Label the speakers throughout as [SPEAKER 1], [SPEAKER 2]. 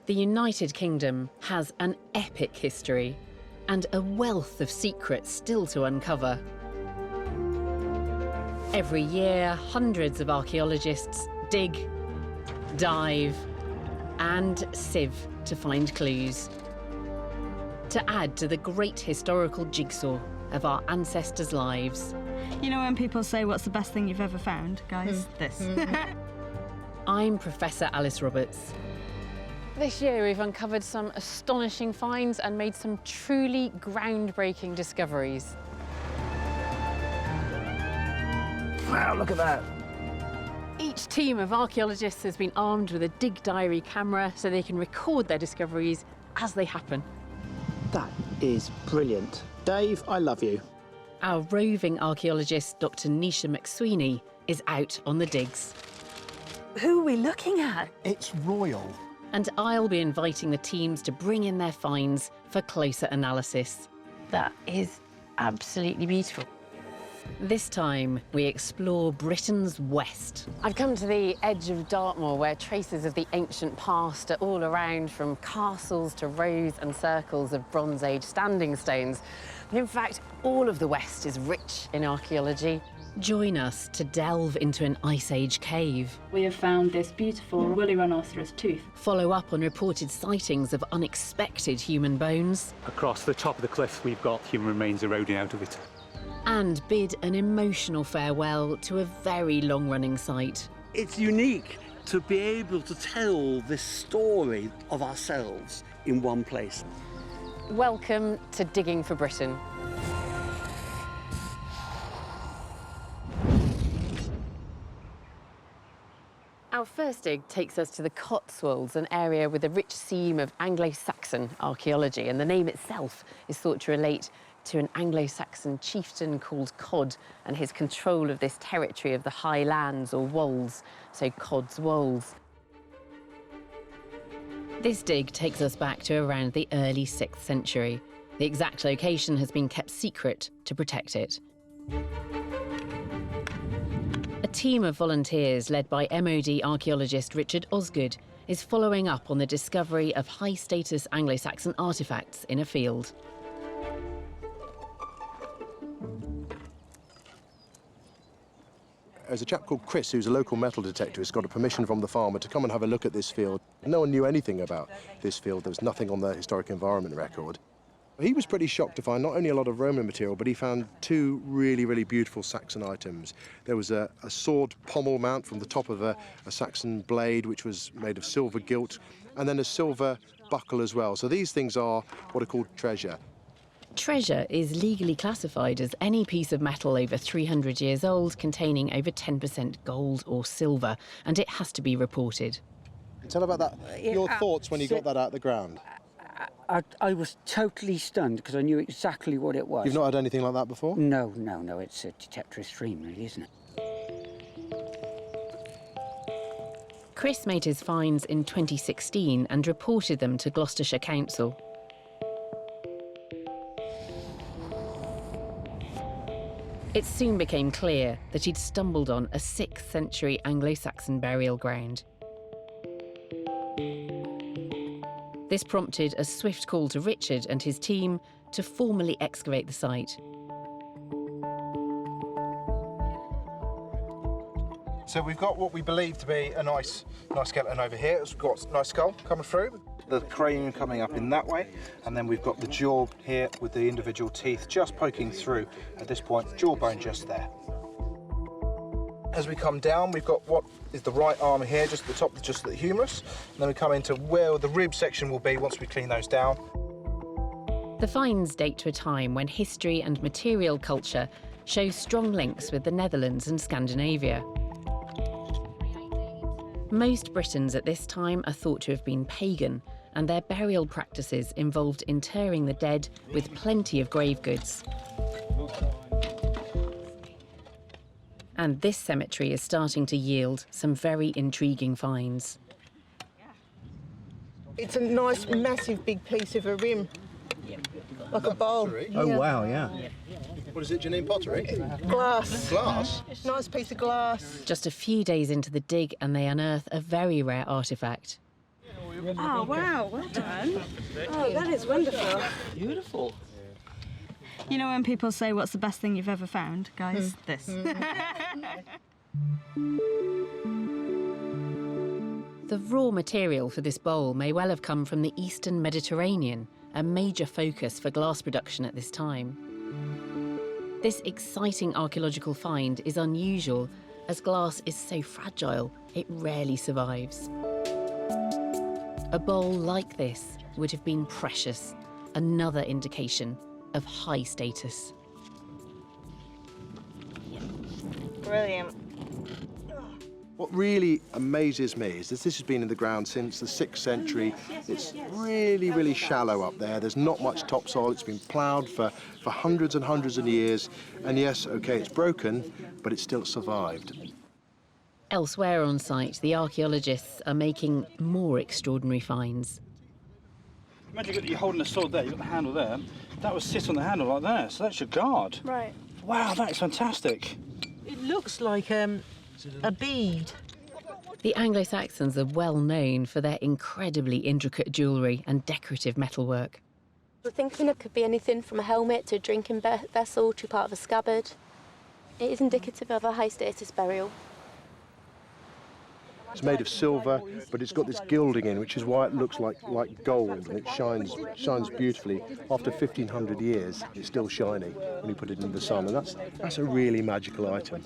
[SPEAKER 1] The United Kingdom has an epic history and a wealth of secrets still to uncover. Every year, hundreds of archaeologists dig, dive, and sieve to find clues, to add to the great historical jigsaw of our ancestors' lives.
[SPEAKER 2] You know when people say, what's the best thing you've ever found, guys? This.
[SPEAKER 1] I'm Professor Alice Roberts. This year we've uncovered some astonishing finds and made some truly groundbreaking discoveries.
[SPEAKER 3] Wow, look at that.
[SPEAKER 1] Each team of archaeologists has been armed with a dig diary camera so they can record their discoveries as they happen.
[SPEAKER 3] That is brilliant. Dave, I love you.
[SPEAKER 1] Our roving archaeologist, Dr. Nisha McSweeney, is out on the digs.
[SPEAKER 2] Who are we looking at?
[SPEAKER 3] It's royal.
[SPEAKER 1] And I'll be inviting the teams to bring in their finds for closer analysis.
[SPEAKER 4] That is absolutely beautiful.
[SPEAKER 1] This time, we explore Britain's west. I've come to the edge of Dartmoor, where traces of the ancient past are all around, from castles to rows and circles of Bronze Age standing stones. And in fact, all of the west is rich in archaeology. Join us to delve into an Ice Age cave.
[SPEAKER 5] We have found this beautiful woolly rhinoceros tooth.
[SPEAKER 1] Follow up on reported sightings of unexpected human bones.
[SPEAKER 6] Across the top of the cliff, we've got human remains eroding out of it.
[SPEAKER 1] And bid an emotional farewell to a very long-running site.
[SPEAKER 7] It's unique to be able to tell this story of ourselves in one place.
[SPEAKER 1] Welcome to Digging for Britain. Our first dig takes us to the Cotswolds, an area with a rich seam of Anglo-Saxon archaeology, and the name itself is thought to relate to an Anglo-Saxon chieftain called Cod and his control of this territory of the High Lands, or wolds, so Cotswolds. This dig takes us back to around the early 6th century. The exact location has been kept secret to protect it. A team of volunteers led by MOD archaeologist Richard Osgood is following up on the discovery of high-status Anglo-Saxon artifacts in a field.
[SPEAKER 8] There's a chap called Chris, who's a local metal detector, who's got a permission from the farmer to come and have a look at this field. No one knew anything about this field. There was nothing on the historic environment record. He was pretty shocked to find not only a lot of Roman material, but he found two really, really beautiful Saxon items. There was a sword pommel mount from the top of a Saxon blade, which was made of silver-gilt, and then a silver buckle as well. So these things are what are called treasure.
[SPEAKER 1] Treasure is legally classified as any piece of metal over 300 years old containing over 10% gold or silver, and it has to be reported.
[SPEAKER 8] Tell about that. Your thoughts when you got that out of the ground.
[SPEAKER 9] I was totally stunned because I knew exactly what it was.
[SPEAKER 8] You've not had anything like that before?
[SPEAKER 9] No. It's a detectorist dream, really, isn't it?
[SPEAKER 1] Chris made his finds in 2016 and reported them to Gloucestershire Council. It soon became clear that he'd stumbled on a 6th century Anglo-Saxon burial ground. This prompted a swift call to Richard and his team to formally excavate the site.
[SPEAKER 10] So we've got what we believe to be a nice skeleton over here. We've got a nice skull coming through, the cranium coming up in that way, and then we've got the jaw here with the individual teeth just poking through. At this point, jawbone just there. As we come down, we've got what is the right arm here, just at the top, just the humerus, and then we come into where the rib section will be once we clean those down.
[SPEAKER 1] The finds date to a time when history and material culture show strong links with the Netherlands and Scandinavia. Most Britons at this time are thought to have been pagan, and their burial practices involved interring the dead with plenty of grave goods. And this cemetery is starting to yield some very intriguing finds.
[SPEAKER 11] It's a nice, massive, big piece of a rim, like a bowl.
[SPEAKER 8] Oh, yeah. Wow, yeah. What is it, Janine? Pottery?
[SPEAKER 11] Glass.
[SPEAKER 8] Glass?
[SPEAKER 11] Nice piece of glass.
[SPEAKER 1] Just a few days into the dig and they unearth a very rare artefact.
[SPEAKER 2] Oh, wow, well done. Oh, that is wonderful.
[SPEAKER 7] Beautiful.
[SPEAKER 2] You know when people say, what's the best thing you've ever found, guys? This.
[SPEAKER 1] The raw material for this bowl may well have come from the Eastern Mediterranean, a major focus for glass production at this time. This exciting archaeological find is unusual, as glass is so fragile, it rarely survives. A bowl like this would have been precious, another indication of high status.
[SPEAKER 11] Brilliant.
[SPEAKER 8] What really amazes me is that this has been in the ground since the 6th century. It's really, really shallow up there. There's not much topsoil. It's been ploughed for hundreds and hundreds of years. And yes, OK, it's broken, but it still survived.
[SPEAKER 1] Elsewhere on site, the archaeologists are making more extraordinary finds.
[SPEAKER 12] Imagine you're holding a sword there, you've got the handle there. That would sit on the handle like there, so that's your guard.
[SPEAKER 11] Right.
[SPEAKER 12] Wow, that is fantastic.
[SPEAKER 11] It looks like a bead.
[SPEAKER 1] The Anglo-Saxons are well known for their incredibly intricate jewellery and decorative metalwork.
[SPEAKER 13] We're thinking it could be anything from a helmet to a drinking vessel to part of a scabbard. It is indicative of a high-status burial.
[SPEAKER 8] It's made of silver, but it's got this gilding in, which is why it looks like gold, and it shines beautifully. After 1,500 years, it's still shining when you put it in the sun, and that's a really magical item.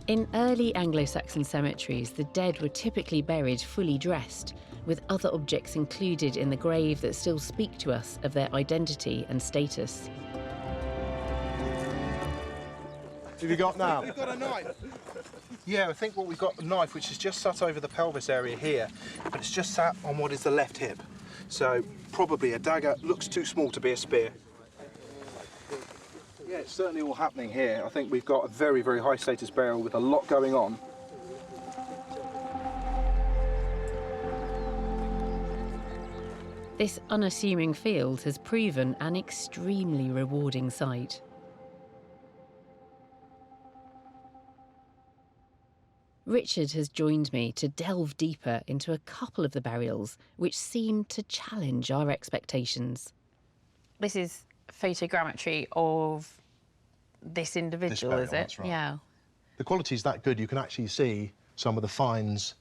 [SPEAKER 1] In early Anglo-Saxon cemeteries, the dead were typically buried fully dressed, with other objects included in the grave that still speak to us of their identity and status.
[SPEAKER 8] What have you got now?
[SPEAKER 10] We've got a knife. Yeah, I think we've got a knife which is just sat over the pelvis area here, but it's just sat on what is the left hip. So probably a dagger. Looks too small to be a spear. Yeah, it's certainly all happening here. I think we've got a very, very high status burial with a lot going on.
[SPEAKER 1] This unassuming field has proven an extremely rewarding site. Richard has joined me to delve deeper into a couple of the burials which seem to challenge our expectations. This is photogrammetry of this individual,
[SPEAKER 8] burial,
[SPEAKER 1] is it?
[SPEAKER 8] that's right.
[SPEAKER 1] Yeah.
[SPEAKER 8] The quality's that good, you can actually see some of the finds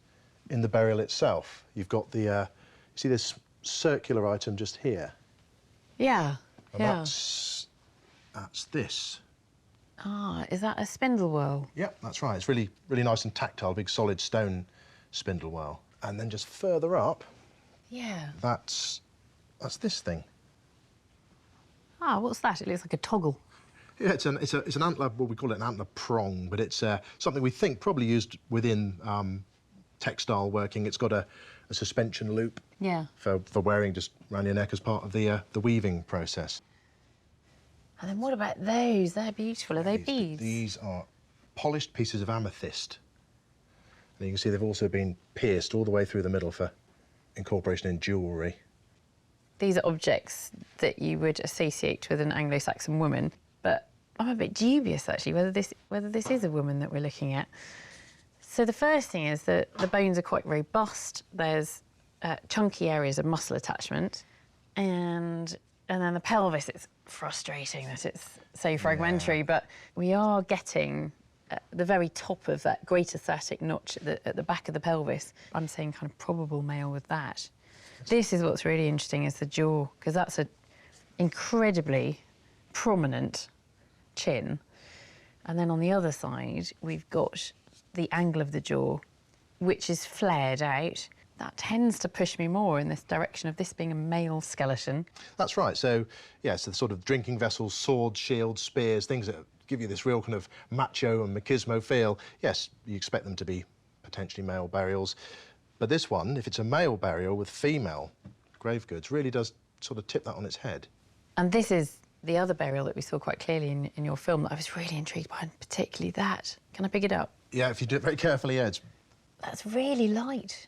[SPEAKER 8] in the burial itself. You've got the, you see this circular item just here?
[SPEAKER 1] Yeah,
[SPEAKER 8] And
[SPEAKER 1] yeah.
[SPEAKER 8] that's this.
[SPEAKER 1] Ah, is that a spindle whorl?
[SPEAKER 8] Yep, that's right. It's really, really nice and tactile, big solid stone spindle whorl. And then just further up,
[SPEAKER 1] Yeah.
[SPEAKER 8] that's this thing.
[SPEAKER 1] Ah, what's that? It looks like a toggle.
[SPEAKER 8] Yeah, it's an antler, well, we call it an antler prong, but it's something we think probably used within textile working. It's got a suspension loop
[SPEAKER 1] Yeah.
[SPEAKER 8] for wearing just around your neck as part of the weaving process.
[SPEAKER 1] And then what about those? They're beautiful. Are they beads?
[SPEAKER 8] These are polished pieces of amethyst. And you can see they've also been pierced all the way through the middle for incorporation in jewellery.
[SPEAKER 1] These are objects that you would associate with an Anglo-Saxon woman, but I'm a bit dubious, actually, whether this is a woman that we're looking at. So the first thing is that the bones are quite robust. There's chunky areas of muscle attachment, and then the pelvis, it's frustrating that it's so fragmentary, but we are getting the very top of that great aesthetic notch at the back of the pelvis. I'm saying kind of probable male with that. This is what's really interesting, is the jaw, because that's an incredibly prominent chin. And then on the other side, we've got the angle of the jaw, which is flared out. That tends to push me more in this direction of this being a male skeleton.
[SPEAKER 8] That's right. So, yeah, so the sort of drinking vessels, swords, shields, spears, things that give you this real kind of macho and machismo feel. Yes, you expect them to be potentially male burials. But this one, if it's a male burial with female grave goods, really does sort of tip that on its head.
[SPEAKER 1] And this is the other burial that we saw quite clearly in your film that I was really intrigued by, and particularly that. Can I pick it up?
[SPEAKER 8] Yeah, if you do it very carefully, yeah,
[SPEAKER 1] That's really light.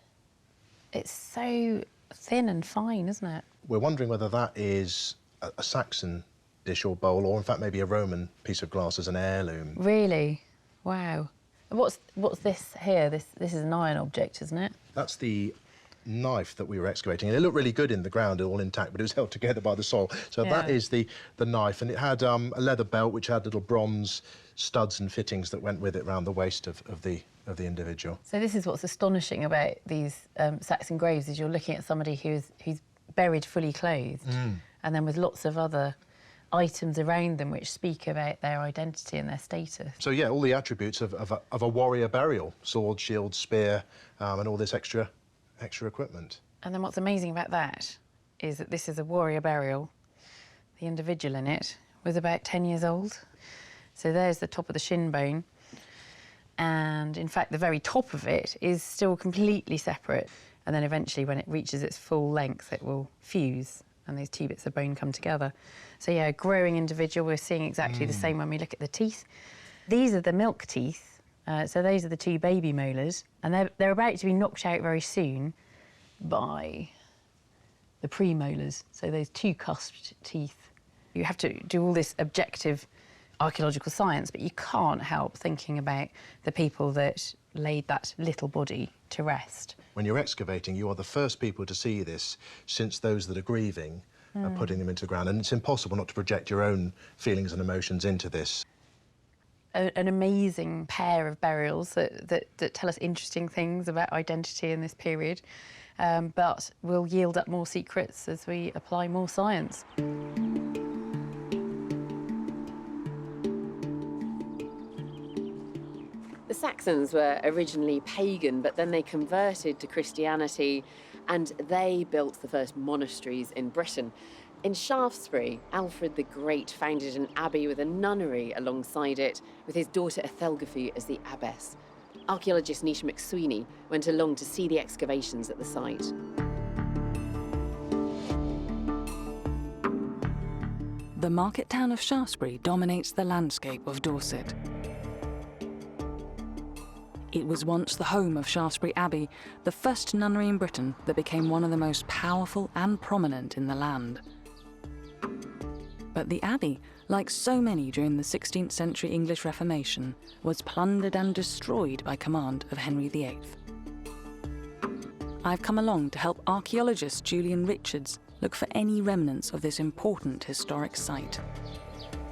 [SPEAKER 1] It's so thin and fine, isn't it?
[SPEAKER 8] We're wondering whether that is a Saxon dish or bowl, or in fact maybe a Roman piece of glass as an heirloom.
[SPEAKER 1] Really? Wow. What's this here? This is an iron object, isn't it?
[SPEAKER 8] That's the knife that we were excavating. It looked really good in the ground, all intact, but it was held together by the soil. So that is the knife, and it had a leather belt which had little bronze studs and fittings that went with it around the waist of the individual.
[SPEAKER 1] So this is what's astonishing about these Saxon graves, is you're looking at somebody who's buried fully clothed, and then with lots of other items around them which speak about their identity and their status.
[SPEAKER 8] So yeah, all the attributes of a warrior burial: sword, shield, spear, and all this extra equipment.
[SPEAKER 1] And then what's amazing about that is that this is a warrior burial. The individual in it was about 10 years old. So there's the top of the shin bone. And in fact, the very top of it is still completely separate. And then eventually, when it reaches its full length, it will fuse and these two bits of bone come together. So yeah, a growing individual. We're seeing exactly the same when we look at the teeth. These are the milk teeth. So those are the two baby molars, and they're about to be knocked out very soon by the premolars, so those two cusped teeth. You have to do all this objective archaeological science, but you can't help thinking about the people that laid that little body to rest.
[SPEAKER 8] When you're excavating, you are the first people to see this since those that are grieving are putting them into the ground, and it's impossible not to project your own feelings and emotions into this.
[SPEAKER 1] An amazing pair of burials that tell us interesting things about identity in this period, but will yield up more secrets as we apply more science. The Saxons were originally pagan, but then they converted to Christianity, and they built the first monasteries in Britain. In Shaftesbury, Alfred the Great founded an abbey with a nunnery alongside it, with his daughter Ethelgafu as the abbess. Archaeologist Nisha McSweeney went along to see the excavations at the site.
[SPEAKER 14] The market town of Shaftesbury dominates the landscape of Dorset. It was once the home of Shaftesbury Abbey, the first nunnery in Britain that became one of the most powerful and prominent in the land. But the abbey, like so many during the 16th century English Reformation, was plundered and destroyed by command of Henry VIII. I've come along to help archaeologist Julian Richards look for any remnants of this important historic site.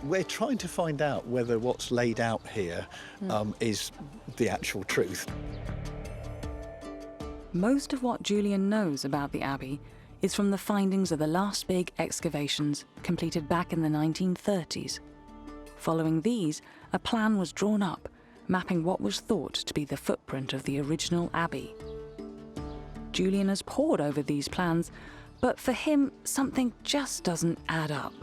[SPEAKER 15] We're trying to find out whether what's laid out here is the actual truth.
[SPEAKER 14] Most of what Julian knows about the abbey is from the findings of the last big excavations completed back in the 1930s. Following these, a plan was drawn up, mapping what was thought to be the footprint of the original abbey. Julian has pored over these plans, but for him, something just doesn't add up.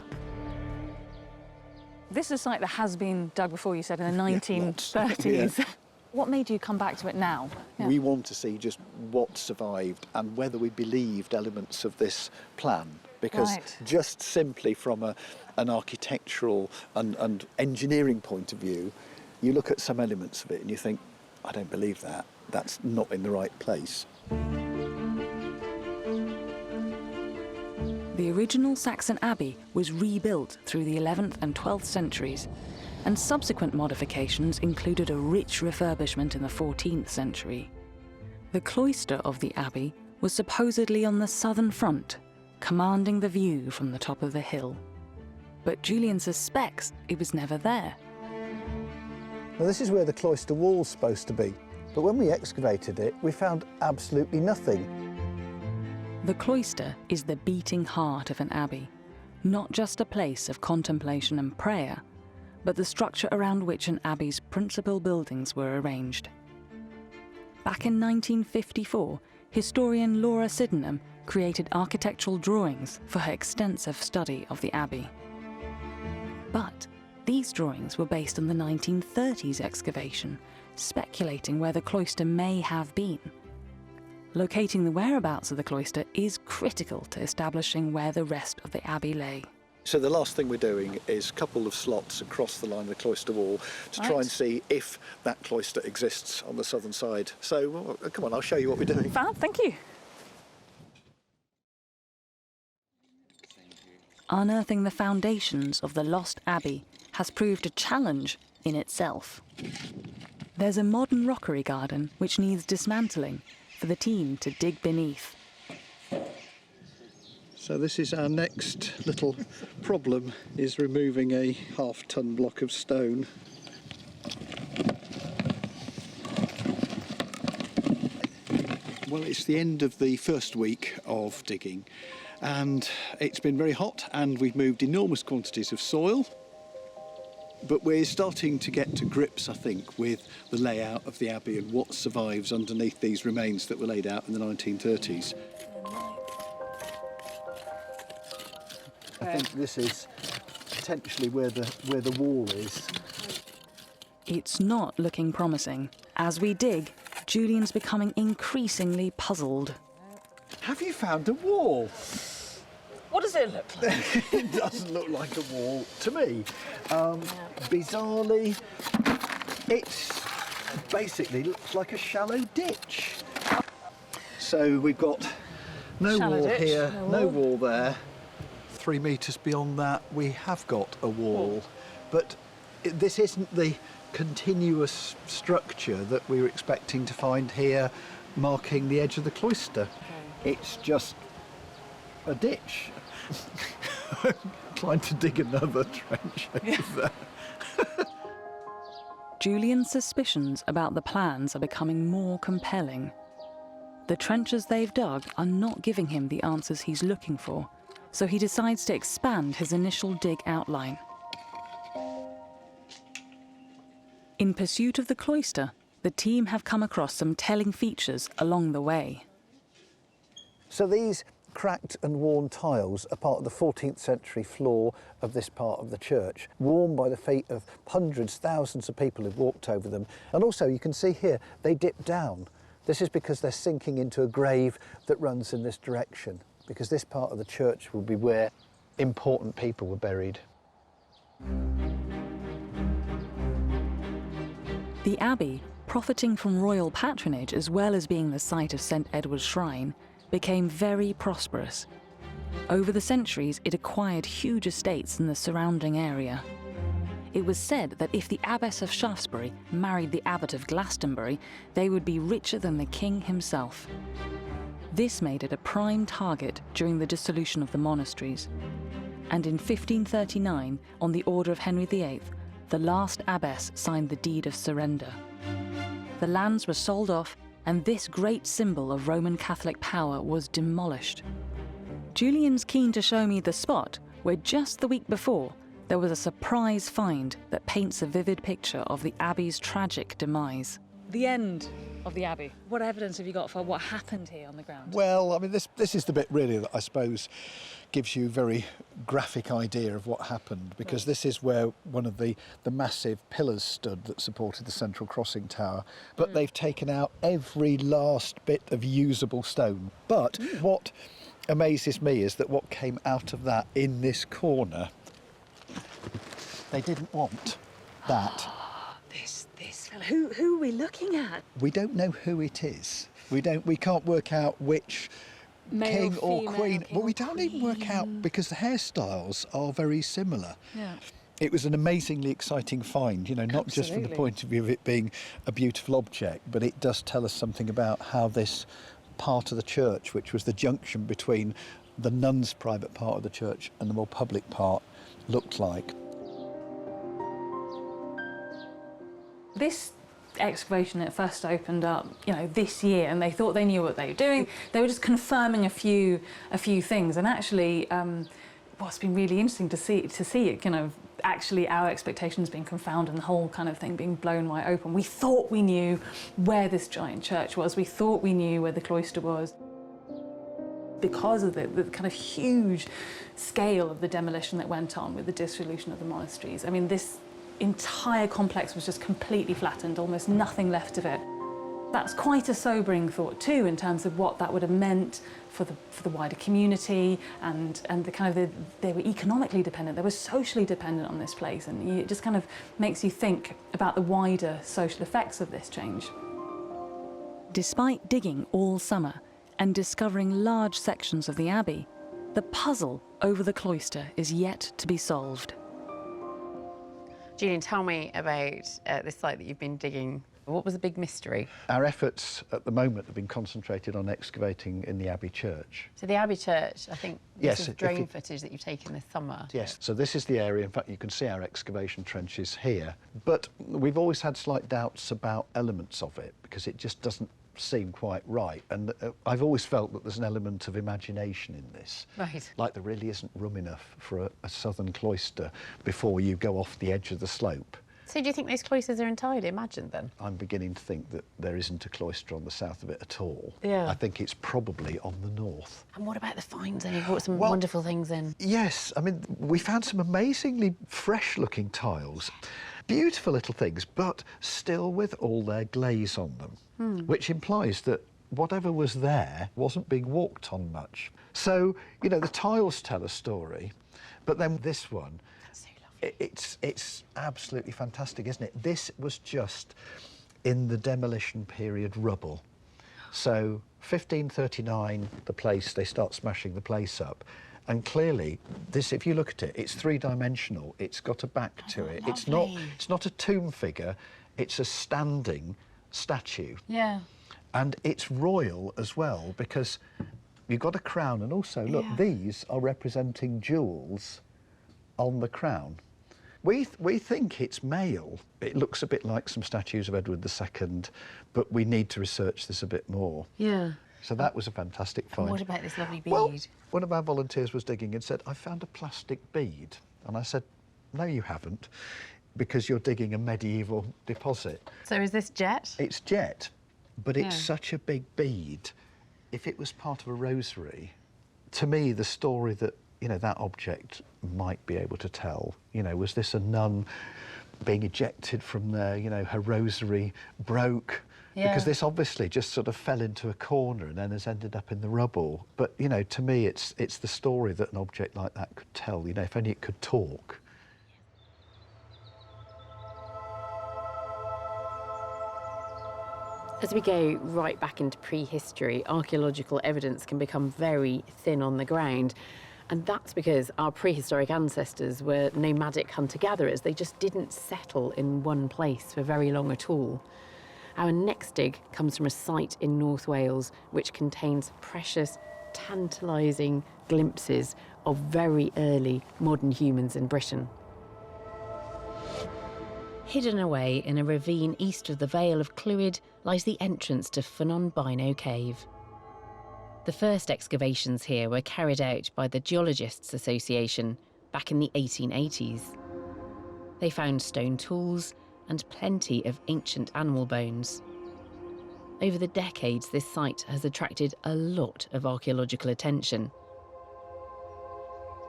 [SPEAKER 14] This is a site that has been dug before, you said, in the 1930s.
[SPEAKER 15] Yeah.
[SPEAKER 14] What made you come back to it now?
[SPEAKER 15] We want to see just what survived and whether we believed elements of this plan. Because just simply from an architectural and engineering point of view, you look at some elements of it and you think, I don't believe that. That's not in the right place.
[SPEAKER 14] The original Saxon abbey was rebuilt through the 11th and 12th centuries, and subsequent modifications included a rich refurbishment in the 14th century. The cloister of the abbey was supposedly on the southern front, commanding the view from the top of the hill. But Julian suspects it was never there.
[SPEAKER 15] Now, this is where the cloister wall's supposed to be, but when we excavated it, we found absolutely nothing.
[SPEAKER 14] The cloister is the beating heart of an abbey, not just a place of contemplation and prayer, but the structure around which an abbey's principal buildings were arranged. Back in 1954, historian Laura Sydenham created architectural drawings for her extensive study of the abbey. But these drawings were based on the 1930s excavation, speculating where the cloister may have been. Locating the whereabouts of the cloister is critical to establishing where the rest of the abbey lay.
[SPEAKER 15] So the last thing we're doing is a couple of slots across the line of the cloister wall to try and see if that cloister exists on the southern side. So, well, come on, I'll show you what we're doing.
[SPEAKER 14] Fab, thank you. Unearthing the foundations of the lost abbey has proved a challenge in itself. There's a modern rockery garden which needs dismantling for the team to dig beneath.
[SPEAKER 15] So this is our next little problem, is removing a half-ton block of stone. Well, it's the end of the first week of digging, and it's been very hot, and we've moved enormous quantities of soil. But we're starting to get to grips, I think, with the layout of the abbey and what survives underneath these remains that were laid out in the 1930s. I think this is potentially where the wall is.
[SPEAKER 14] It's not looking promising. As we dig, Julian's becoming increasingly puzzled.
[SPEAKER 15] Have you found a wall?
[SPEAKER 11] What does it look like?
[SPEAKER 15] It doesn't look like a wall to me. Bizarrely, it basically looks like a shallow ditch. So we've got no
[SPEAKER 11] Shallow
[SPEAKER 15] wall
[SPEAKER 11] ditch,
[SPEAKER 15] here,
[SPEAKER 11] no
[SPEAKER 15] no
[SPEAKER 11] wall.
[SPEAKER 15] wall there. 3 metres beyond that, we have got a wall. But this isn't the continuous structure that we were expecting to find here, marking the edge of the cloister. Okay. It's just a ditch. I'm trying to dig another trench over there.
[SPEAKER 14] Julian's suspicions about the plans are becoming more compelling. The trenches they've dug are not giving him the answers he's looking for, so he decides to expand his initial dig outline. In pursuit of the cloister, the team have come across some telling features along the way.
[SPEAKER 15] So these cracked and worn tiles are part of the 14th century floor of this part of the church, worn by the feet of hundreds, thousands of people who've walked over them. And also you can see here, they dip down. This is because they're sinking into a grave that runs in this direction, because this part of the church will be where important people were buried.
[SPEAKER 14] The abbey, profiting from royal patronage as well as being the site of St Edward's Shrine, became very prosperous. Over the centuries, it acquired huge estates in the surrounding area. It was said that if the Abbess of Shaftesbury married the Abbot of Glastonbury, they would be richer than the king himself. This made it a prime target during the dissolution of the monasteries. And in 1539, on the order of Henry VIII, the last abbess signed the deed of surrender. The lands were sold off, and this great symbol of Roman Catholic power was demolished. Julian's keen to show me the spot where just the week before there was a surprise find that paints a vivid picture of the abbey's tragic demise. The end of the abbey. What evidence have you got for what happened here on the ground?
[SPEAKER 15] Well, I mean, this is the bit really that I suppose gives you a very graphic idea of what happened, because this is where one of the massive pillars stood that supported the central crossing tower. But they've taken out every last bit of usable stone. But what amazes me is that what came out of that in this corner, they didn't want that.
[SPEAKER 2] This fella. Who are we looking at?
[SPEAKER 15] We don't know who it is. We can't work out which
[SPEAKER 2] Male,
[SPEAKER 15] king or
[SPEAKER 2] female,
[SPEAKER 15] queen.
[SPEAKER 2] king
[SPEAKER 15] Well, we
[SPEAKER 2] or
[SPEAKER 15] don't even work out because the hairstyles are very similar.
[SPEAKER 2] Yeah.
[SPEAKER 15] It was an amazingly exciting find, you know, not just from the point of view of it being a beautiful object, but it does tell us something about how this part of the church, which was the junction between the nuns' private part of the church and the more public part, looked like.
[SPEAKER 14] This excavation at first opened up, this year, and they thought they knew what they were doing. They were just confirming a few things, and actually, what's been really interesting to see it kind of actually our expectations being confounded and the whole kind of thing being blown wide open. We thought we knew where this giant church was. We thought we knew where the cloister was. Because of the kind of huge scale of the demolition that went on with the dissolution of the monasteries. I mean, this entire complex was just completely flattened, almost nothing left of it. That's quite a sobering thought too, in terms of what that would have meant for the wider community, and the kind of they were economically dependent, they were socially dependent on this place, and it just kind of makes you think about the wider social effects of this change. Despite digging all summer and discovering large sections of the abbey, the puzzle over the cloister is yet to be solved.
[SPEAKER 1] Julian, tell me about this site that you've been digging What was the big mystery?
[SPEAKER 15] Our efforts at the moment have been concentrated on excavating in the Abbey Church.
[SPEAKER 1] So the Abbey Church, I think
[SPEAKER 15] Yes,
[SPEAKER 1] this is drone footage that you've taken this summer.
[SPEAKER 15] Yes, so this is the area, in fact you can see our excavation trenches here, but we've always had slight doubts about elements of it because it just doesn't seem quite right, and I've always felt that there's an element of imagination in this.
[SPEAKER 1] Right.
[SPEAKER 15] Like there really isn't room enough for a southern cloister before you go off the edge of the slope.
[SPEAKER 1] So do you think those cloisters are entirely imagined then?
[SPEAKER 15] I'm beginning to think that there isn't a cloister on the south of it at all.
[SPEAKER 1] Yeah.
[SPEAKER 15] I think it's probably on the north.
[SPEAKER 1] And what about the finds then? You've brought some wonderful things in.
[SPEAKER 15] Yes, I mean, we found some amazingly fresh-looking tiles. Beautiful little things, but still with all their glaze on them, which implies that whatever was there wasn't being walked on much. So, you know, the tiles tell a story, but then this one, it's absolutely fantastic, isn't it? This was just in the demolition period rubble. So 1539, they start smashing the place up. And clearly, this, if you look at it, it's three-dimensional. It's got a back to it. It's not a tomb figure. It's a standing statue.
[SPEAKER 1] Yeah.
[SPEAKER 15] And it's royal as well because you've got a crown, and also look, these are representing jewels on the crown. We think it's male. It looks a bit like some statues of Edward II, but we need to research this a bit more.
[SPEAKER 1] Yeah.
[SPEAKER 15] So that was a fantastic find.
[SPEAKER 1] And what about this lovely bead?
[SPEAKER 15] Well, one of our volunteers was digging and said, I found a plastic bead. And I said, no, you haven't, because you're digging a medieval deposit.
[SPEAKER 1] So is this jet?
[SPEAKER 15] It's jet, but it's such a big bead. If it was part of a rosary, to me, the story that, you know, that object might be able to tell, you know, was this a nun being ejected from there, you know, her rosary broke? Because this obviously just sort of fell into a corner and then has ended up in the rubble. But, you know, to me, it's the story that an object like that could tell, you know, if only it could talk.
[SPEAKER 1] As we go right back into prehistory, archaeological evidence can become very thin on the ground. And that's because our prehistoric ancestors were nomadic hunter-gatherers. They just didn't settle in one place for very long at all. Our next dig comes from a site in North Wales which contains precious, tantalising glimpses of very early modern humans in Britain. Hidden away in a ravine east of the Vale of Clwyd lies the entrance to Ffynnon Bino Cave. The first excavations here were carried out by the Geologists Association back in the 1880s. They found stone tools and plenty of ancient animal bones. Over the decades, this site has attracted a lot of archaeological attention.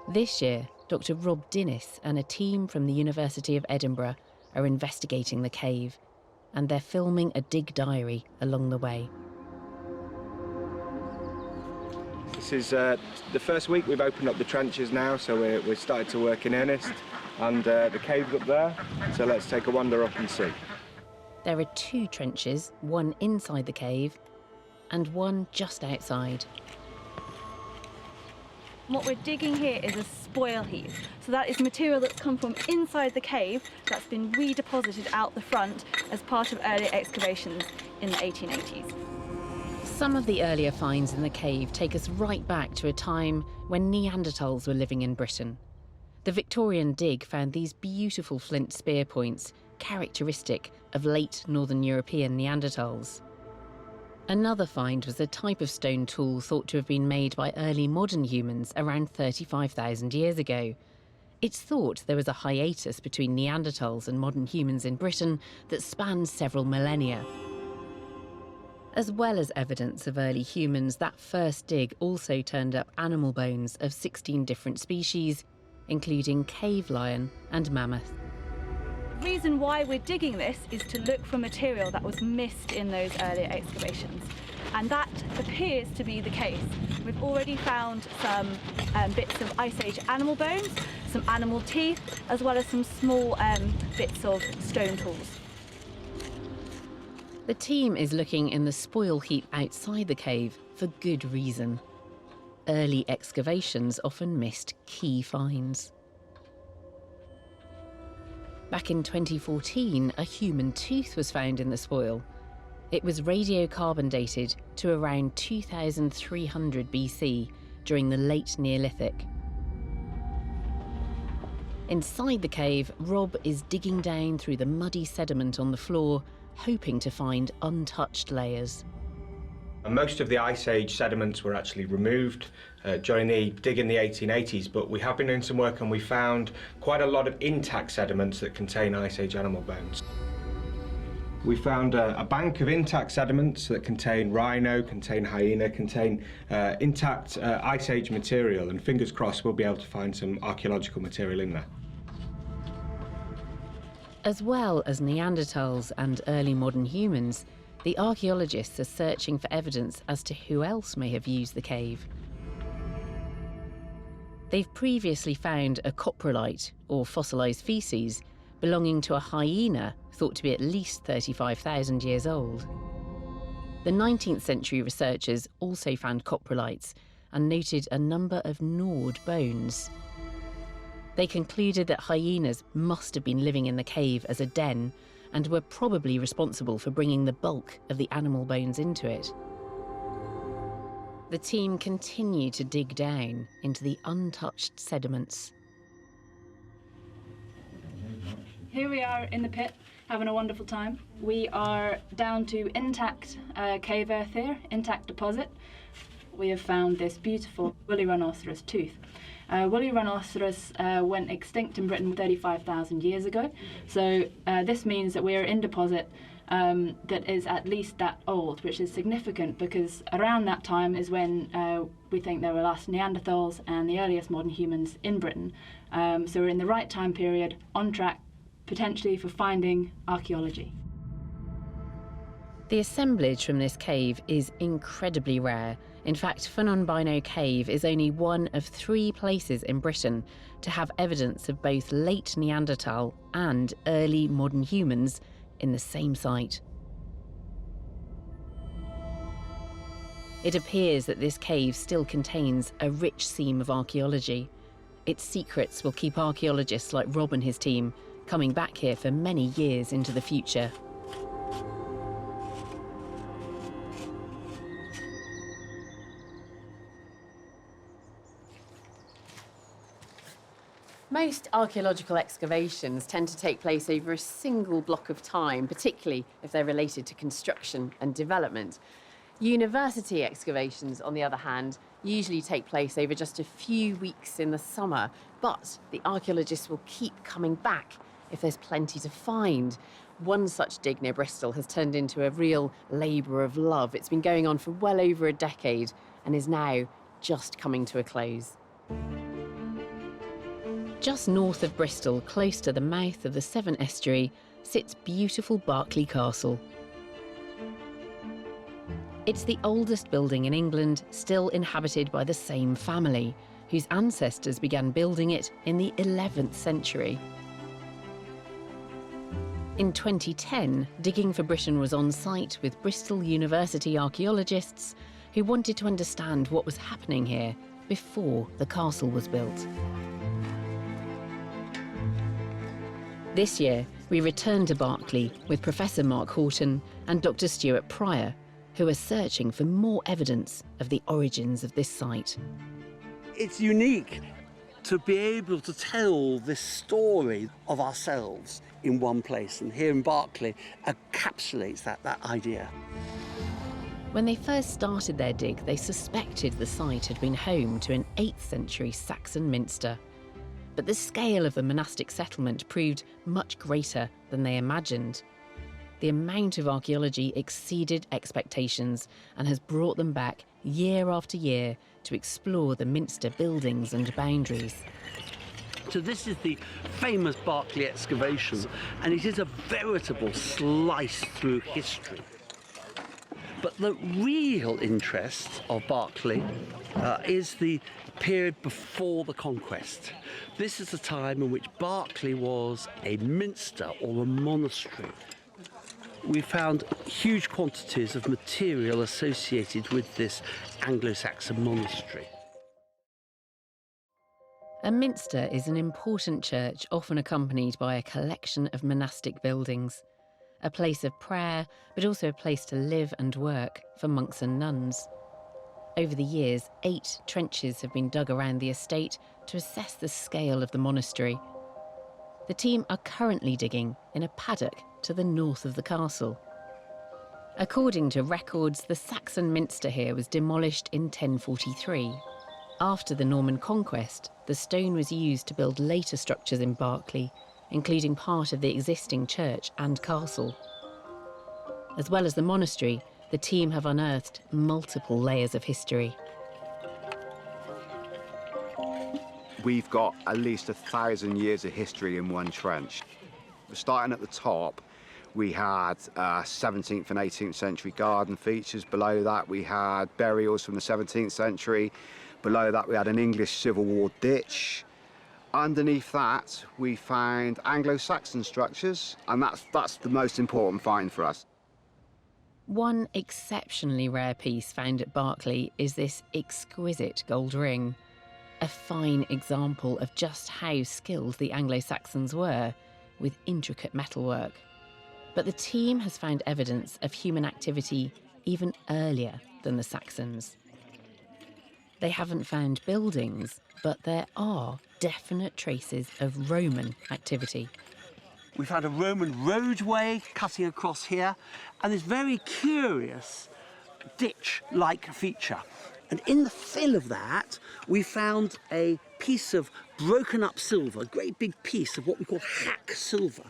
[SPEAKER 1] This year, Dr. Rob Dinnis and a team from the University of Edinburgh are investigating the cave, and they're filming a dig diary along the way.
[SPEAKER 16] This is the first week we've opened up the trenches now, so we're started to work in earnest. And the cave's up there, so let's take a wander up and see.
[SPEAKER 1] There are two trenches, one inside the cave and one just outside.
[SPEAKER 2] What we're digging here is a spoil heap. So that is material that's come from inside the cave that's been redeposited out the front as part of earlier excavations in the 1880s.
[SPEAKER 1] Some of the earlier finds in the cave take us right back to a time when Neanderthals were living in Britain. The Victorian dig found these beautiful flint spear points, characteristic of late Northern European Neanderthals. Another find was a type of stone tool thought to have been made by early modern humans around 35,000 years ago. It's thought there was a hiatus between Neanderthals and modern humans in Britain that spanned several millennia. As well as evidence of early humans, that first dig also turned up animal bones of 16 different species, including cave lion and mammoth.
[SPEAKER 2] The reason why we're digging this is to look for material that was missed in those earlier excavations. And that appears to be the case. We've already found some bits of Ice Age animal bones, some animal teeth, as well as some small bits of stone tools.
[SPEAKER 1] The team is looking in the spoil heap outside the cave for good reason. Early excavations often missed key finds. Back in 2014, a human tooth was found in the spoil. It was radiocarbon dated to around 2300 BC during the late Neolithic. Inside the cave, Rob is digging down through the muddy sediment on the floor, hoping to find untouched layers.
[SPEAKER 16] Most of the Ice Age sediments were actually removed during the dig in the 1880s, but we have been doing some work and we found quite a lot of intact sediments that contain Ice Age animal bones. We found a bank of intact sediments that contain rhino, contain hyena, contain intact Ice Age material, and fingers crossed we'll be able to find some archaeological material in there.
[SPEAKER 1] As well as Neanderthals and early modern humans, the archaeologists are searching for evidence as to who else may have used the cave. They've previously found a coprolite, or fossilised faeces, belonging to a hyena thought to be at least 35,000 years old. The 19th century researchers also found coprolites and noted a number of gnawed bones. They concluded that hyenas must have been living in the cave as a den and were probably responsible for bringing the bulk of the animal bones into it. The team continue to dig down into the untouched sediments.
[SPEAKER 5] Here we are in the pit, having a wonderful time. We are down to intact cave earth here, intact deposit. We have found this beautiful woolly rhinoceros tooth. Woolly rhinoceros went extinct in Britain 35,000 years ago, so this means that we are in deposit that is at least that old, which is significant because around that time is when we think there were last Neanderthals and the earliest modern humans in Britain. So we're in the right time period, on track, potentially for finding archaeology.
[SPEAKER 1] The assemblage from this cave is incredibly rare. In fact, Funanbino Cave is only one of 3 places in Britain to have evidence of both late Neanderthal and early modern humans in the same site. It appears that this cave still contains a rich seam of archaeology. Its secrets will keep archaeologists like Rob and his team coming back here for many years into the future. Most archaeological excavations tend to take place over a single block of time, particularly if they're related to construction and development. University excavations, on the other hand, usually take place over just a few weeks in the summer, but the archaeologists will keep coming back if there's plenty to find. One such dig near Bristol has turned into a real labour of love. It's been going on for well over a decade and is now just coming to a close. Just north of Bristol, close to the mouth of the Severn Estuary, sits beautiful Berkeley Castle. It's the oldest building in England, still inhabited by the same family, whose ancestors began building it in the 11th century. In 2010, Digging for Britain was on site with Bristol University archaeologists who wanted to understand what was happening here before the castle was built. This year, we return to Berkeley with Professor Mark Horton and Dr. Stuart Pryor, who are searching for more evidence of the origins of this site.
[SPEAKER 7] It's unique to be able to tell this story of ourselves in one place, and here in Berkeley encapsulates that idea.
[SPEAKER 1] When they first started their dig, they suspected the site had been home to an 8th century Saxon minster. But the scale of the monastic settlement proved much greater than they imagined. The amount of archaeology exceeded expectations and has brought them back year after year to explore the minster buildings and boundaries.
[SPEAKER 7] So this is the famous Berkeley excavation, and it is a veritable slice through history. But the real interest of Berkeley is the period before the conquest. This is the time in which Berkeley was a minster or a monastery. We found huge quantities of material associated with this Anglo-Saxon monastery.
[SPEAKER 1] A minster is an important church often accompanied by a collection of monastic buildings. A place of prayer, but also a place to live and work for monks and nuns. Over the years, 8 trenches have been dug around the estate to assess the scale of the monastery. The team are currently digging in a paddock to the north of the castle. According to records, the Saxon minster here was demolished in 1043. After the Norman conquest, the stone was used to build later structures in Berkeley, including part of the existing church and castle. As well as the monastery, the team have unearthed multiple layers of history.
[SPEAKER 17] We've got at least 1,000 years of history in one trench. Starting at the top, we had 17th and 18th century garden features. Below that, we had burials from the 17th century. Below that, we had an English Civil War ditch. Underneath that, we found Anglo-Saxon structures, and that's the most important find for us.
[SPEAKER 1] One exceptionally rare piece found at Berkeley is this exquisite gold ring. A fine example of just how skilled the Anglo-Saxons were with intricate metalwork. But the team has found evidence of human activity even earlier than the Saxons. They haven't found buildings, but there are definite traces of Roman activity.
[SPEAKER 7] We found a Roman roadway cutting across here, and this very curious ditch-like feature. And in the fill of that, we found a piece of broken up silver, a great big piece of what we call hack silver.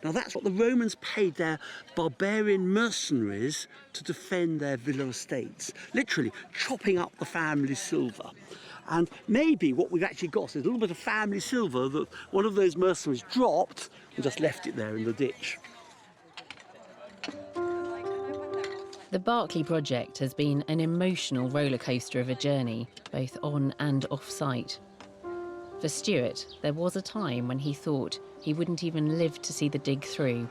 [SPEAKER 7] Now that's what the Romans paid their barbarian mercenaries to defend their villa estates, literally chopping up the family silver. And maybe what we've actually got is a little bit of family silver that one of those mercenaries dropped and just left it there in the ditch.
[SPEAKER 1] The Berkeley project has been an emotional rollercoaster of a journey, both on and off-site. For Stuart, there was a time when he thought he wouldn't even live to see the dig through.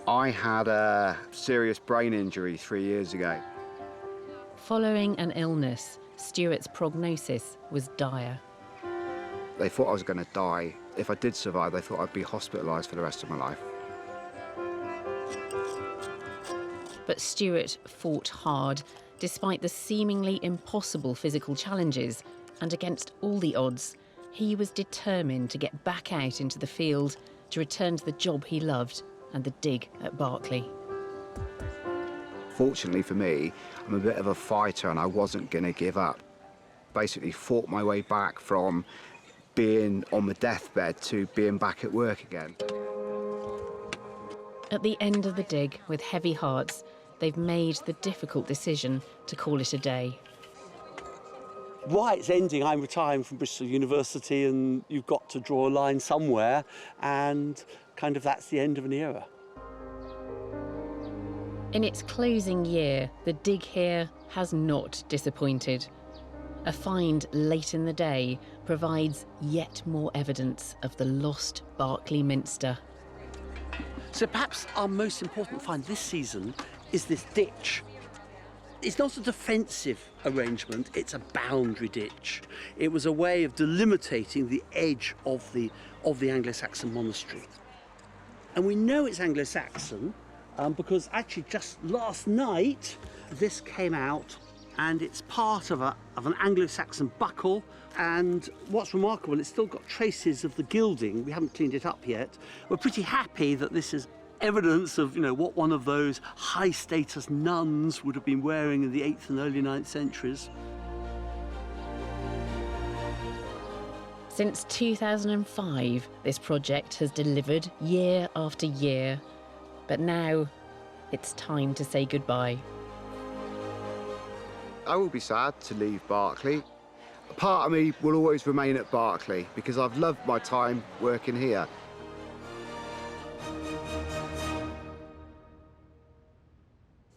[SPEAKER 17] I had a serious brain injury 3 years ago.
[SPEAKER 1] Following an illness, Stuart's prognosis was dire.
[SPEAKER 17] They thought I was going to die. If I did survive, they thought I'd be hospitalised for the rest of my life.
[SPEAKER 1] But Stuart fought hard, despite the seemingly impossible physical challenges, and against all the odds, he was determined to get back out into the field, to return to the job he loved and the dig at Berkeley.
[SPEAKER 17] Fortunately for me, I'm a bit of a fighter and I wasn't going to give up. Basically fought my way back from being on the deathbed to being back at work again.
[SPEAKER 1] At the end of the dig, with heavy hearts, they've made the difficult decision to call it a day.
[SPEAKER 7] Right, it's ending. I'm retiring from Bristol University and you've got to draw a line somewhere, and kind of that's the end of an era.
[SPEAKER 1] In its closing year, the dig here has not disappointed. A find late in the day provides yet more evidence of the lost Berkeley Minster.
[SPEAKER 7] So perhaps our most important find this season is this ditch. It's not a defensive arrangement, it's a boundary ditch. It was a way of delimiting the edge of the Anglo-Saxon monastery. And we know it's Anglo-Saxon because actually just last night this came out, and it's part of an Anglo-Saxon buckle. And what's remarkable, it's still got traces of the gilding. We haven't cleaned it up yet. We're pretty happy that this is evidence of, what one of those high-status nuns would have been wearing in the 8th and early 9th centuries.
[SPEAKER 1] Since 2005, this project has delivered year after year. But now, it's time to say goodbye.
[SPEAKER 17] I will be sad to leave Berkeley. A part of me will always remain at Berkeley because I've loved my time working here.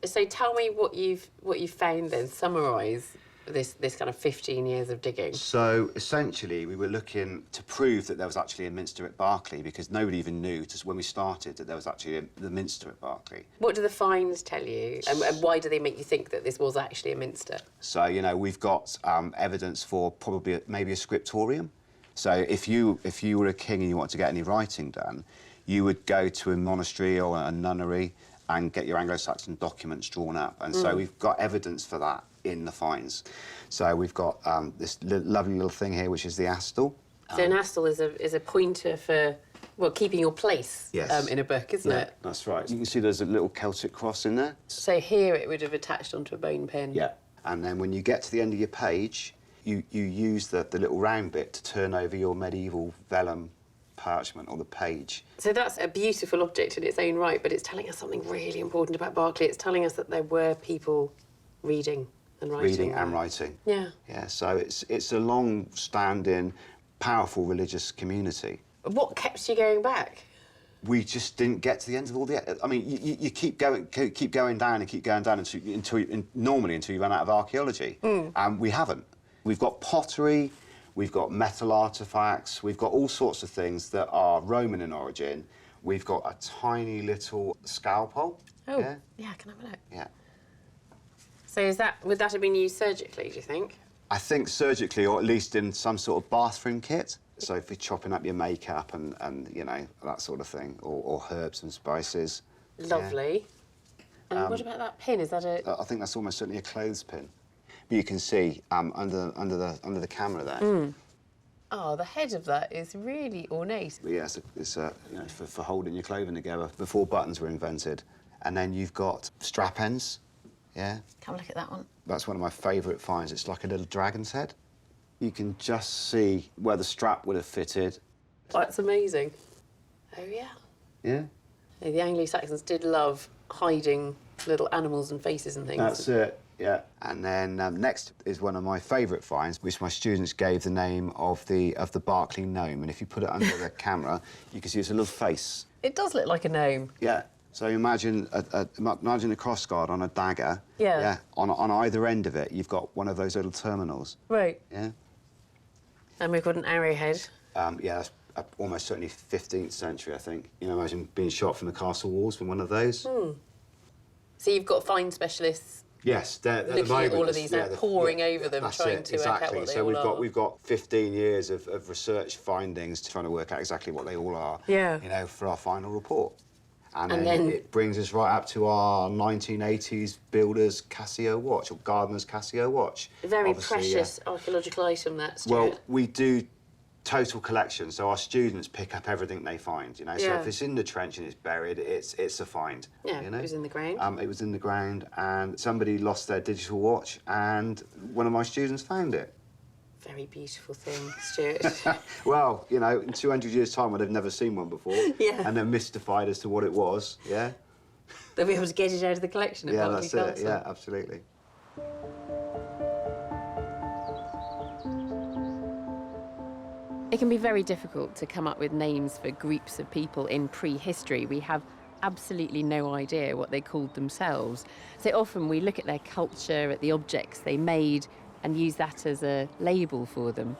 [SPEAKER 1] So tell me what you've found then, summarise. this kind of 15 years of digging?
[SPEAKER 17] So essentially, we were looking to prove that there was actually a minster at Berkeley, because nobody even knew when we started that there was actually the minster at Berkeley.
[SPEAKER 1] What do the finds tell you, and why do they make you think that this was actually a minster?
[SPEAKER 17] So, you know, we've got evidence for probably maybe a scriptorium. So if you were a king and you wanted to get any writing done, you would go to a monastery or a nunnery and get your Anglo-Saxon documents drawn up. And so we've got evidence for that in the finds. So we've got this lovely little thing here, which is the astle.
[SPEAKER 1] So an astle is a pointer for, well, keeping your place in a book, isn't it?
[SPEAKER 17] That's right. You can see there's a little Celtic cross in there.
[SPEAKER 1] So here it would have attached onto a bone pin.
[SPEAKER 17] Yeah. And then when you get to the end of your page, you use the little round bit to turn over your medieval vellum parchment or the page.
[SPEAKER 1] So that's a beautiful object in its own right, but it's telling us something really important about Berkeley. It's telling us that there were people reading and writing.
[SPEAKER 17] Reading and writing.
[SPEAKER 1] Yeah.
[SPEAKER 17] Yeah, so it's a long-standing, powerful religious community.
[SPEAKER 1] What kept you going back?
[SPEAKER 17] We just didn't get to the end of all the... I mean, you keep going down and keep going down normally until you run out of archaeology. And we haven't. We've got pottery, we've got metal artifacts, we've got all sorts of things that are Roman in origin. We've got a tiny little scalpel.
[SPEAKER 1] Oh, yeah, can I have a look?
[SPEAKER 17] Yeah.
[SPEAKER 1] So would that have been used surgically, do you think?
[SPEAKER 17] I think surgically, or at least in some sort of bathroom kit. So if you're chopping up your makeup and you know, that sort of thing, or herbs and spices.
[SPEAKER 1] Lovely. Yeah. And what about that pin? Is that
[SPEAKER 17] I think that's almost certainly a clothes pin. But you can see under the camera there.
[SPEAKER 1] Oh, the head of that is really ornate.
[SPEAKER 17] But yeah, it's you know, for holding your clothing together before buttons were invented. And then you've got strap ends. Yeah.
[SPEAKER 1] Come look at that one.
[SPEAKER 17] That's one of my favourite finds. It's like a little dragon's head. You can just see where the strap would have fitted.
[SPEAKER 1] That's amazing. Oh, yeah.
[SPEAKER 17] Yeah.
[SPEAKER 1] The Anglo-Saxons did love hiding little animals and faces and things.
[SPEAKER 17] That's it, yeah. And then next is one of my favourite finds, which my students gave the name of the Berkeley gnome. And if you put it under the camera, you can see it's a little face.
[SPEAKER 1] It does look like a gnome.
[SPEAKER 17] Yeah. So imagine a crossguard on a dagger.
[SPEAKER 1] Yeah.
[SPEAKER 17] Yeah. On either end of it, you've got one of those little terminals.
[SPEAKER 1] Right.
[SPEAKER 17] Yeah.
[SPEAKER 1] And we've got an arrowhead.
[SPEAKER 17] Yeah, that's almost certainly 15th century, I think. You know, imagine being shot from the castle walls from one of those.
[SPEAKER 1] So you've got find specialists.
[SPEAKER 17] Yes, they're
[SPEAKER 1] looking at all of these now, poring over them, trying to work out what they all are.
[SPEAKER 17] So we've got 15 years of research findings trying to work out exactly what they all are.
[SPEAKER 1] Yeah.
[SPEAKER 17] You know, for our final report. And then it brings us right up to our 1980s builder's Casio watch, or gardener's Casio watch.
[SPEAKER 1] A very precious archaeological item, that, Stuart.
[SPEAKER 17] Well, we do total collection, so our students pick up everything they find, you know. So if it's in the trench and it's buried, it's a find.
[SPEAKER 1] Yeah,
[SPEAKER 17] you know?
[SPEAKER 1] It was in the ground.
[SPEAKER 17] It was in the ground, and somebody lost their digital watch, and one of my students found it.
[SPEAKER 1] Very beautiful thing, Stuart.
[SPEAKER 17] Well, you know, in 200 years' time, I'd have never seen one before.
[SPEAKER 1] Yeah.
[SPEAKER 17] And they're mystified as to what it was, yeah.
[SPEAKER 1] They'll be able to get it out of the collection at Berkeley Castle.
[SPEAKER 17] That's it, yeah, absolutely.
[SPEAKER 1] It can be very difficult to come up with names for groups of people in prehistory. We have absolutely no idea what they called themselves. So often we look at their culture, at the objects they made, and use that as a label for them.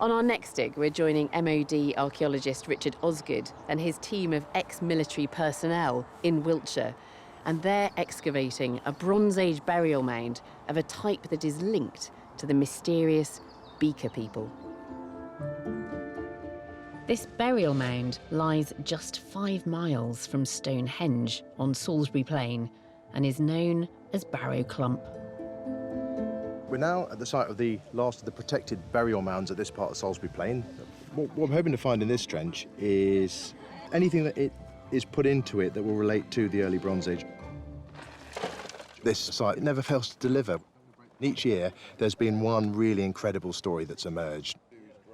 [SPEAKER 1] On our next dig, we're joining MOD archaeologist Richard Osgood and his team of ex-military personnel in Wiltshire, and they're excavating a Bronze Age burial mound of a type that is linked to the mysterious Beaker people. This burial mound lies just 5 miles from Stonehenge on Salisbury Plain and is known as Barrow Clump.
[SPEAKER 8] We're now at the site of the last of the protected burial mounds at this part of Salisbury Plain. What I'm hoping to find in this trench is anything that is put into it that will relate to the early Bronze Age. This site never fails to deliver. Each year, there's been one really incredible story that's emerged.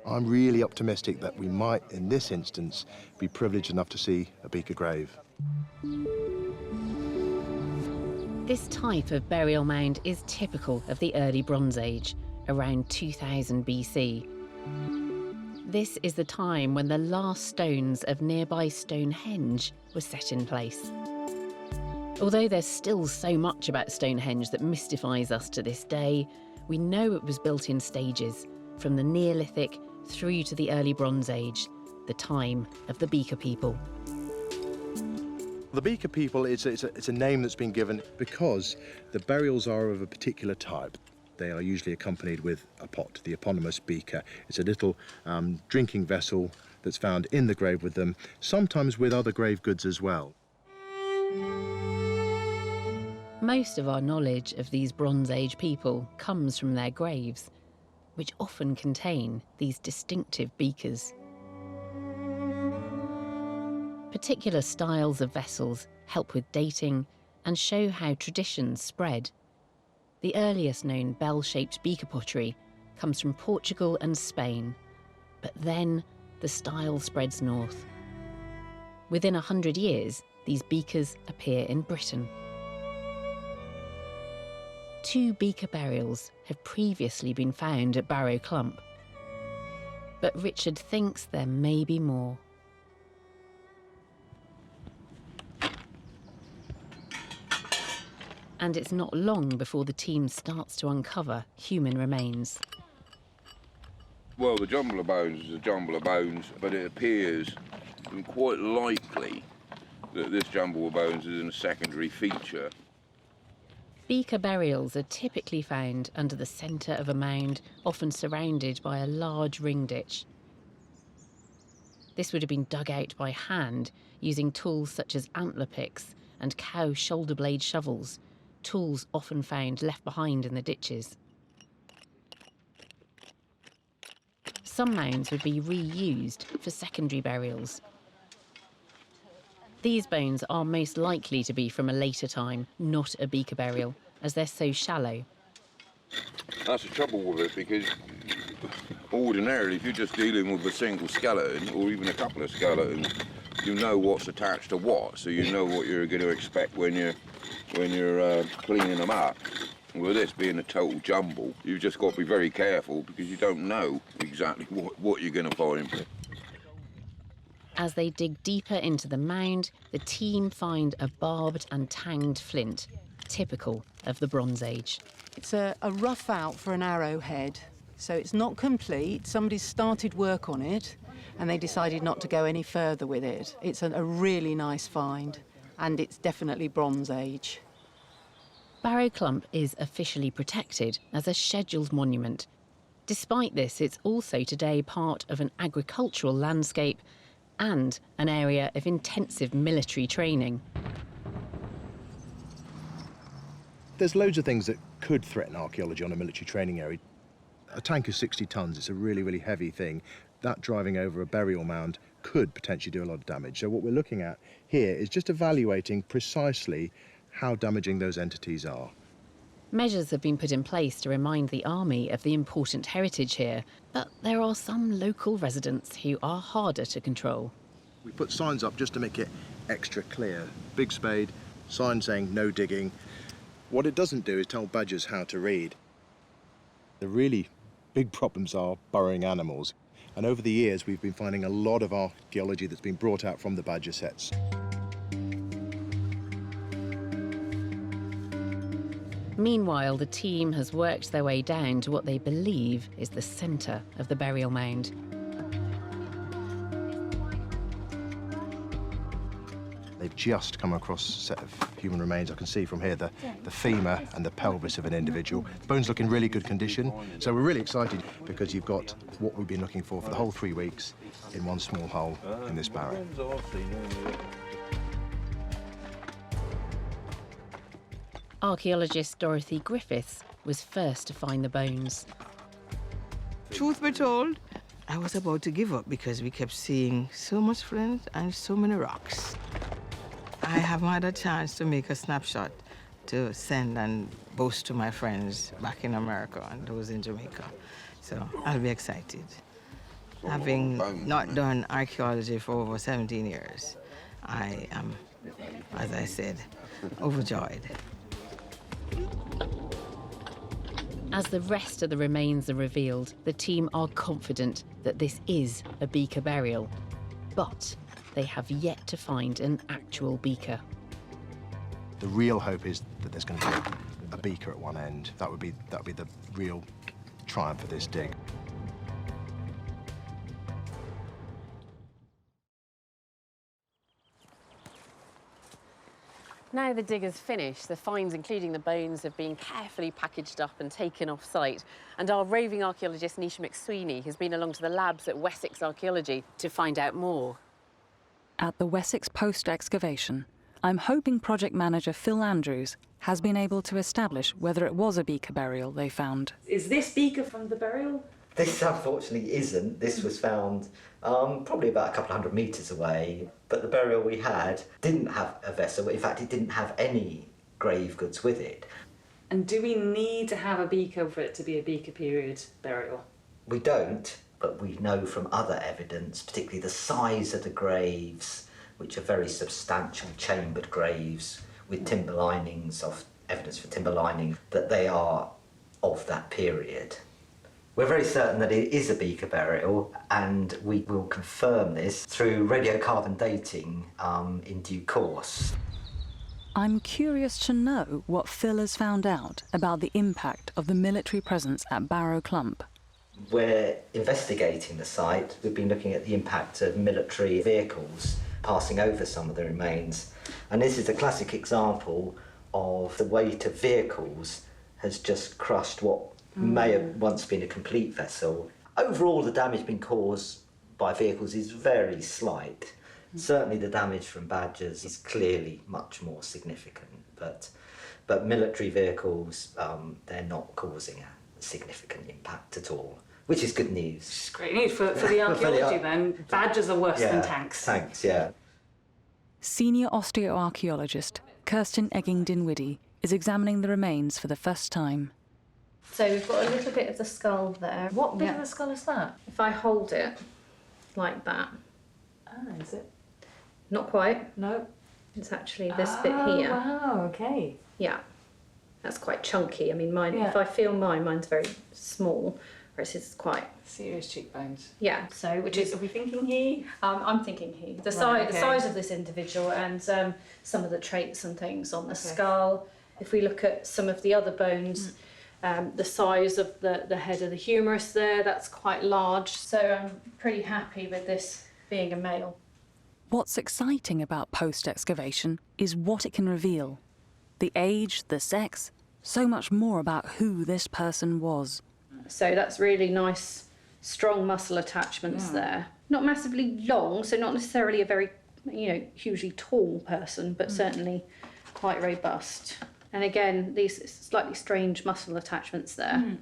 [SPEAKER 8] I'm really optimistic that we might, in this instance, be privileged enough to see a Beaker grave.
[SPEAKER 1] This type of burial mound is typical of the early Bronze Age, around 2000 BC. This is the time when the last stones of nearby Stonehenge were set in place. Although there's still so much about Stonehenge that mystifies us to this day, We know it was built in stages, from the Neolithic through to the early Bronze Age, the time of the Beaker people.
[SPEAKER 8] The Beaker people, it's a name that's been given because the burials are of a particular type. They are usually accompanied with a pot, the eponymous beaker. It's a little drinking vessel that's found in the grave with them, sometimes with other grave goods as well.
[SPEAKER 1] Most of our knowledge of these Bronze Age people comes from their graves, which often contain these distinctive beakers. Particular styles of vessels help with dating and show how traditions spread. The earliest known bell-shaped beaker pottery comes from Portugal and Spain, but then the style spreads north. Within 100 years, these beakers appear in Britain. 2 beaker burials have previously been found at Barrow Clump, but Richard thinks there may be more. And it's not long before the team starts to uncover human remains.
[SPEAKER 18] Well, the jumble of bones is a jumble of bones, but it appears quite likely that this jumble of bones is a secondary feature.
[SPEAKER 1] Beaker burials are typically found under the centre of a mound, often surrounded by a large ring ditch. This would have been dug out by hand using tools such as antler picks and cow shoulder blade shovels, tools often found left behind in the ditches. Some mounds would be reused for secondary burials. These bones are most likely to be from a later time, not a beaker burial, as they're so shallow.
[SPEAKER 18] That's the trouble with it, because ordinarily, if you're just dealing with a single skeleton, or even a couple of skeletons, you know what's attached to what, so you know what you're going to expect when you're cleaning them up. With this being a total jumble, you've just got to be very careful, because you don't know exactly what you're going to find.
[SPEAKER 1] As they dig deeper into the mound, the team find a barbed and tanged flint, typical of the Bronze Age.
[SPEAKER 19] It's a rough out for an arrowhead, so it's not complete. Somebody's started work on it, and they decided not to go any further with it. It's a really nice find, and it's definitely Bronze Age.
[SPEAKER 1] Barrow Clump is officially protected as a scheduled monument. Despite this, it's also today part of an agricultural landscape and an area of intensive military training.
[SPEAKER 8] There's loads of things that could threaten archaeology on a military training area. A tank is 60 tonnes, it's a really, really heavy thing. That driving over a burial mound could potentially do a lot of damage. So what we're looking at here is just evaluating precisely how damaging those entities are.
[SPEAKER 1] Measures have been put in place to remind the army of the important heritage here, but there are some local residents who are harder to control.
[SPEAKER 8] We put signs up just to make it extra clear. Big spade, sign saying no digging. What it doesn't do is tell badgers how to read. The really big problems are burrowing animals. And over the years, we've been finding a lot of archaeology that's been brought out from the badger sets.
[SPEAKER 1] Meanwhile, the team has worked their way down to what they believe is the centre of the burial mound.
[SPEAKER 8] They've just come across a set of human remains. I can see from here the femur and the pelvis of an individual. The bones look in really good condition. So we're really excited because you've got what we've been looking for the whole 3 weeks in one small hole in this barrow.
[SPEAKER 1] Archaeologist Dorothy Griffiths was first to find the bones.
[SPEAKER 11] Truth be told, I was about to give up because we kept seeing so much flint and so many rocks. I haven't had a chance to make a snapshot to send and boast to my friends back in America and those in Jamaica. So I'll be excited. Having not done archaeology for over 17 years, I am, as I said, overjoyed.
[SPEAKER 1] As the rest of the remains are revealed, the team are confident that this is a beaker burial, but they have yet to find an actual beaker.
[SPEAKER 8] The real hope is that there's going to be a beaker at one end. That would be the real triumph of this dig.
[SPEAKER 1] Now the dig is finished, the finds, including the bones, have been carefully packaged up and taken off-site. And our roving archaeologist, Nisha McSweeney, has been along to the labs at Wessex Archaeology to find out more.
[SPEAKER 14] At the Wessex post-excavation, I'm hoping project manager Phil Andrews has been able to establish whether it was a beaker burial they found.
[SPEAKER 20] Is this beaker from the burial?
[SPEAKER 21] This unfortunately isn't. This was found probably about a couple of 100 metres away, but the burial we had didn't have a vessel. In fact, it didn't have any grave goods with it.
[SPEAKER 20] And do we need to have a beaker for it to be a beaker period burial?
[SPEAKER 21] We don't, but we know from other evidence, particularly the size of the graves, which are very substantial chambered graves with timber linings, of evidence for timber lining, that they are of that period. We're very certain that it is a beaker burial, and we will confirm this through radiocarbon dating in due course.
[SPEAKER 14] I'm curious to know what Phil has found out about the impact of the military presence at Barrow Clump.
[SPEAKER 21] We're investigating the site. We've been looking at the impact of military vehicles passing over some of the remains, and this is a classic example of the weight of vehicles has just crushed what may have once been a complete vessel. Overall, the damage being caused by vehicles is very slight. Certainly the damage from badgers is clearly much more significant, but military vehicles, they're not causing a significant impact at all, which is good news.
[SPEAKER 20] It's great news for the archaeology then. Badgers are worse than tanks.
[SPEAKER 21] Tanks, yeah.
[SPEAKER 14] Senior osteoarchaeologist Kirsten Egging-Dinwiddie is examining the remains for the first time.
[SPEAKER 22] So we've got a little bit of the skull there.
[SPEAKER 20] What bit of the skull is that?
[SPEAKER 22] If I hold it like that.
[SPEAKER 20] Is it?
[SPEAKER 22] Not quite.
[SPEAKER 20] No.
[SPEAKER 22] It's actually this bit here.
[SPEAKER 20] Wow, okay.
[SPEAKER 22] Yeah. That's quite chunky. I mean, mine. If I feel mine's very small, whereas it's quite
[SPEAKER 20] serious cheekbones.
[SPEAKER 22] Yeah. So, which is,
[SPEAKER 20] are we thinking he?
[SPEAKER 22] I'm thinking he. The size of this individual and some of the traits and things on the skull. If we look at some of the other bones. The size of the head of the humerus there, that's quite large. So I'm pretty happy with this being a male.
[SPEAKER 14] What's exciting about post-excavation is what it can reveal. The age, the sex, so much more about who this person was.
[SPEAKER 22] So that's really nice, strong muscle attachments there. Not massively long, so not necessarily a very, hugely tall person, but certainly quite robust. And again, these slightly strange muscle attachments there.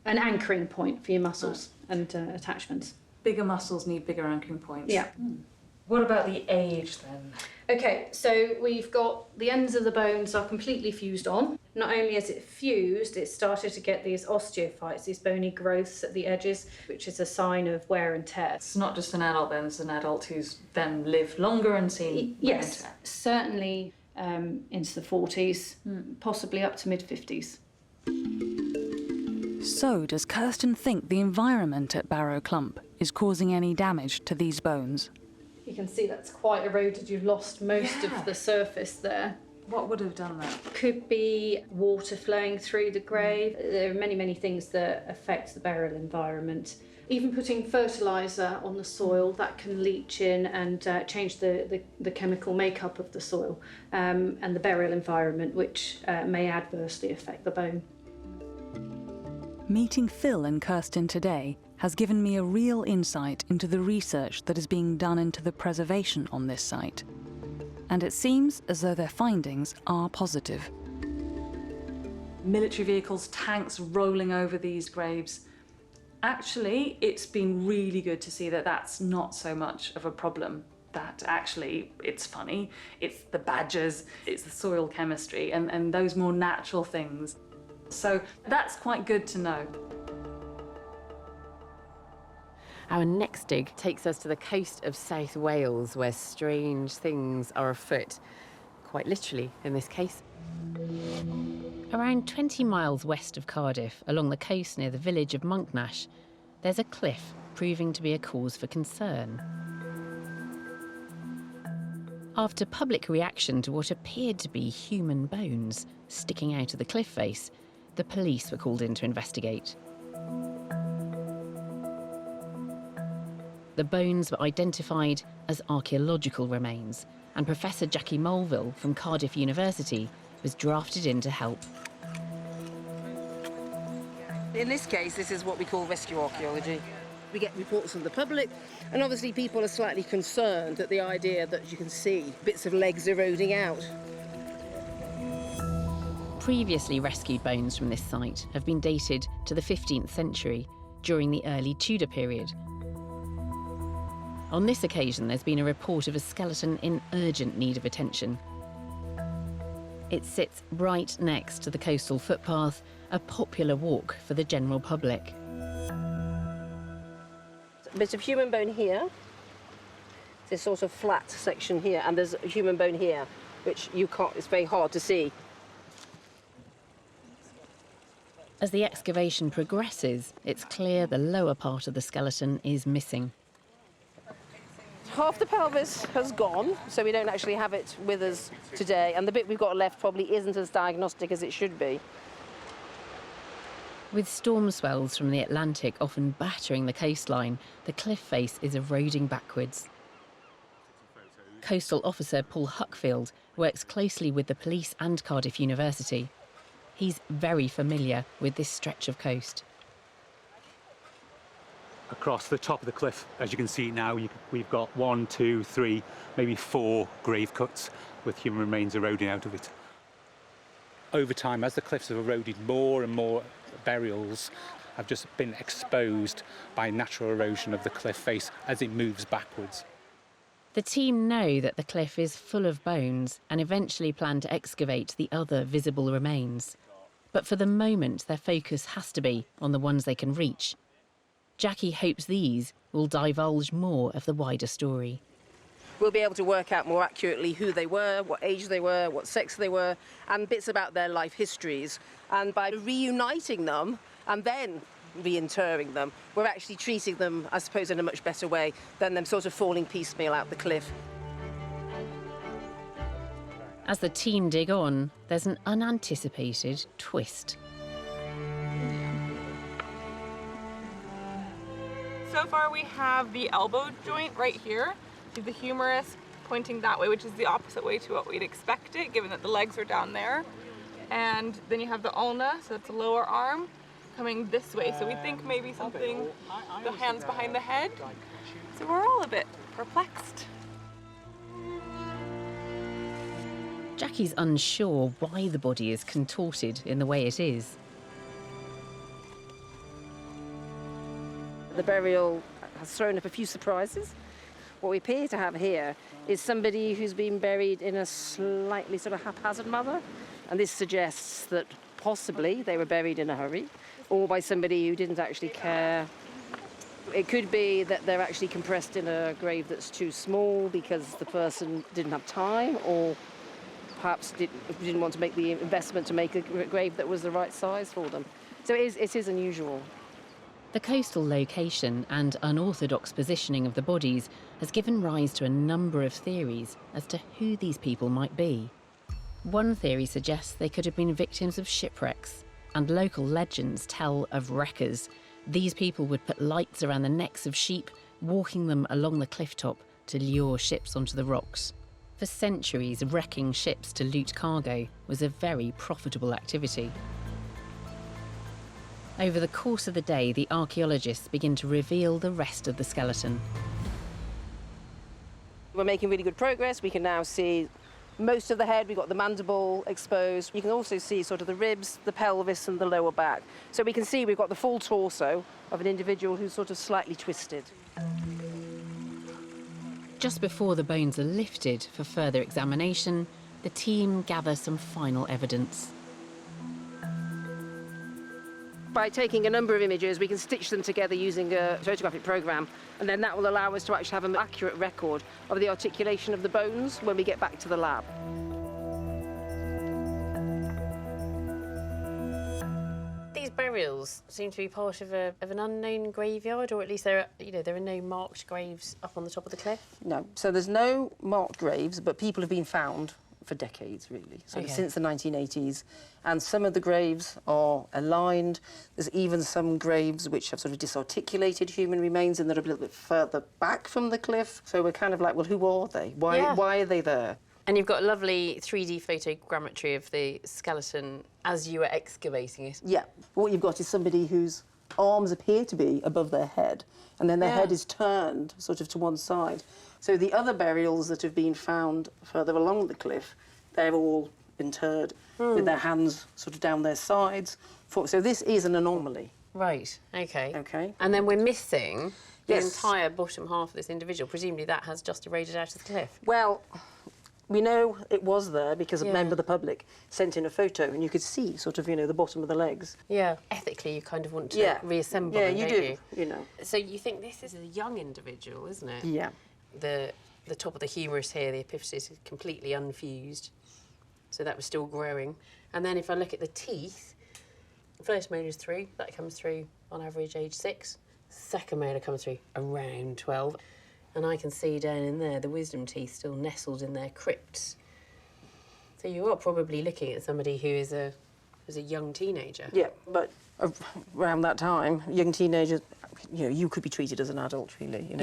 [SPEAKER 22] An anchoring point for your muscles and attachments.
[SPEAKER 20] Bigger muscles need bigger anchoring points.
[SPEAKER 22] Yeah.
[SPEAKER 20] What about the age then?
[SPEAKER 22] Okay, so we've got the ends of the bones are completely fused on. Not only is it fused, it's started to get these osteophytes, these bony growths at the edges, which is a sign of wear and tear.
[SPEAKER 20] It's not just an adult then, it's an adult who's then lived longer and seen wear and tear.
[SPEAKER 22] Certainly into the 40s, possibly up to mid-50s.
[SPEAKER 14] So does Kirsten think the environment at Barrow Clump is causing any damage to these bones?
[SPEAKER 22] You can see that's quite eroded. You've lost most of the surface there.
[SPEAKER 20] What would have done that?
[SPEAKER 22] Could be water flowing through the grave. There are many, many things that affect the burial environment. Even putting fertiliser on the soil, that can leach in and change the chemical makeup of the soil and the burial environment, which may adversely affect the bone.
[SPEAKER 14] Meeting Phil and Kirsten today has given me a real insight into the research that is being done into the preservation on this site. And it seems as though their findings are positive.
[SPEAKER 20] Military vehicles, tanks rolling over these graves. Actually, it's been really good to see that that's not so much of a problem. That actually, it's funny, it's the badgers, it's the soil chemistry and those more natural things. So that's quite good to know.
[SPEAKER 1] Our next dig takes us to the coast of South Wales, where strange things are afoot, quite literally in this case. Around 20 miles west of Cardiff, along the coast near the village of Monknash, there's a cliff proving to be a cause for concern. After public reaction to what appeared to be human bones sticking out of the cliff face, the police were called in to investigate. The bones were identified as archaeological remains, and Professor Jackie Mulville from Cardiff University was drafted in to help.
[SPEAKER 3] In this case, this is what we call rescue archaeology. We get reports from the public, and obviously people are slightly concerned at the idea that you can see bits of legs eroding out.
[SPEAKER 1] Previously rescued bones from this site have been dated to the 15th century, during the early Tudor period. On this occasion, there's been a report of a skeleton in urgent need of attention. It sits right next to the coastal footpath, a popular walk for the general public.
[SPEAKER 3] A bit of human bone here, this sort of flat section here, and there's a human bone here, which you can't, it's very hard to see.
[SPEAKER 1] As the excavation progresses, it's clear the lower part of the skeleton is missing.
[SPEAKER 3] Half the pelvis has gone, so we don't actually have it with us today, and the bit we've got left probably isn't as diagnostic as it should be.
[SPEAKER 1] With storm swells from the Atlantic often battering the coastline, the cliff face is eroding backwards. Coastal officer Paul Huckfield works closely with the police and Cardiff University. He's very familiar with this stretch of coast.
[SPEAKER 6] Across the top of the cliff, as you can see now, we've got 1, 2, 3, maybe 4 grave cuts with human remains eroding out of it. Over time, as the cliffs have eroded, more and more burials have just been exposed by natural erosion of the cliff face as it moves backwards.
[SPEAKER 1] The team know that the cliff is full of bones and eventually plan to excavate the other visible remains. But for the moment, their focus has to be on the ones they can reach. Jackie hopes these will divulge more of the wider story.
[SPEAKER 3] We'll be able to work out more accurately who they were, what age they were, what sex they were, and bits about their life histories. And by reuniting them and then reinterring them, we're actually treating them, I suppose, in a much better way than them sort of falling piecemeal out the cliff.
[SPEAKER 1] As the team dig on, there's an unanticipated twist.
[SPEAKER 4] So far we have the elbow joint right here, the humerus pointing that way, which is the opposite way to what we'd expect it, given that the legs are down there. And then you have the ulna, so that's the lower arm, coming this way. So we think maybe something, the hands behind the head. So we're all a bit perplexed.
[SPEAKER 1] Jackie's unsure why the body is contorted in the way it is.
[SPEAKER 3] The burial has thrown up a few surprises. What we appear to have here is somebody who's been buried in a slightly sort of haphazard manner, and this suggests that possibly they were buried in a hurry or by somebody who didn't actually care. It could be that they're actually compressed in a grave that's too small because the person didn't have time, or perhaps didn't want to make the investment to make a grave that was the right size for them. So it is unusual.
[SPEAKER 1] The coastal location and unorthodox positioning of the bodies has given rise to a number of theories as to who these people might be. One theory suggests they could have been victims of shipwrecks, and local legends tell of wreckers. These people would put lights around the necks of sheep, walking them along the cliff top to lure ships onto the rocks. For centuries, wrecking ships to loot cargo was a very profitable activity. Over the course of the day, the archaeologists begin to reveal the rest of the skeleton.
[SPEAKER 3] We're making really good progress. We can now see most of the head. We've got the mandible exposed. You can also see sort of the ribs, the pelvis and the lower back. So we can see we've got the full torso of an individual who's sort of slightly twisted.
[SPEAKER 1] Just before the bones are lifted for further examination, the team gather some final evidence.
[SPEAKER 3] By taking a number of images, we can stitch them together using a photographic program, and then that will allow us to actually have an accurate record of the articulation of the bones when we get back to the lab.
[SPEAKER 23] These
[SPEAKER 1] burials seem to be part of an unknown graveyard, or at least there are no marked graves up on the top of the cliff.
[SPEAKER 3] No, so there's no marked graves, but people have been found for decades, really, sort of
[SPEAKER 1] Okay.
[SPEAKER 3] since the 1980s. And some of the graves are aligned. There's even some graves which have sort of disarticulated human remains and they're a little bit further back from the cliff. So we're kind of like, well, who are they? Why are they there?
[SPEAKER 1] And you've got a lovely 3D photogrammetry of the skeleton as you were excavating it.
[SPEAKER 3] Yeah. What you've got is somebody whose arms appear to be above their head, and then their head is turned sort of to one side. So the other burials that have been found further along the cliff, they're all interred with their hands sort of down their sides. So this is an anomaly.
[SPEAKER 1] Right, OK.
[SPEAKER 3] OK.
[SPEAKER 1] And then we're missing the
[SPEAKER 3] Yes.
[SPEAKER 1] entire bottom half of this individual. Presumably that has just eroded out of the cliff.
[SPEAKER 3] Well, we know it was there because a member of the public sent in a photo and you could see sort of, the bottom of the legs.
[SPEAKER 1] Yeah. Ethically, you kind of want to reassemble them,
[SPEAKER 3] you
[SPEAKER 1] don't
[SPEAKER 3] do, you know.
[SPEAKER 1] So you think this is a young individual, isn't it?
[SPEAKER 3] Yeah.
[SPEAKER 1] The top of the humerus here, the epiphysis, is completely unfused. So that was still growing. And then if I look at the teeth, the first molar is through. That comes through on average age 6. Second molar comes through around 12. And I can see down in there the wisdom teeth still nestled in their crypts. So you are probably looking at somebody who is a young teenager.
[SPEAKER 3] Yeah, but around that time, young teenagers, you could be treated as an adult, really.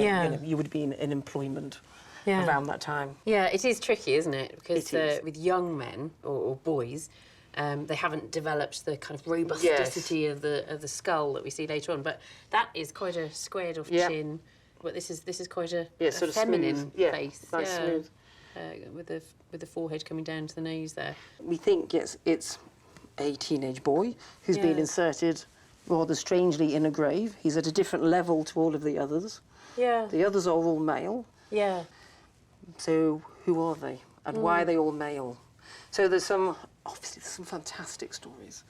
[SPEAKER 3] You would be in employment around that time.
[SPEAKER 1] Yeah, it is tricky, isn't it? Because with young men or boys, they haven't developed the kind of robusticity of the skull that we see later on. But that is quite a squared-off chin. But this is quite a
[SPEAKER 3] sort of
[SPEAKER 1] feminine
[SPEAKER 3] smooth.
[SPEAKER 1] face.
[SPEAKER 3] Nice smooth.
[SPEAKER 1] With the forehead coming down to the nose there.
[SPEAKER 3] We think it's a teenage boy who's been inserted rather strangely in a grave. He's at a different level to all of the others.
[SPEAKER 1] Yeah.
[SPEAKER 3] The others are all male.
[SPEAKER 1] Yeah.
[SPEAKER 3] So who are they? And why are they all male? So obviously there's some fantastic stories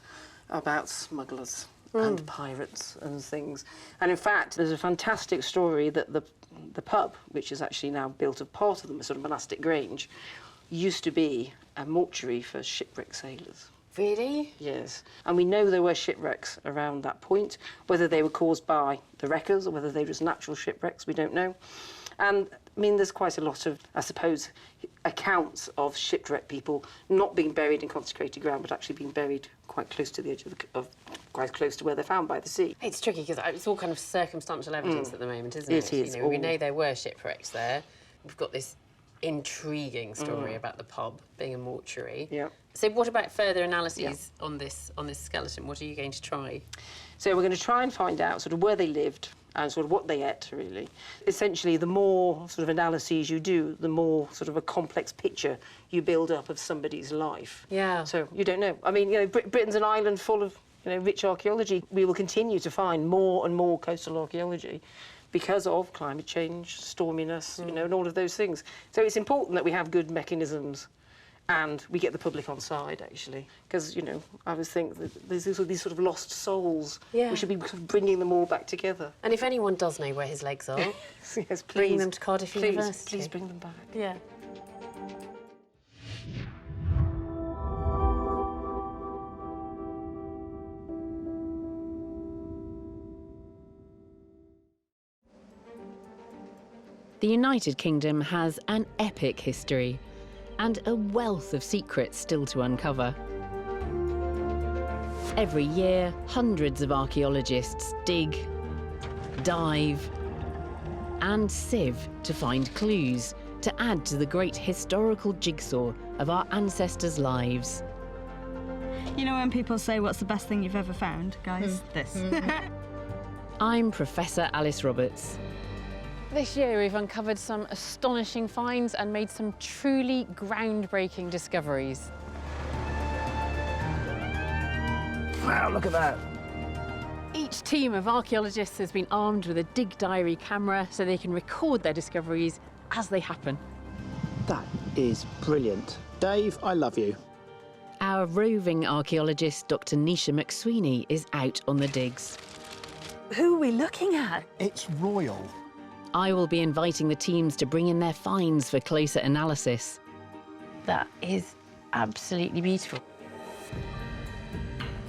[SPEAKER 3] about smugglers and pirates and things. And in fact, there's a fantastic story that the pub, which is actually now built as part of the sort of monastic grange, used to be a mortuary for shipwrecked sailors.
[SPEAKER 1] Really?
[SPEAKER 3] Yes. And we know there were shipwrecks around that point. Whether they were caused by the wreckers or whether they were just natural shipwrecks, we don't know. And, I mean, there's quite a lot of, I suppose, accounts of shipwrecked people not being buried in consecrated ground, but actually being buried quite close to the edge quite close to where they're found by the sea.
[SPEAKER 1] It's tricky because it's all kind of circumstantial evidence at the moment, isn't it?
[SPEAKER 3] It is.
[SPEAKER 1] We know there were shipwrecks there. We've got this intriguing story about the pub being a mortuary.
[SPEAKER 3] Yeah.
[SPEAKER 1] So what about further analyses on this skeleton? What are you going to try?
[SPEAKER 3] So we're going to try and find out sort of where they lived and sort of what they ate, really. Essentially, the more sort of analyses you do, the more sort of a complex picture you build up of somebody's life.
[SPEAKER 1] Yeah.
[SPEAKER 3] So you don't know. I mean, Britain's an island full of rich archaeology. We will continue to find more and more coastal archaeology because of climate change, storminess, and all of those things. So it's important that we have good mechanisms and we get the public on side, actually. Because, I always think that there's these sort of lost souls.
[SPEAKER 1] Yeah.
[SPEAKER 3] We should be bringing them all back together.
[SPEAKER 1] And if anyone does know where his legs are,
[SPEAKER 3] yes,
[SPEAKER 1] bring them to Cardiff University.
[SPEAKER 3] Please bring them back.
[SPEAKER 1] Yeah. The United Kingdom has an epic history and a wealth of secrets still to uncover. Every year, hundreds of archaeologists dig, dive, and sieve to find clues to add to the great historical jigsaw of our ancestors' lives.
[SPEAKER 2] You know when people say, what's the best thing you've ever found, guys? This.
[SPEAKER 1] I'm Professor Alice Roberts. This year we've uncovered some astonishing finds and made some truly groundbreaking discoveries.
[SPEAKER 3] Wow, look at that.
[SPEAKER 1] Each team of archaeologists has been armed with a dig diary camera so they can record their discoveries as they happen.
[SPEAKER 9] That is brilliant. Dave, I love you.
[SPEAKER 1] Our roving archaeologist, Dr. Nisha McSweeney, is out on the digs.
[SPEAKER 2] Who are we looking at?
[SPEAKER 9] It's royal.
[SPEAKER 1] I will be inviting the teams to bring in their finds for closer analysis. That is absolutely beautiful.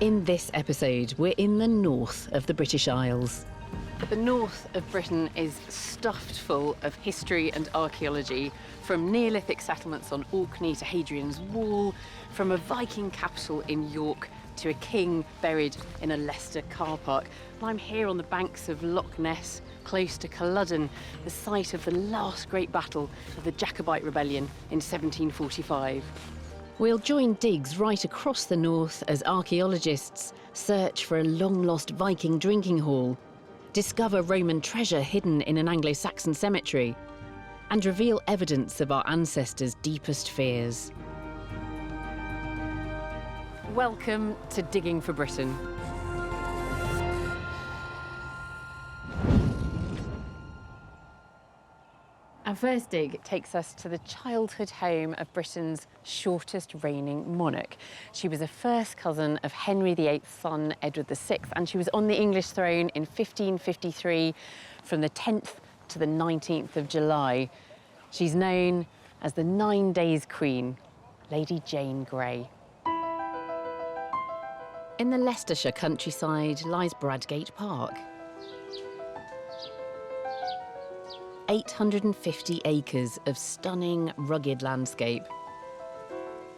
[SPEAKER 1] In this episode, we're in the north of the British Isles. The north of Britain is stuffed full of history and archaeology, from Neolithic settlements on Orkney to Hadrian's Wall, from a Viking capital in York to a king buried in a Leicester car park. I'm here on the banks of Loch Ness, close to Culloden, the site of the last great battle of the Jacobite Rebellion in 1745. We'll join digs right across the north as archaeologists search for a long-lost Viking drinking hall, discover Roman treasure hidden in an Anglo-Saxon cemetery, and reveal evidence of our ancestors' deepest fears. Welcome to Digging for Britain. Our first dig takes us to the childhood home of Britain's shortest reigning monarch. She was a first cousin of Henry VIII's son, Edward VI, and she was on the English throne in 1553 from the 10th to the 19th of July. She's known as the 9 Days Queen, Lady Jane Grey. In the Leicestershire countryside lies Bradgate Park. 850 acres of stunning, rugged landscape.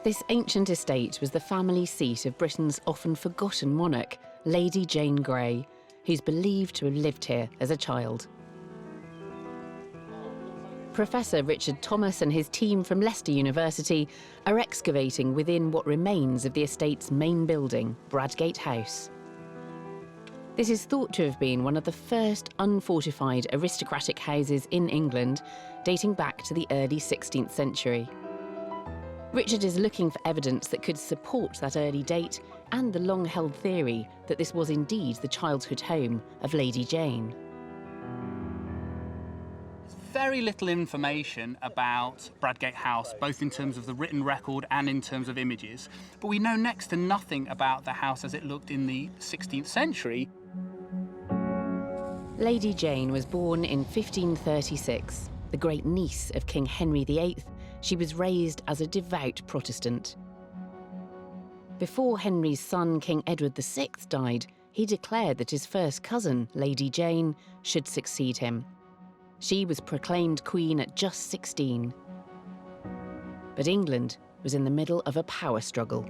[SPEAKER 1] This ancient estate was the family seat of Britain's often forgotten monarch, Lady Jane Grey, who's believed to have lived here as a child. Professor Richard Thomas and his team from Leicester University are excavating within what remains of the estate's main building, Bradgate House. This is thought to have been one of the first unfortified aristocratic houses in England, dating back to the early 16th century. Richard is looking for evidence that could support that early date and the long-held theory that this was indeed the childhood home of Lady Jane.
[SPEAKER 12] Very little information about Bradgate House, both in terms of the written record and in terms of images, but we know next to nothing about the house as it looked in the 16th century.
[SPEAKER 1] Lady Jane was born in 1536. The great niece of King Henry VIII, she was raised as a devout Protestant. Before Henry's son, King Edward VI, died, he declared that his first cousin, Lady Jane, should succeed him. She was proclaimed queen at just 16. But England was in the middle of a power struggle.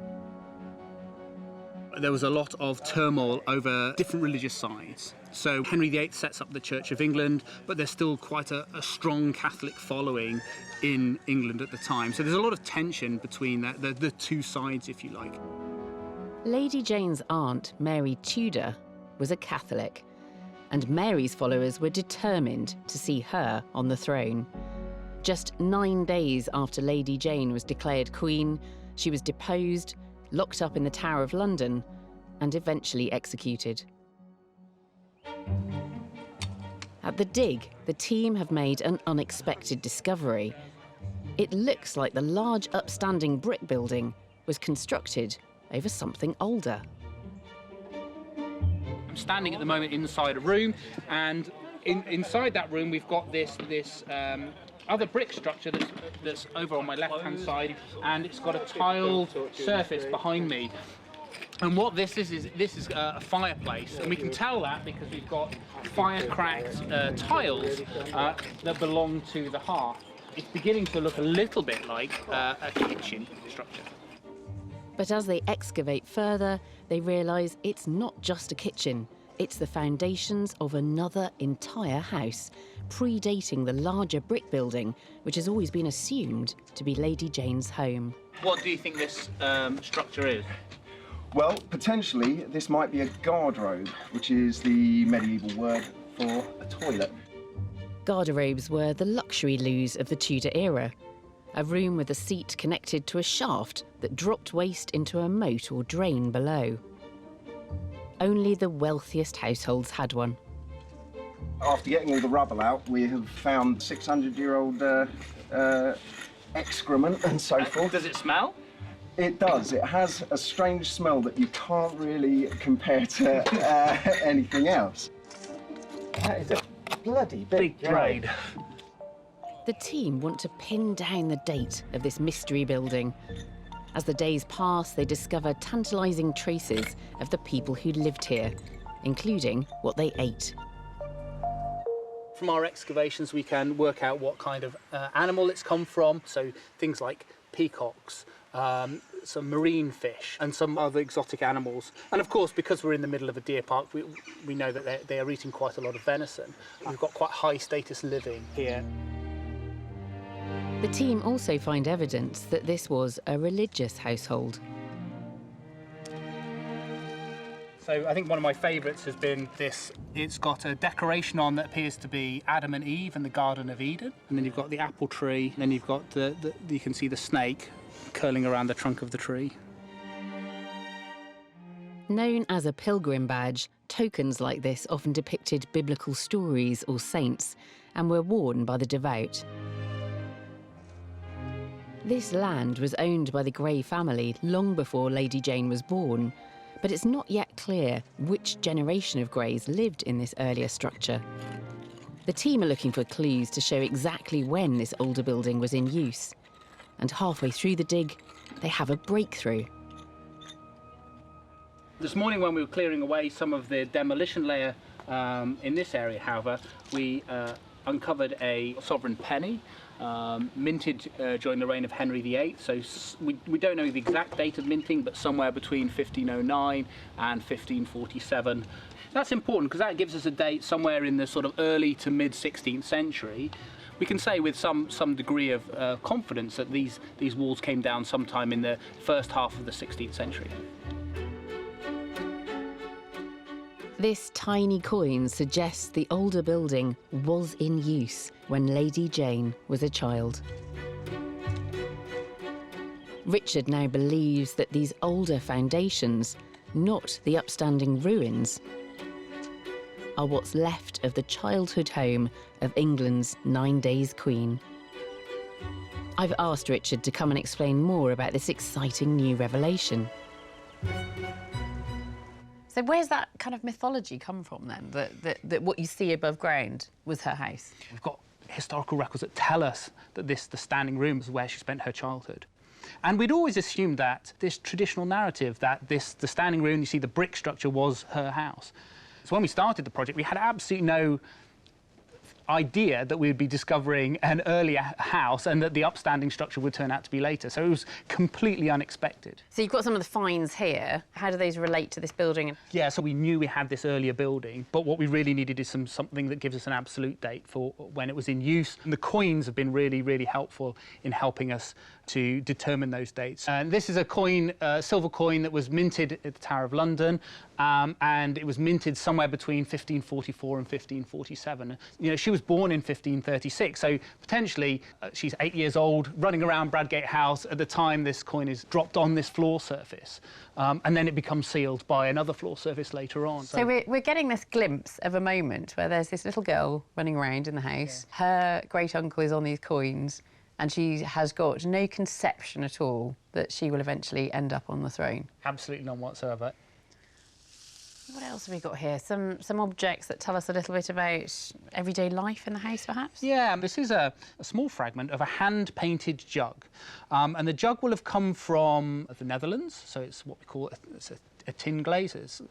[SPEAKER 12] There was a lot of turmoil over different religious sides. So Henry VIII sets up the Church of England, but there's still quite a strong Catholic following in England at the time. So there's a lot of tension between the two sides, if you like.
[SPEAKER 1] Lady Jane's aunt, Mary Tudor, was a Catholic, and Mary's followers were determined to see her on the throne. Just 9 days after Lady Jane was declared queen, she was deposed, locked up in the Tower of London, and eventually executed. At the dig, the team have made an unexpected discovery. It looks like the large upstanding brick building was constructed over something older.
[SPEAKER 12] I'm standing at the moment inside a room, and inside that room we've got this other brick structure that's over on my left-hand side, and it's got a tiled surface behind me. And what this is a fireplace, and we can tell that because we've got fire-cracked tiles that belong to the hearth. It's beginning to look a little bit like a kitchen structure.
[SPEAKER 1] But as they excavate further, they realise it's not just a kitchen. It's the foundations of another entire house, predating the larger brick building, which has always been assumed to be Lady Jane's home.
[SPEAKER 12] What do you think this structure is?
[SPEAKER 13] Well, potentially this might be a garderobe, which is the medieval word for a toilet.
[SPEAKER 1] Garderobes were the luxury loos of the Tudor era. A room with a seat connected to a shaft that dropped waste into a moat or drain below. Only the wealthiest households had one.
[SPEAKER 13] After getting all the rubble out, we have found 600-year-old excrement and so forth.
[SPEAKER 12] Does it smell?
[SPEAKER 13] It does. It has a strange smell that you can't really compare to anything else. That is a bloody big grade.
[SPEAKER 1] The team want to pin down the date of this mystery building. As the days pass, they discover tantalising traces of the people who lived here, including what they ate.
[SPEAKER 12] From our excavations, we can work out what kind of animal it's come from, so things like peacocks, some marine fish and some other exotic animals. And of course, because we're in the middle of a deer park, we know that they are eating quite a lot of venison. We've got quite high status living here.
[SPEAKER 1] The team also find evidence that this was a religious household.
[SPEAKER 12] So I think one of my favourites has been this. It's got a decoration on that appears to be Adam and Eve and the Garden of Eden. And then you've got the apple tree, and then you've got you can see the snake curling around the trunk of the tree.
[SPEAKER 1] Known as a pilgrim badge, tokens like this often depicted biblical stories or saints and were worn by the devout. This land was owned by the Grey family long before Lady Jane was born, but it's not yet clear which generation of Greys lived in this earlier structure. The team are looking for clues to show exactly when this older building was in use. And halfway through the dig, they have a breakthrough.
[SPEAKER 12] This morning when we were clearing away some of the demolition layer in this area, however, we uncovered a sovereign penny, minted during the reign of Henry VIII. So we don't know the exact date of minting, but somewhere between 1509 and 1547. That's important because that gives us a date somewhere in the sort of early to mid 16th century. We can say with some degree of confidence that these walls came down sometime in the first half of the 16th century.
[SPEAKER 1] This tiny coin suggests the older building was in use when Lady Jane was a child. Richard now believes that these older foundations, not the upstanding ruins, are what's left of the childhood home of England's 9 Days Queen. I've asked Richard to come and explain more about this exciting new revelation. So where's that kind of mythology come from then, that what you see above ground was her house?
[SPEAKER 12] We've got historical records that tell us that the standing room is where she spent her childhood. And we'd always assumed that this traditional narrative that the standing room, you see the brick structure, was her house. So when we started the project, we had absolutely no idea that we would be discovering an earlier house and that the upstanding structure would turn out to be later. So it was completely unexpected.
[SPEAKER 1] So you've got some of the finds here. How do those relate to this building?
[SPEAKER 12] Yeah, so we knew we had this earlier building, but what we really needed is something that gives us an absolute date for when it was in use. And the coins have been really, really helpful in helping us to determine those dates. And this is a coin, silver coin that was minted at the Tower of London, and it was minted somewhere between 1544 and 1547. You know, she was born in 1536, so potentially she's 8 years old, running around Bradgate House at the time this coin is dropped on this floor surface, and then it becomes sealed by another floor surface later on.
[SPEAKER 1] So we're getting this glimpse of a moment where there's this little girl running around in the house. Yeah. Her great-uncle is on these coins, and she has got no conception at all that she will eventually end up on the throne.
[SPEAKER 12] Absolutely none whatsoever.
[SPEAKER 1] What else have we got here? Some objects that tell us a little bit about everyday life in the house, perhaps?
[SPEAKER 12] Yeah, this is a small fragment of a hand-painted jug. And the jug will have come from the Netherlands, so it's what we call a tin glaze. It's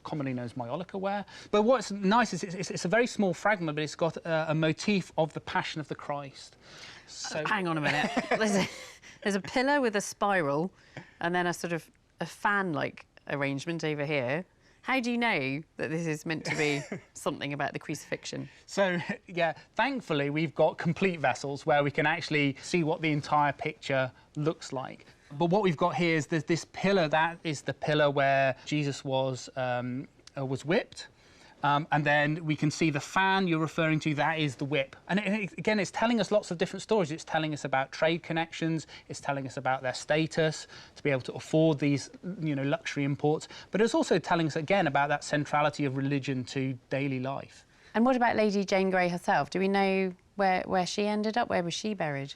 [SPEAKER 12] commonly known as Mallorca ware. But what's nice is it's a very small fragment, but it's got a motif of the Passion of the Christ. So...
[SPEAKER 1] Hang on a minute. There's a pillar with a spiral and then a sort of a fan-like arrangement over here. How do you know that this is meant to be something about the crucifixion?
[SPEAKER 12] So, yeah, thankfully we've got complete vessels where we can actually see what the entire picture looks like. But what we've got here is this pillar. That is the pillar where Jesus was whipped. And then we can see the fan you're referring to, that is the whip. And again, it's telling us lots of different stories. It's telling us about trade connections, it's telling us about their status, to be able to afford these, you know, luxury imports. But it's also telling us, again, about that centrality of religion to daily life.
[SPEAKER 1] And what about Lady Jane Grey herself? Do we know where she ended up? Where was she buried?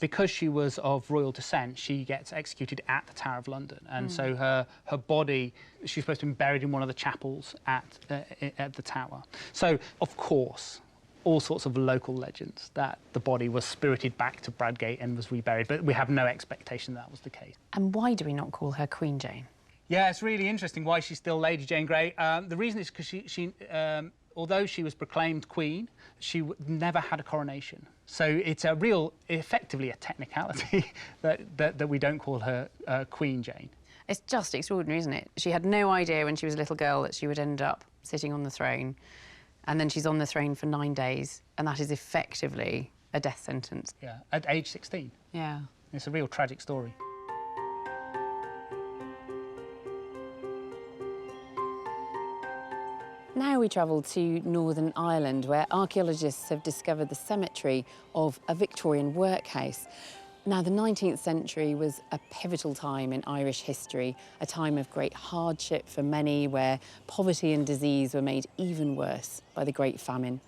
[SPEAKER 12] Because she was of royal descent, she gets executed at the Tower of London. And so her body, she's supposed to be buried in one of the chapels at the Tower. So, of course,
[SPEAKER 10] all sorts of local legends that the body was spirited back to Bradgate and was reburied, but we have no expectation that was the case.
[SPEAKER 1] And why do we not call her Queen Jane?
[SPEAKER 10] Yeah, it's really interesting why she's still Lady Jane Grey. The reason is because she although she was proclaimed Queen, she never had a coronation. So it's a real, effectively a technicality that we don't call her Queen Jane.
[SPEAKER 1] It's just extraordinary, isn't it? She had no idea when she was a little girl that she would end up sitting on the throne, and then she's on the throne for 9 days, and that is effectively a death sentence.
[SPEAKER 10] Yeah, at age 16.
[SPEAKER 1] Yeah.
[SPEAKER 10] It's a real tragic story.
[SPEAKER 1] Now we travel to Northern Ireland, where archaeologists have discovered the cemetery of a Victorian workhouse. Now, the 19th century was a pivotal time in Irish history, a time of great hardship for many, where poverty and disease were made even worse by the Great Famine.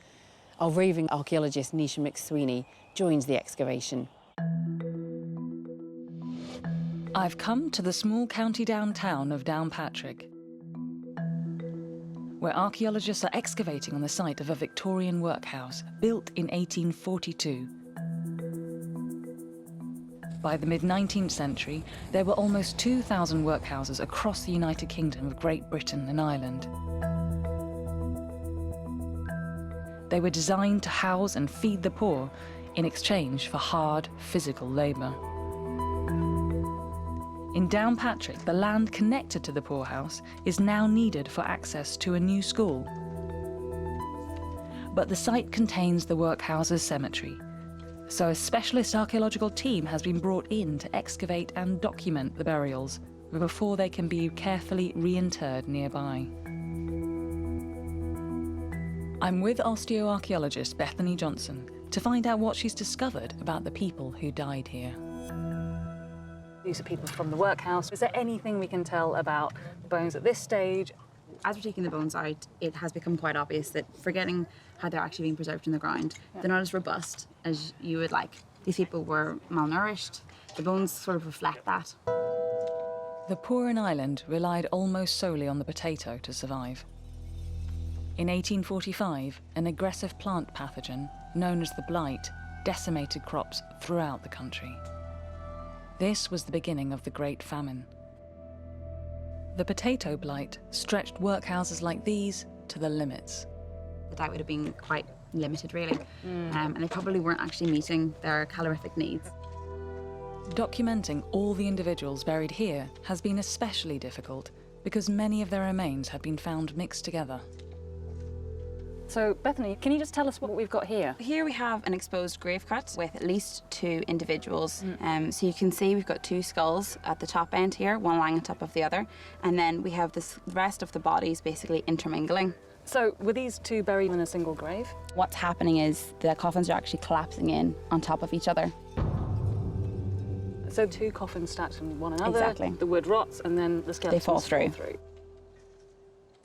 [SPEAKER 1] Our roving archaeologist Nisha McSweeney joins the excavation.
[SPEAKER 14] I've come to the small county downtown of Downpatrick, where archaeologists are excavating on the site of a Victorian workhouse built in 1842. By the mid-19th century, there were almost 2,000 workhouses across the United Kingdom of Great Britain and Ireland. They were designed to house and feed the poor in exchange for hard, physical labour. In Downpatrick, the land connected to the poorhouse is now needed for access to a new school. But the site contains the workhouse's cemetery, so a specialist archaeological team has been brought in to excavate and document the burials before they can be carefully reinterred nearby. I'm with osteoarchaeologist Bethany Johnson to find out what she's discovered about the people who died here.
[SPEAKER 20] These are people from the workhouse. Is there anything we can tell about the bones at this stage?
[SPEAKER 15] As we're taking the bones out, it has become quite obvious that, forgetting how they're actually being preserved in the ground, they're not as robust as you would like. These people were malnourished. The bones sort of reflect that.
[SPEAKER 14] The poor in Ireland relied almost solely on the potato to survive. In 1845, an aggressive plant pathogen known as the blight decimated crops throughout the country. This was the beginning of the Great Famine. The potato blight stretched workhouses like these to the limits.
[SPEAKER 15] The diet would have been quite limited, really, and they probably weren't actually meeting their calorific needs.
[SPEAKER 14] Documenting all the individuals buried here has been especially difficult because many of their remains had been found mixed together.
[SPEAKER 20] So, Bethany, can you just tell us what we've got here?
[SPEAKER 15] Here we have an exposed grave cut with at least 2 individuals. So you can see we've got 2 skulls at the top end here, one lying on top of the other, and then we have the rest of the bodies basically intermingling.
[SPEAKER 20] So were these 2 buried in a single grave?
[SPEAKER 15] What's happening is the coffins are actually collapsing in on top of each other.
[SPEAKER 20] So 2 coffins stacked on one another,
[SPEAKER 15] Exactly.
[SPEAKER 20] the wood rots, and then the skeletons
[SPEAKER 15] fall through.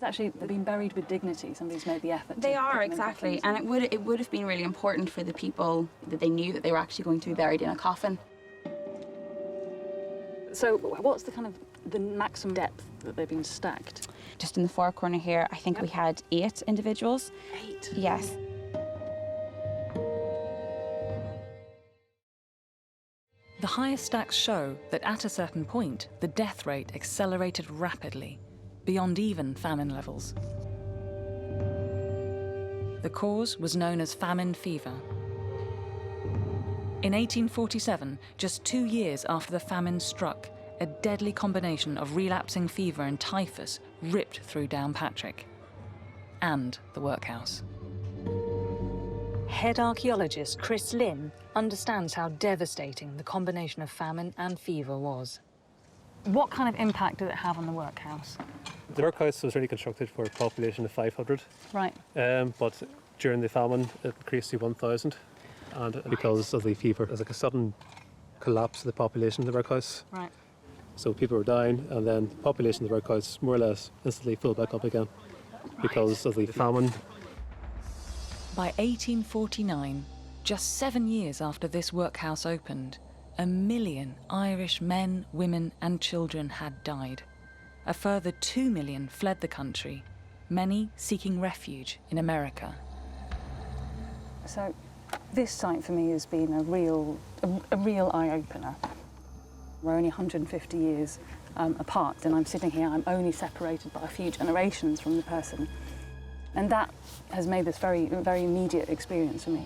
[SPEAKER 20] Actually, they've been buried with dignity. Somebody's made the effort.
[SPEAKER 15] They
[SPEAKER 20] to
[SPEAKER 15] are,
[SPEAKER 20] put them in
[SPEAKER 15] exactly,
[SPEAKER 20] coffins.
[SPEAKER 15] and it would have been really important for the people that they knew that they were actually going to be buried in a coffin.
[SPEAKER 20] So what's the maximum depth that they've been stacked?
[SPEAKER 15] Just in the far corner here, I think we had 8 individuals.
[SPEAKER 20] 8?
[SPEAKER 15] Yes.
[SPEAKER 14] The highest stacks show that at a certain point, the death rate accelerated rapidly, beyond even famine levels. The cause was known as famine fever. In 1847, just 2 years after the famine struck, a deadly combination of relapsing fever and typhus ripped through Downpatrick and the workhouse.
[SPEAKER 20] Head archaeologist Chris Lynn understands how devastating the combination of famine and fever was. What kind of impact did it have on the workhouse?
[SPEAKER 23] The workhouse was really constructed for a population of 500.
[SPEAKER 20] Right.
[SPEAKER 23] But during the famine, it increased to 1,000. And because of the fever, there's like a sudden collapse of the population of the workhouse.
[SPEAKER 20] Right.
[SPEAKER 23] So people were dying, and then the population of the workhouse more or less instantly filled back up again because of the famine.
[SPEAKER 14] By 1849, just 7 years after this workhouse opened, 1 million Irish men, women and children had died. A further 2 million fled the country, many seeking refuge in America.
[SPEAKER 20] So this site for me has been a real eye-opener. We're only 150 years apart, and I'm sitting here, I'm only separated by a few generations from the person. And that has made this very immediate experience for me.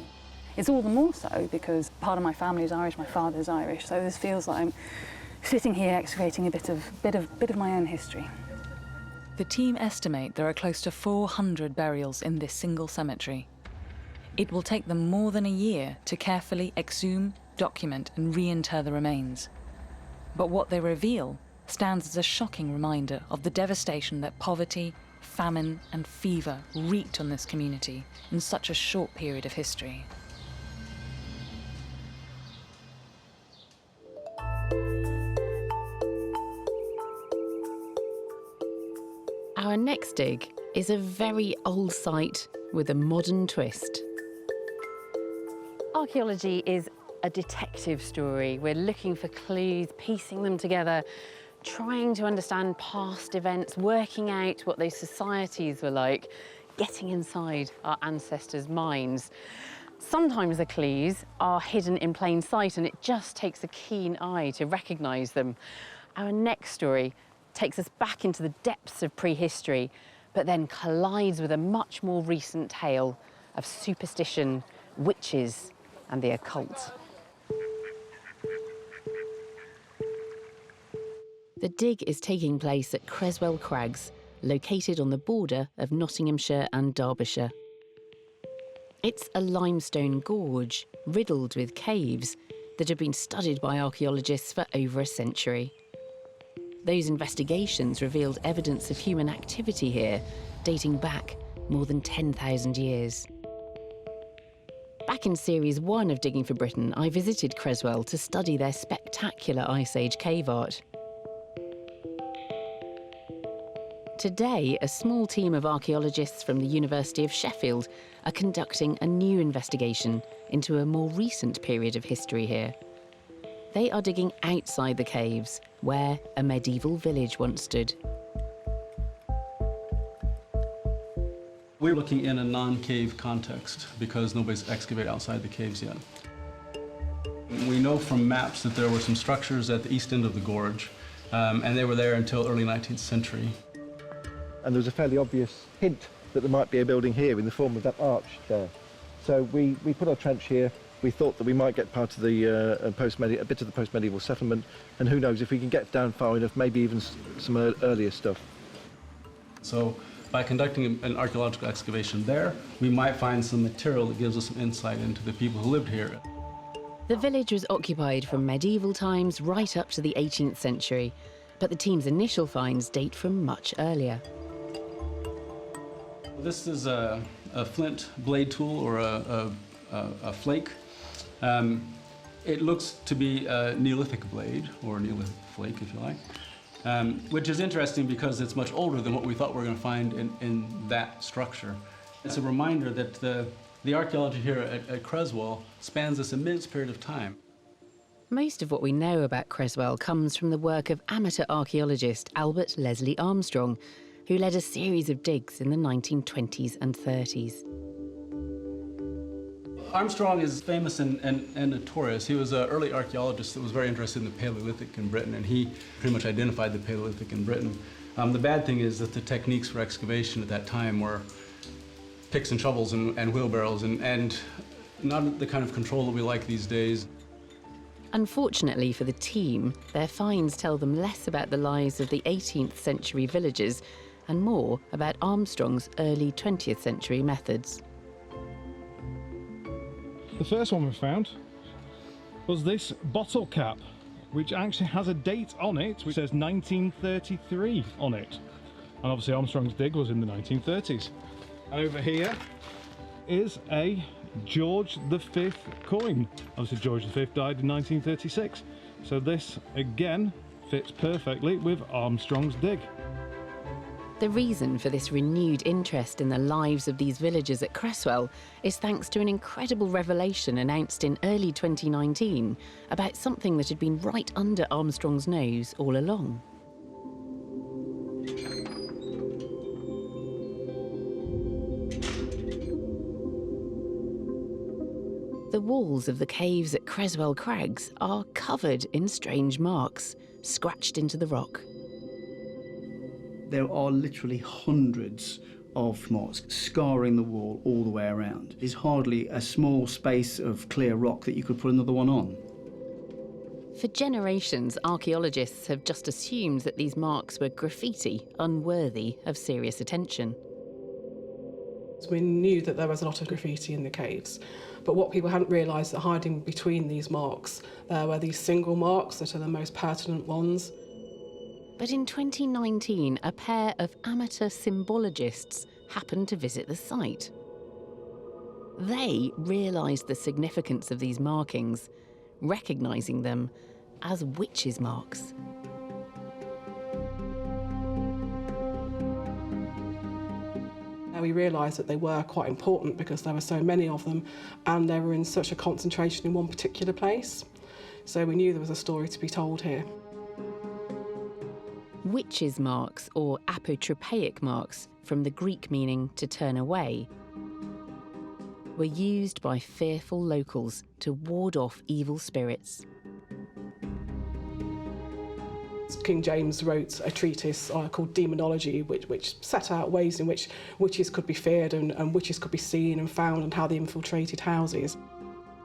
[SPEAKER 20] It's all the more so because part of my family is Irish, my father's Irish, so this feels like I'm sitting here excavating a bit of my own history.
[SPEAKER 14] The team estimate there are close to 400 burials in this single cemetery. It will take them more than a year to carefully exhume, document and reinter the remains. But what they reveal stands as a shocking reminder of the devastation that poverty, famine and fever wreaked on this community in such a short period of history.
[SPEAKER 1] Our next dig is a very old site with a modern twist. Archaeology is a detective story. We're looking for clues, piecing them together, trying to understand past events, working out what those societies were like, getting inside our ancestors' minds. Sometimes the clues are hidden in plain sight and it just takes a keen eye to recognise them. Our next story takes us back into the depths of prehistory, but then collides with a much more recent tale of superstition, witches and the occult. The dig is taking place at Creswell Crags, located on the border of Nottinghamshire and Derbyshire. It's a limestone gorge riddled with caves that have been studied by archaeologists for over a century. Those investigations revealed evidence of human activity here, dating back more than 10,000 years. Back in Series 1 of Digging for Britain, I visited Creswell to study their spectacular Ice Age cave art. Today, a small team of archaeologists from the University of Sheffield are conducting a new investigation into a more recent period of history here. They are digging outside the caves, where a medieval village once stood.
[SPEAKER 5] We're looking in a non-cave context because nobody's excavated outside the caves yet. We know from maps that there were some structures at the east end of the gorge, and they were there until early 19th century.
[SPEAKER 8] And there was a fairly obvious hint that there might be a building here in the form of that arch there. So we put our trench here. We thought that we might get part of the a bit of the post-medieval settlement, and who knows, if we can get down far enough, maybe even some earlier stuff.
[SPEAKER 5] So by conducting an archaeological excavation there, we might find some material that gives us some insight into the people who lived here.
[SPEAKER 1] The village was occupied from medieval times right up to the 18th century, but the team's initial finds date from much earlier.
[SPEAKER 5] This is a flint blade tool, or a flake. It looks to be a Neolithic blade, or a Neolithic flake, if you like, which is interesting because it's much older than what we thought we were going to find in that structure. It's a reminder that the archaeology here at Creswell spans this immense period of time.
[SPEAKER 1] Most of what we know about Creswell comes from the work of amateur archaeologist Albert Leslie Armstrong, who led a series of digs in the 1920s and 30s.
[SPEAKER 5] Armstrong is famous and notorious. He was an early archaeologist that was very interested in the Paleolithic in Britain, and he pretty much identified the Paleolithic in Britain. The bad thing is that the techniques for excavation at that time were picks and shovels and wheelbarrows, and not the kind of control that we like these days.
[SPEAKER 1] Unfortunately for the team, their finds tell them less about the lives of the 18th century villagers and more about Armstrong's early 20th century methods.
[SPEAKER 7] The first one we found was this bottle cap, which actually has a date on it, which says 1933 on it. And obviously Armstrong's dig was in the 1930s. And over here is a George V coin. Obviously George V died in 1936. So this, again, fits perfectly with Armstrong's dig.
[SPEAKER 1] The reason for this renewed interest in the lives of these villagers at Creswell is thanks to an incredible revelation announced in early 2019 about something that had been right under Armstrong's nose all along. The walls of the caves at Creswell Crags are covered in strange marks, scratched into the rock.
[SPEAKER 16] There are literally hundreds of marks scarring the wall all the way around. There's hardly a small space of clear rock that you could put another one on.
[SPEAKER 1] For generations, archaeologists have just assumed that these marks were graffiti, unworthy of serious attention.
[SPEAKER 17] We knew that there was a lot of graffiti in the caves, but what people hadn't realised that hiding between these marks, there were these single marks that are the most pertinent ones.
[SPEAKER 1] But in 2019, a pair of amateur symbologists happened to visit the site. They realised the significance of these markings, recognising them as witches' marks.
[SPEAKER 17] We realised that they were quite important because there were so many of them and they were in such a concentration in one particular place. So we knew there was a story to be told here.
[SPEAKER 1] Witches' marks, or apotropaic marks, from the Greek meaning to turn away, were used by fearful locals to ward off evil spirits.
[SPEAKER 17] King James wrote a treatise called Demonology, which set out ways in which witches could be feared and witches could be seen and found and how they infiltrated houses.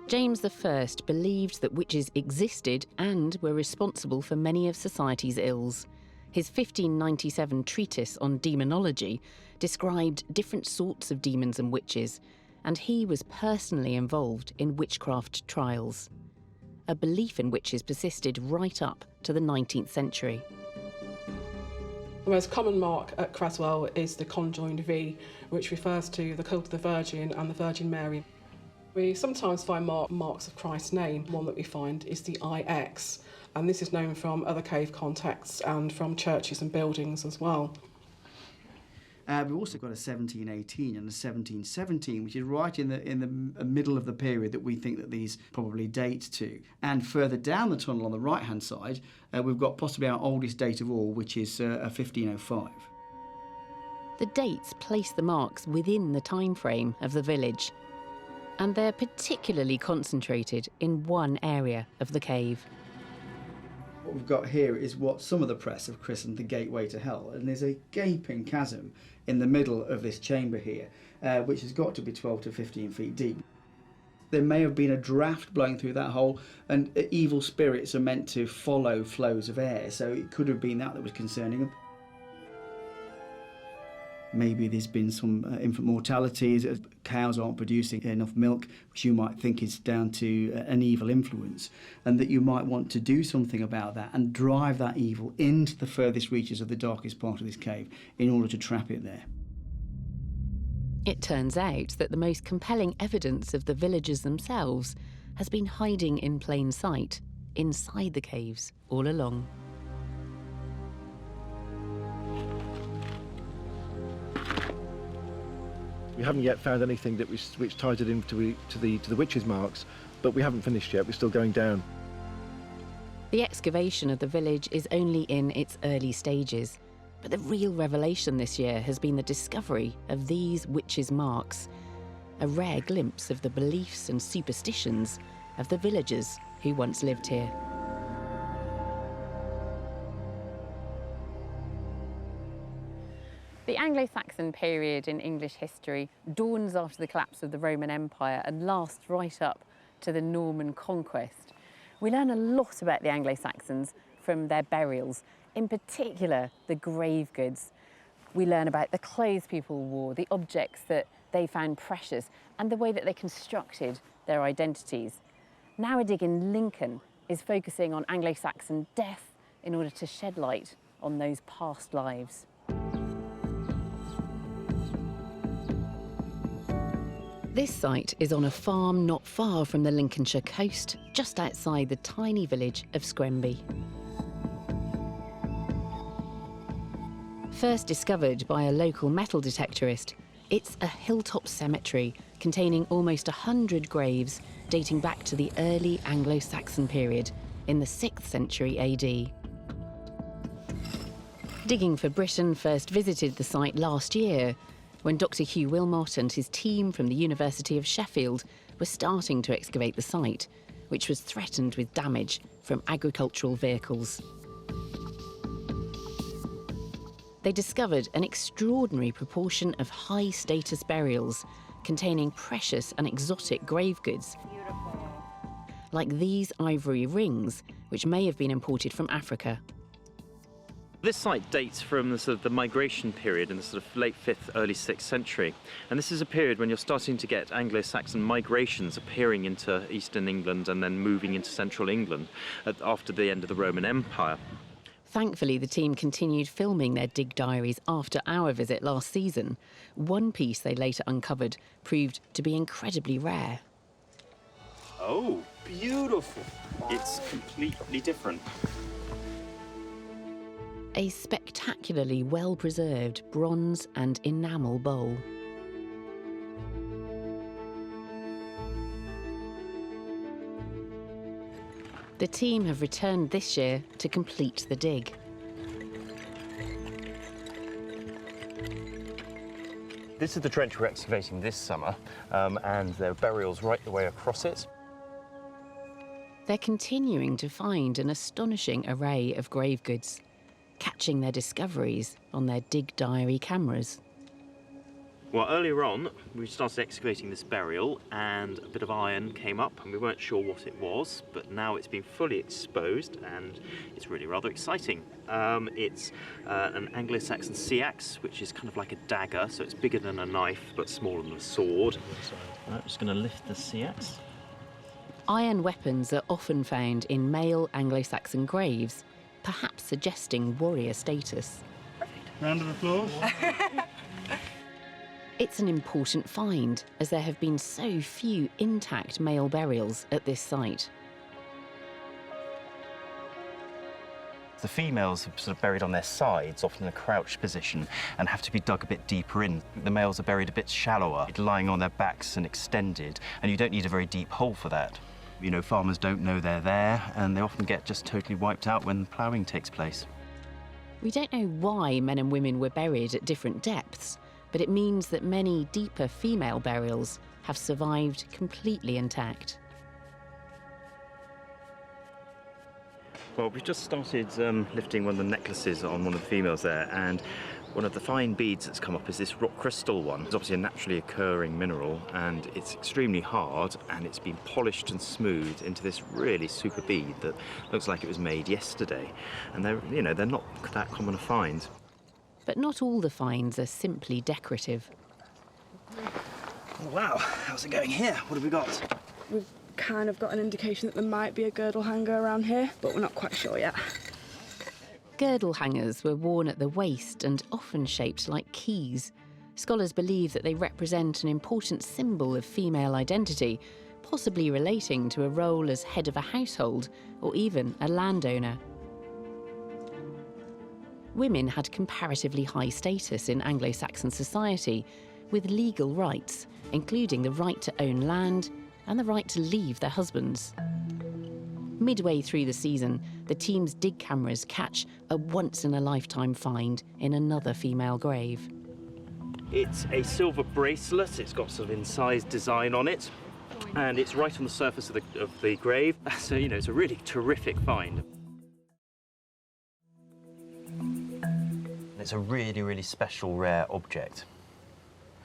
[SPEAKER 1] James I believed that witches existed and were responsible for many of society's ills. His 1597 treatise on demonology described different sorts of demons and witches, and he was personally involved in witchcraft trials. A belief in witches persisted right up to the 19th century.
[SPEAKER 17] The most common mark at Creswell is the conjoined V, which refers to the cult of the Virgin and the Virgin Mary. We sometimes find marks of Christ's name. One that we find is the IX, and this is known from other cave contexts and from churches and buildings as well.
[SPEAKER 16] We've also got a 1718 and a 1717, which is right in the middle of the period that we think that these probably date to. And further down the tunnel on the right-hand side, we've got possibly our oldest date of all, which is 1505.
[SPEAKER 1] The dates place the marks within the time frame of the village, and they're particularly concentrated in one area of the cave.
[SPEAKER 16] What we've got here is what some of the press have christened the gateway to hell, and there's a gaping chasm in the middle of this chamber here, which has got to be 12 to 15 feet deep. There may have been a draft blowing through that hole, and evil spirits are meant to follow flows of air, so it could have been that was concerning them. Maybe there's been some infant mortality, cows aren't producing enough milk, which you might think is down to an evil influence, and that you might want to do something about that and drive that evil into the furthest reaches of the darkest part of this cave in order to trap it there.
[SPEAKER 1] It turns out that the most compelling evidence of the villagers themselves has been hiding in plain sight, inside the caves, all along.
[SPEAKER 18] We haven't yet found anything which ties it into the witches' marks, but we haven't finished yet. We're still going down.
[SPEAKER 1] The excavation of the village is only in its early stages, but the real revelation this year has been the discovery of these witches' marks, a rare glimpse of the beliefs and superstitions of the villagers who once lived here. The Anglo-Saxon period in English history dawns after the collapse of the Roman Empire and lasts right up to the Norman conquest. We learn a lot about the Anglo-Saxons from their burials, in particular the grave goods. We learn about the clothes people wore, the objects that they found precious, and the way that they constructed their identities. Now a dig in Lincoln is focusing on Anglo-Saxon death in order to shed light on those past lives. This site is on a farm not far from the Lincolnshire coast, just outside the tiny village of Scremby. First discovered by a local metal detectorist, it's a hilltop cemetery containing almost 100 graves dating back to the early Anglo-Saxon period in the 6th century AD. Digging for Britain first visited the site last year, when Dr. Hugh Wilmot and his team from the University of Sheffield were starting to excavate the site, which was threatened with damage from agricultural vehicles. They discovered an extraordinary proportion of high-status burials containing precious and exotic grave goods, like these ivory rings, which may have been imported from Africa.
[SPEAKER 11] This site dates from the migration period in the sort of late 5th, early 6th century. And this is a period when you're starting to get Anglo-Saxon migrations appearing into eastern England and then moving into central England after the end of the Roman Empire.
[SPEAKER 1] Thankfully, the team continued filming their dig diaries after our visit last season. One piece they later uncovered proved to be incredibly rare.
[SPEAKER 11] Oh, beautiful. It's completely different.
[SPEAKER 1] A spectacularly well-preserved bronze and enamel bowl. The team have returned this year to complete the dig.
[SPEAKER 11] This is the trench we're excavating this summer, and there are burials right the way across it.
[SPEAKER 1] They're continuing to find an astonishing array of grave goods, catching their discoveries on their dig diary cameras.
[SPEAKER 11] Well, earlier on, we started excavating this burial and a bit of iron came up and we weren't sure what it was, but now it's been fully exposed and it's really rather exciting. It's an Anglo-Saxon sea axe, which is kind of like a dagger, so it's bigger than a knife but smaller than a sword. I'm just going to lift the sea axe.
[SPEAKER 1] Iron weapons are often found in male Anglo-Saxon graves, perhaps suggesting warrior status.
[SPEAKER 7] Round of applause.
[SPEAKER 1] It's an important find, as there have been so few intact male burials at this site.
[SPEAKER 11] The females are sort of buried on their sides, often in a crouched position, and have to be dug a bit deeper in. The males are buried a bit shallower, lying on their backs and extended, and you don't need a very deep hole for that. You know, farmers don't know they're there, and they often get just totally wiped out when ploughing takes place.
[SPEAKER 1] We don't know why men and women were buried at different depths, but it means that many deeper female burials have survived completely intact.
[SPEAKER 11] Well, we've just started lifting one of the necklaces on one of the females there, and one of the fine beads that's come up is this rock crystal one. It's obviously a naturally occurring mineral, and it's extremely hard, and it's been polished and smoothed into this really super bead that looks like it was made yesterday. And they're not that common a find.
[SPEAKER 1] But not all the finds are simply decorative.
[SPEAKER 11] Oh, wow, how's it going here? What have we got?
[SPEAKER 19] We've kind of got an indication that there might be a girdle hanger around here, but we're not quite sure yet.
[SPEAKER 1] Girdle hangers were worn at the waist and often shaped like keys. Scholars believe that they represent an important symbol of female identity, possibly relating to a role as head of a household or even a landowner. Women had comparatively high status in Anglo-Saxon society, with legal rights, including the right to own land and the right to leave their husbands. Midway through the season, the team's dig cameras catch a once-in-a-lifetime find in another female grave.
[SPEAKER 11] It's a silver bracelet. It's got sort of incised design on it, and it's right on the surface of the grave. So, you know, it's a really terrific find. It's a really, really special, rare object.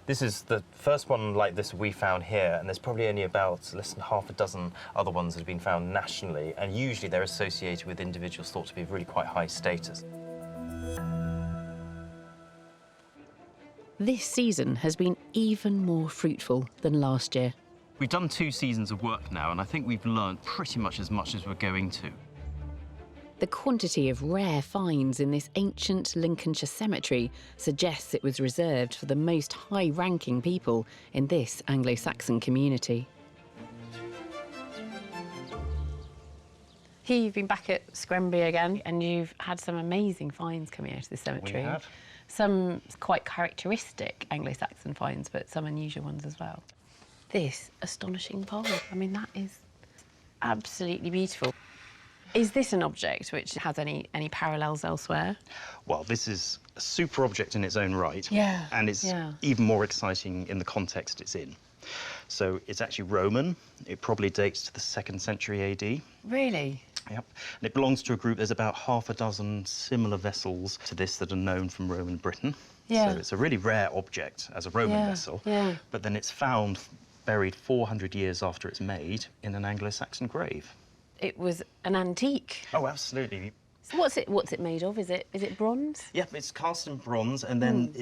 [SPEAKER 11] This is the first one like this we found here, and there's probably only about less than half a dozen other ones that have been found nationally, and usually they're associated with individuals thought to be of really quite high status.
[SPEAKER 1] This season has been even more fruitful than last year.
[SPEAKER 11] We've done 2 seasons of work now, and I think we've learned pretty much as we're going to.
[SPEAKER 1] The quantity of rare finds in this ancient Lincolnshire cemetery suggests it was reserved for the most high-ranking people in this Anglo-Saxon community. Here you've been back at Scremby again, and you've had some amazing finds coming out of this cemetery.
[SPEAKER 11] We have.
[SPEAKER 1] Some quite characteristic Anglo-Saxon finds, but some unusual ones as well. This astonishing pole, I mean, that is absolutely beautiful. Is this an object which has any parallels elsewhere?
[SPEAKER 11] Well, this is a super object in its own right.
[SPEAKER 1] Yeah.
[SPEAKER 11] And it's
[SPEAKER 1] yeah.
[SPEAKER 11] even more exciting in the context it's in. So it's actually Roman. It probably dates to the 2nd century AD.
[SPEAKER 1] Really?
[SPEAKER 11] Yep. And it belongs to a group, there's about half a dozen similar vessels to this that are known from Roman Britain.
[SPEAKER 1] Yeah.
[SPEAKER 11] So it's a really rare object as a Roman vessel.
[SPEAKER 1] Yeah.
[SPEAKER 11] But then it's found buried 400 years after it's made in an Anglo-Saxon grave.
[SPEAKER 1] It was an antique.
[SPEAKER 11] Oh, absolutely.
[SPEAKER 1] So what's it made of? Is it bronze?
[SPEAKER 11] Yep, it's cast in bronze, and then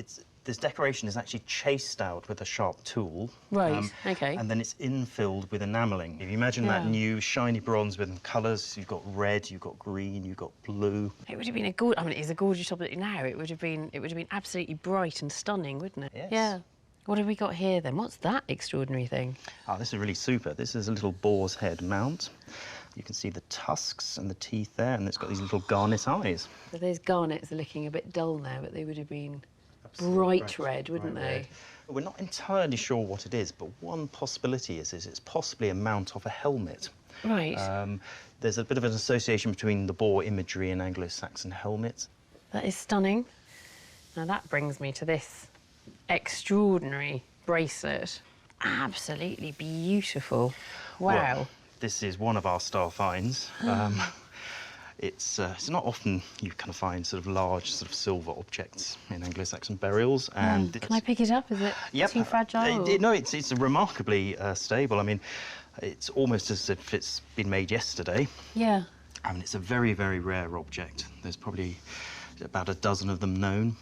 [SPEAKER 11] this decoration is actually chased out with a sharp tool.
[SPEAKER 1] Right, okay.
[SPEAKER 11] And then it's infilled with enamelling. If you imagine that new shiny bronze with colours, you've got red, you've got green, you've got blue.
[SPEAKER 1] It would have been it's a gorgeous object now. It would have been absolutely bright and stunning, wouldn't it?
[SPEAKER 11] Yes.
[SPEAKER 1] Yeah. What have we got here then? What's that extraordinary thing?
[SPEAKER 11] Oh, this is really super. This is a little boar's head mount. You can see the tusks and the teeth there, and it's got these little garnet eyes.
[SPEAKER 1] So those garnets are looking a bit dull now, but they would have been bright red, wouldn't they?
[SPEAKER 11] We're not entirely sure what it is, but one possibility is it's possibly a mount of a helmet.
[SPEAKER 1] Right.
[SPEAKER 11] There's a bit of an association between the boar imagery and Anglo-Saxon helmets.
[SPEAKER 1] That is stunning. Now that brings me to this extraordinary bracelet. Absolutely beautiful. Wow.
[SPEAKER 11] Well, this is one of our star finds. It's not often you kind of find sort of large sort of silver objects in Anglo-Saxon burials. And
[SPEAKER 1] Can I pick it up? Is it too fragile?
[SPEAKER 11] No, it's remarkably stable. I mean, it's almost as if it's been made yesterday.
[SPEAKER 1] Yeah.
[SPEAKER 11] I mean, it's a very, very rare object. There's probably about a dozen of them known.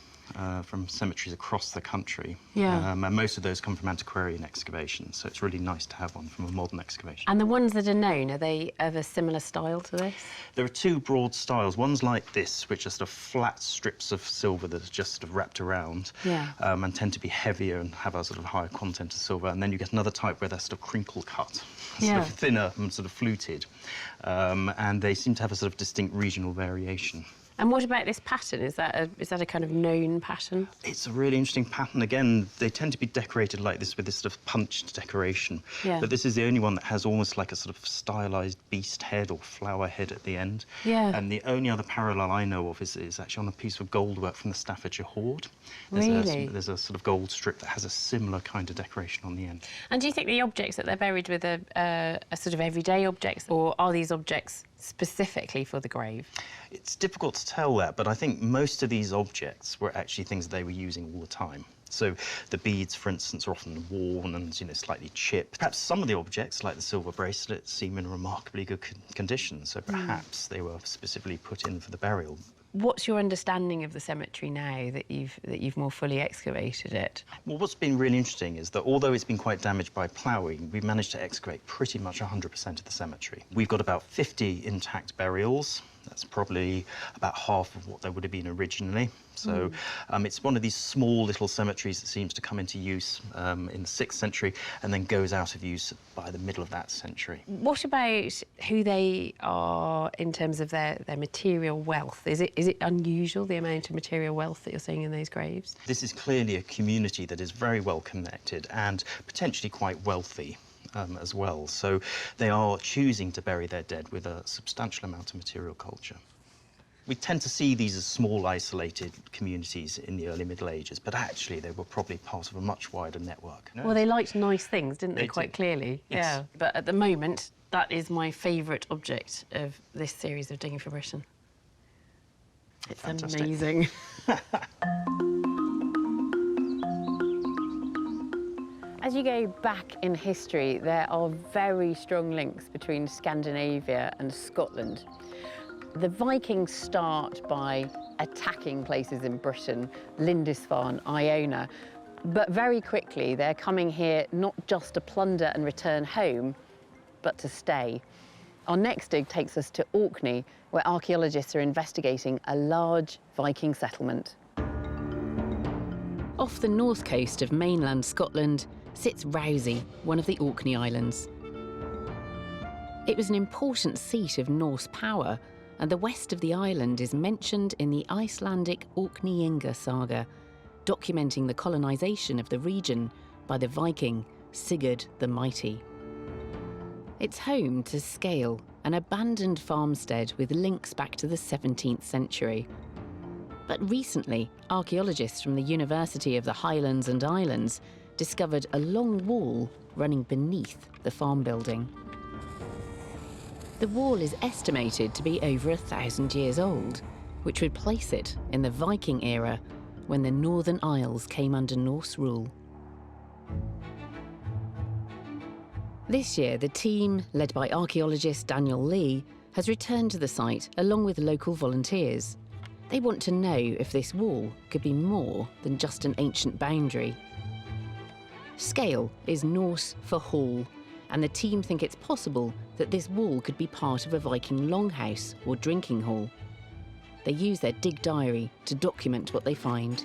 [SPEAKER 11] From cemeteries across the country.
[SPEAKER 1] Yeah.
[SPEAKER 11] And most of those come from antiquarian excavations, so it's really nice to have one from a modern excavation.
[SPEAKER 1] And the ones that are known, are they of a similar style to this?
[SPEAKER 11] There are two broad styles. One's like this, which are sort of flat strips of silver that are just sort of wrapped around and tend to be heavier and have a sort of higher content of silver. And then you get another type where they're sort of crinkle cut, sort of thinner and sort of fluted. And they seem to have a sort of distinct regional variation.
[SPEAKER 1] And what about this pattern? Is that a kind of known pattern?
[SPEAKER 11] It's a really interesting pattern. Again, they tend to be decorated like this with this sort of punched decoration.
[SPEAKER 1] Yeah.
[SPEAKER 11] But this is the only one that has almost like a sort of stylised beast head or flower head at the end.
[SPEAKER 1] Yeah.
[SPEAKER 11] And the only other parallel I know of is actually on a piece of gold work from the Staffordshire Hoard. There's a sort of gold strip that has a similar kind of decoration on the end.
[SPEAKER 1] And do you think the objects that they're buried with are sort of everyday objects, or are these objects specifically for the grave?
[SPEAKER 11] It's difficult to tell that, but I think most of these objects were actually things they were using all the time. So the beads, for instance, are often worn and slightly chipped. Perhaps some of the objects, like the silver bracelet, seem in remarkably good condition, so perhaps they were specifically put in for the burial.
[SPEAKER 1] What's your understanding of the cemetery now that you've more fully excavated it?
[SPEAKER 11] Well, what's been really interesting is that although it's been quite damaged by ploughing, we've managed to excavate pretty much 100% of the cemetery. We've got about 50 intact burials. That's probably about half of what there would have been originally. So it's one of these small little cemeteries that seems to come into use in the 6th century and then goes out of use by the middle of that century.
[SPEAKER 1] What about who they are in terms of their material wealth? Is it unusual, the amount of material wealth that you're seeing in those graves?
[SPEAKER 11] This is clearly a community that is very well connected and potentially quite wealthy. As well. So they are choosing to bury their dead with a substantial amount of material culture. We tend to see these as small, isolated communities in the early Middle Ages, but actually they were probably part of a much wider network.
[SPEAKER 1] Well, they liked nice things, didn't they, quite clearly?
[SPEAKER 11] Yes.
[SPEAKER 1] Yeah. But at the moment, that is my favourite object of this series of Digging for Britain. It's
[SPEAKER 11] Fantastic.
[SPEAKER 1] Amazing. As you go back in history, there are very strong links between Scandinavia and Scotland. The Vikings start by attacking places in Britain, Lindisfarne, Iona, but very quickly they're coming here not just to plunder and return home, but to stay. Our next dig takes us to Orkney, where archaeologists are investigating a large Viking settlement. Off the north coast of mainland Scotland sits Rousey, one of the Orkney Islands. It was an important seat of Norse power, and the west of the island is mentioned in the Icelandic Orkneyinga saga, documenting the colonisation of the region by the Viking Sigurd the Mighty. It's home to Scale, an abandoned farmstead with links back to the 17th century. But recently, archaeologists from the University of the Highlands and Islands discovered a long wall running beneath the farm building. The wall is estimated to be over 1,000 years old, which would place it in the Viking era, when the Northern Isles came under Norse rule. This year, the team, led by archaeologist Daniel Lee, has returned to the site along with local volunteers. They want to know if this wall could be more than just an ancient boundary. Scale is Norse for hall, and the team think it's possible that this wall could be part of a Viking longhouse or drinking hall. They use their dig diary to document what they find.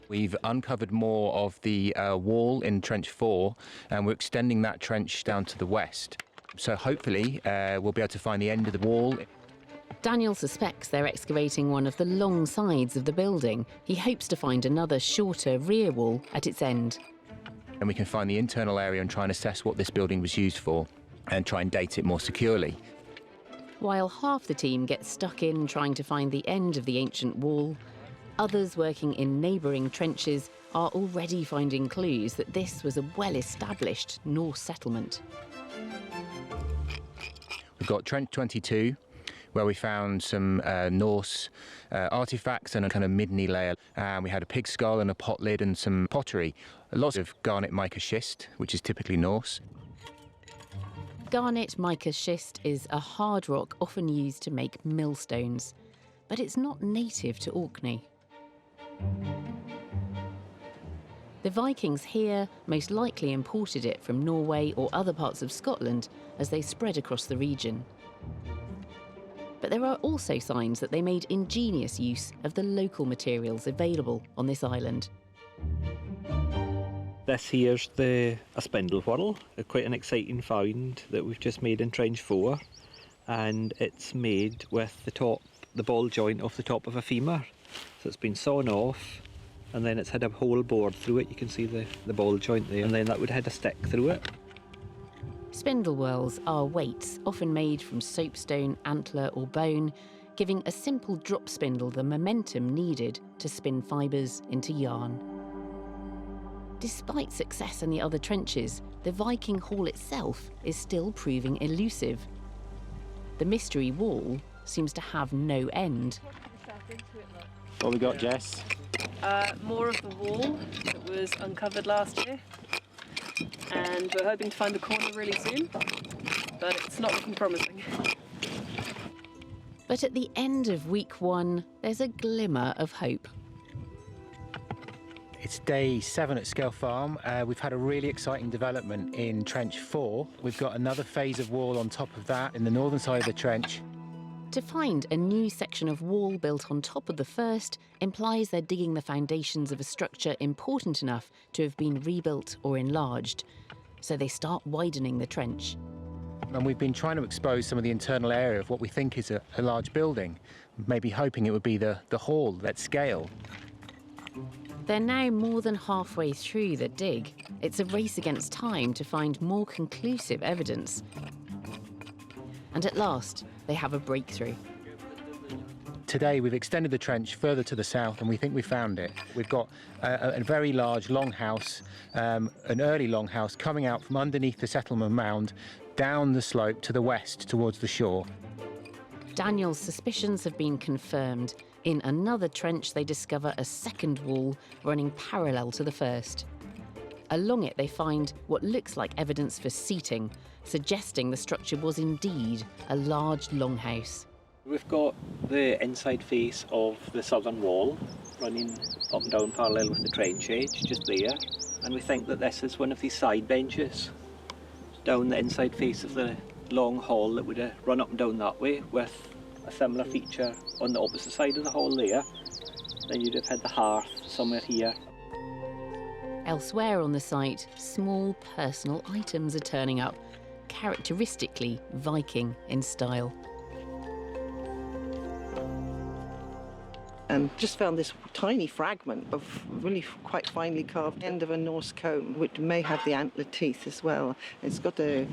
[SPEAKER 6] We've uncovered more of the wall in Trench 4, and we're extending that trench down to the west. So hopefully we'll be able to find the end of the wall.
[SPEAKER 1] Daniel suspects they're excavating one of the long sides of the building. He hopes to find another shorter rear wall at its end.
[SPEAKER 6] And we can find the internal area and try and assess what this building was used for and try and date it more securely.
[SPEAKER 1] While half the team gets stuck in trying to find the end of the ancient wall, others working in neighbouring trenches are already finding clues that this was a well-established Norse settlement.
[SPEAKER 6] We've got Trench 22, where we found some Norse artifacts and a kind of mid-knee layer. And we had a pig skull and a pot lid and some pottery. Lots of garnet mica schist, which is typically Norse.
[SPEAKER 1] Garnet mica schist is a hard rock often used to make millstones, but it's not native to Orkney. The Vikings here most likely imported it from Norway or other parts of Scotland as they spread across the region. But there are also signs that they made ingenious use of the local materials available on this island.
[SPEAKER 21] This here's a spindle whorl, quite an exciting find that we've just made in Trench 4, and it's made with the ball joint off the top of a femur. So it's been sawn off, and then it's had a hole bored through it. You can see the ball joint there, and then that would have had a stick through it.
[SPEAKER 1] Spindle whorls are weights, often made from soapstone, antler or bone, giving a simple drop spindle the momentum needed to spin fibres into yarn. Despite success in the other trenches, the Viking hall itself is still proving elusive. The mystery wall seems to have no end.
[SPEAKER 21] What we got, Jess?
[SPEAKER 22] More of the wall that was uncovered last year, and we're hoping to find the corner really soon, but it's not looking promising.
[SPEAKER 1] But at the end of week 1, there's a glimmer of hope.
[SPEAKER 6] It's day 7 at Scale Farm. We've had a really exciting development in Trench 4. We've got another phase of wall on top of that in the northern side of the trench.
[SPEAKER 1] To find a new section of wall built on top of the first implies they're digging the foundations of a structure important enough to have been rebuilt or enlarged. So they start widening the trench.
[SPEAKER 6] And we've been trying to expose some of the internal area of what we think is a large building, maybe hoping it would be the hall at scale.
[SPEAKER 1] They're now more than halfway through the dig. It's a race against time to find more conclusive evidence. And at last, they have a breakthrough.
[SPEAKER 6] Today we've extended the trench further to the south and we think we found it. We've got a very large longhouse, an early longhouse coming out from underneath the settlement mound down the slope to the west towards the shore.
[SPEAKER 1] Daniel's suspicions have been confirmed. In another trench they discover a second wall running parallel to the first. Along it they find what looks like evidence for seating, suggesting the structure was indeed a large longhouse.
[SPEAKER 21] We've got the inside face of the southern wall running up and down parallel with the trench edge, just there. And we think that this is one of these side benches down the inside face of the long hall that would have run up and down that way, with a similar feature on the opposite side of the hall there. Then you'd have had the hearth somewhere here.
[SPEAKER 1] Elsewhere on the site, small personal items are turning up, characteristically Viking in style.
[SPEAKER 24] And just found this tiny fragment of really quite finely carved end of a Norse comb, which may have the antler teeth as well. It's got a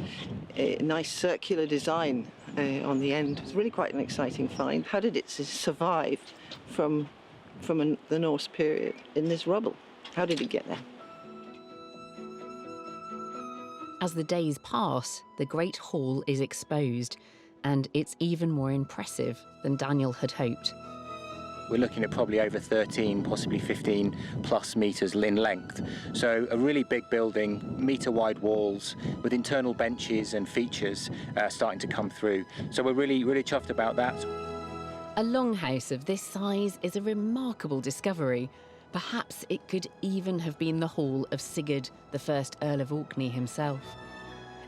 [SPEAKER 24] nice circular design on the end. It's really quite an exciting find. How did it survive from the Norse period in this rubble? How did it get there?
[SPEAKER 1] As the days pass, the Great Hall is exposed, and it's even more impressive than Daniel had hoped.
[SPEAKER 6] We're looking at probably over 13, possibly 15 plus metres in length. So a really big building, metre-wide walls with internal benches and features starting to come through. So we're really chuffed about that.
[SPEAKER 1] A longhouse of this size is a remarkable discovery. Perhaps it could even have been the hall of Sigurd, the first Earl of Orkney himself.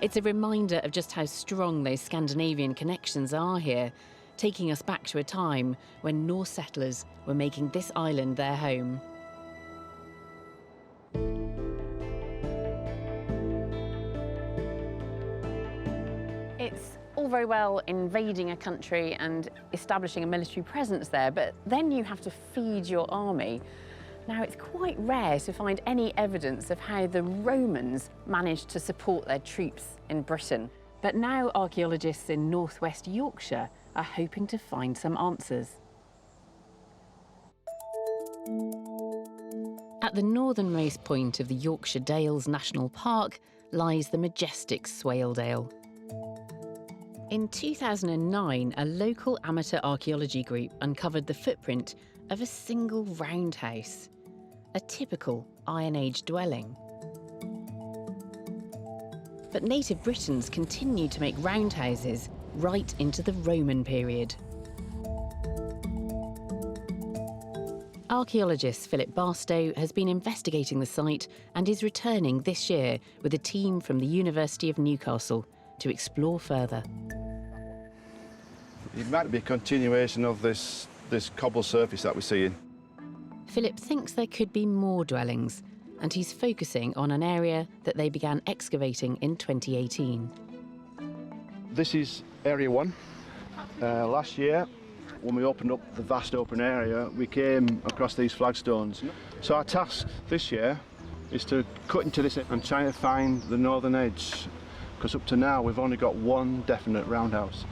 [SPEAKER 1] It's a reminder of just how strong those Scandinavian connections are here, taking us back to a time when Norse settlers were making this island their home. It's all very well invading a country and establishing a military presence there, but then you have to feed your army. Now, it's quite rare to find any evidence of how the Romans managed to support their troops in Britain. But now archaeologists in northwest Yorkshire are hoping to find some answers. At the northernmost point of the Yorkshire Dales National Park lies the majestic Swaledale. In 2009, a local amateur archaeology group uncovered the footprint of a single roundhouse, a typical Iron Age dwelling. But native Britons continued to make roundhouses right into the Roman period. Archaeologist Philip Barstow has been investigating the site and is returning this year with a team from the University of Newcastle to explore further.
[SPEAKER 2] It might be a continuation of this cobble surface that we're seeing.
[SPEAKER 1] Philip thinks there could be more dwellings, and he's focusing on an area that they began excavating in 2018.
[SPEAKER 2] This is Area 1. Last year, when we opened up the vast open area, we came across these flagstones. So our task this year is to cut into this and try to find the northern edge, because up to now we've only got one definite roundhouse.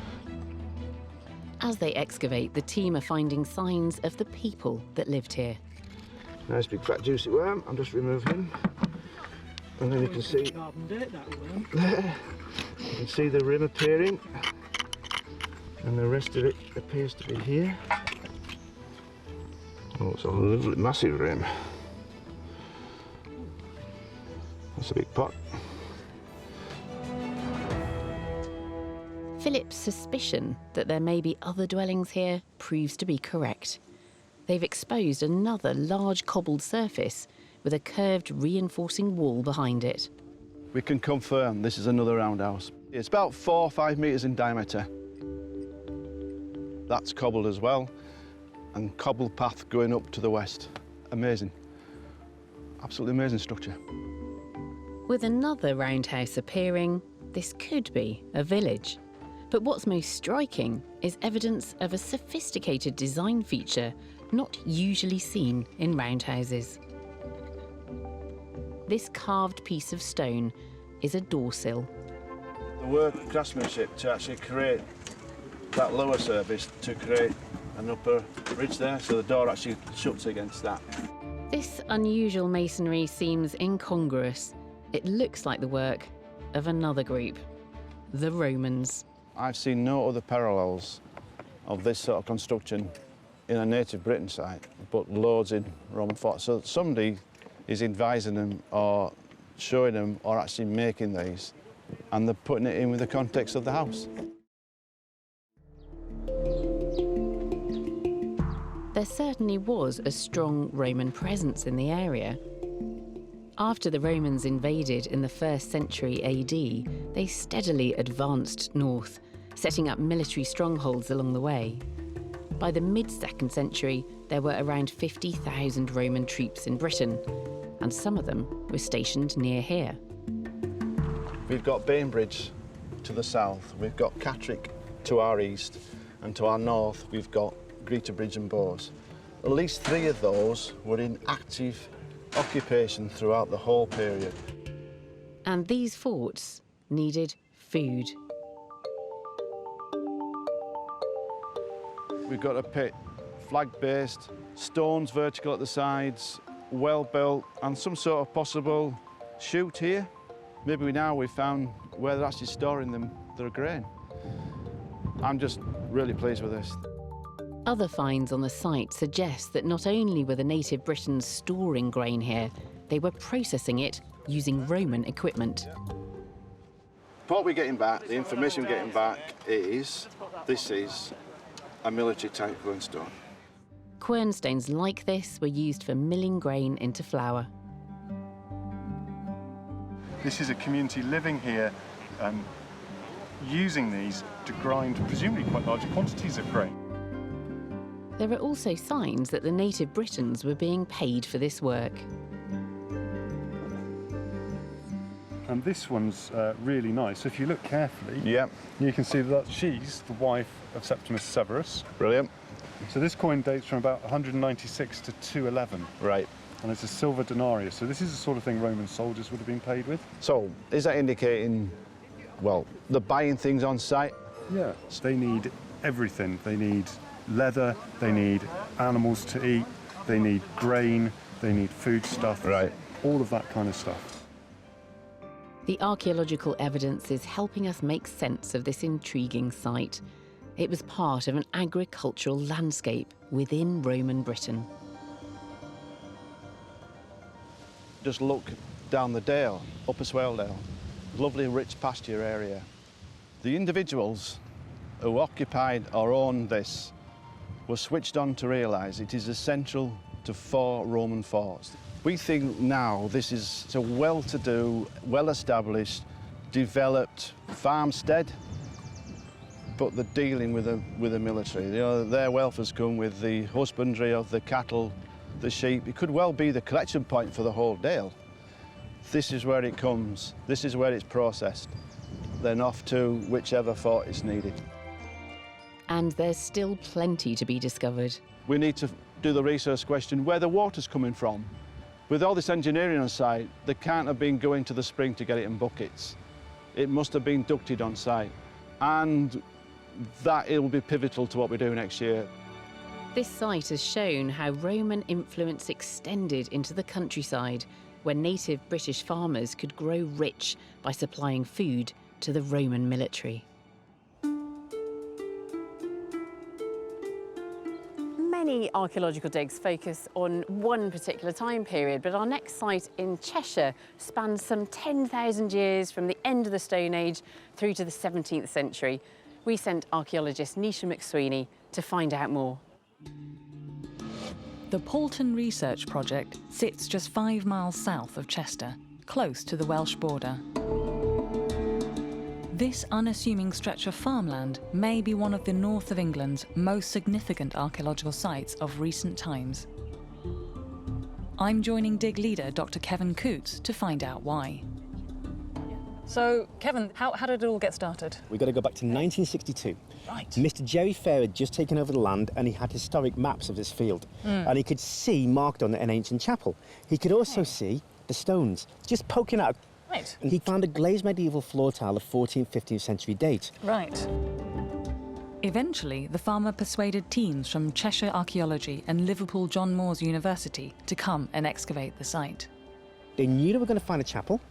[SPEAKER 1] As they excavate, the team are finding signs of the people that lived here.
[SPEAKER 2] Nice big fat juicy worm, I'm just removing. And then you can see there, you can see the rim appearing, and the rest of it appears to be here. Oh, it's a lovely massive rim. That's a big pot.
[SPEAKER 1] Philip's suspicion that there may be other dwellings here proves to be correct. They've exposed another large cobbled surface with a curved reinforcing wall behind it.
[SPEAKER 2] We can confirm this is another roundhouse. It's about 4 or 5 metres in diameter. That's cobbled as well, and cobbled path going up to the west. Amazing. Absolutely amazing structure.
[SPEAKER 1] With another roundhouse appearing, this could be a village. But what's most striking is evidence of a sophisticated design feature not usually seen in roundhouses. This carved piece of stone is a door sill.
[SPEAKER 2] The work craftsmanship to actually create that lower surface to create an upper ridge there, so the door actually shuts against that.
[SPEAKER 1] This unusual masonry seems incongruous. It looks like the work of another group, the Romans.
[SPEAKER 2] I've seen no other parallels of this sort of construction in a native Britain site, but loads in Roman forts. So somebody is advising them or showing them or actually making these, and they're putting it in with the context of the house.
[SPEAKER 1] There certainly was a strong Roman presence in the area. After the Romans invaded in the 1st century AD, they steadily advanced north, setting up military strongholds along the way. By the mid-2nd century, there were around 50,000 Roman troops in Britain, and some of them were stationed near here.
[SPEAKER 2] We've got Bainbridge to the south, we've got Catterick to our east, and to our north we've got Greaterbridge and Bowes. At least 3 of those were in active occupation throughout the whole period.
[SPEAKER 1] And these forts needed food.
[SPEAKER 2] We've got a pit, flag-based, stones vertical at the sides, well built, and some sort of possible chute here. maybe now we've found where they're actually storing their grain. I'm just really pleased with this.
[SPEAKER 1] Other finds on the site suggest that not only were the native Britons storing grain here, they were processing it using Roman equipment.
[SPEAKER 2] What we're getting back, the information we're getting back is, this is a military type quernstone.
[SPEAKER 1] Quernstones like this were used for milling grain into flour.
[SPEAKER 3] This is a community living here, using these to grind presumably quite large quantities of grain.
[SPEAKER 1] There are also signs that the native Britons were being paid for this work.
[SPEAKER 3] And this one's really nice. If you look carefully,
[SPEAKER 2] yeah,
[SPEAKER 3] you can see that she's the wife of Septimus Severus.
[SPEAKER 2] Brilliant.
[SPEAKER 3] So this coin dates from about 196 to 211.
[SPEAKER 2] Right.
[SPEAKER 3] And it's a silver denarius. So this is the sort of thing Roman soldiers would have been paid with.
[SPEAKER 2] So is that indicating, well, they're buying things on site?
[SPEAKER 3] Yeah. So they need everything. They need leather, they need animals to eat, they need grain, they need food stuff.
[SPEAKER 2] Right.
[SPEAKER 3] All of that kind of stuff.
[SPEAKER 1] The archaeological evidence is helping us make sense of this intriguing site. It was part of an agricultural landscape within Roman Britain.
[SPEAKER 2] Just look down the dale, Upper Swaledale, lovely rich pasture area. The individuals who occupied or owned this were switched on to realise it is essential to 4 Roman forts. We think now this is a well-to-do, well-established, developed farmstead, but they're dealing with the military. You know, their wealth has come with the husbandry of the cattle, the sheep. It could well be the collection point for the whole dale. This is where it comes, this is where it's processed, then off to whichever fort is needed.
[SPEAKER 1] And there's still plenty to be discovered.
[SPEAKER 2] We need to do the research question where the water's coming from. With all this engineering on site, they can't have been going to the spring to get it in buckets. It must have been ducted on site. And that it will be pivotal to what we do next year.
[SPEAKER 1] This site has shown how Roman influence extended into the countryside, where native British farmers could grow rich by supplying food to the Roman military. Many archaeological digs focus on one particular time period, but our next site in Cheshire spans some 10,000 years from the end of the Stone Age through to the 17th century. We sent archaeologist Nisha McSweeney to find out more.
[SPEAKER 14] The Poulton Research Project sits just 5 miles south of Chester, close to the Welsh border. This unassuming stretch of farmland may be one of the north of England's most significant archaeological sites of recent times. I'm joining dig leader Dr. Kevin Coots to find out why.
[SPEAKER 20] So, Kevin, how did it all get started?
[SPEAKER 4] We've got to go back to 1962.
[SPEAKER 20] Right.
[SPEAKER 4] Mr. Jerry Fair had just taken over the land and he had historic maps of this field. And he could see marked on it an ancient chapel. He could also see the stones just poking out.
[SPEAKER 20] Right.
[SPEAKER 4] And he found a glazed medieval floor tile of 14th, 15th century date.
[SPEAKER 20] Right.
[SPEAKER 14] Eventually, the farmer persuaded teams from Cheshire Archaeology and Liverpool John Moores University to come and excavate the site.
[SPEAKER 4] They knew they were going to find a chapel,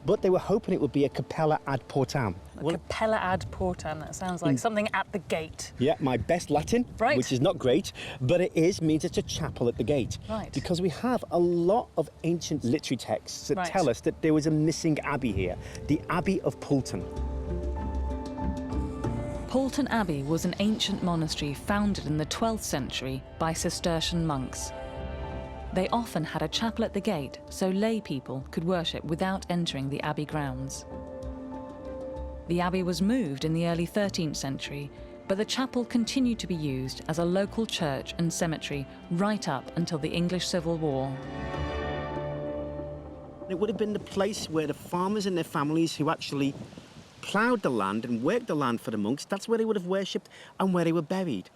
[SPEAKER 4] but they were hoping it would be a capella ad portam.
[SPEAKER 20] Capella ad portam, that sounds like something at the gate.
[SPEAKER 4] Yeah, my best Latin,
[SPEAKER 20] Right.
[SPEAKER 4] which is not great, but it means it's a chapel at the gate.
[SPEAKER 20] Right.
[SPEAKER 4] Because we have a lot of ancient literary texts that
[SPEAKER 20] Right.
[SPEAKER 4] tell us that there was a missing abbey here, the Abbey of Poulton.
[SPEAKER 14] Poulton Abbey was an ancient monastery founded in the 12th century by Cistercian monks. They often had a chapel at the gate so lay people could worship without entering the abbey grounds. The abbey was moved in the early 13th century, but the chapel continued to be used as a local church and cemetery right up until the English Civil War.
[SPEAKER 4] It would have been the place where the farmers and their families who actually ploughed the land and worked the land for the monks, that's where they would have worshipped and where they were buried.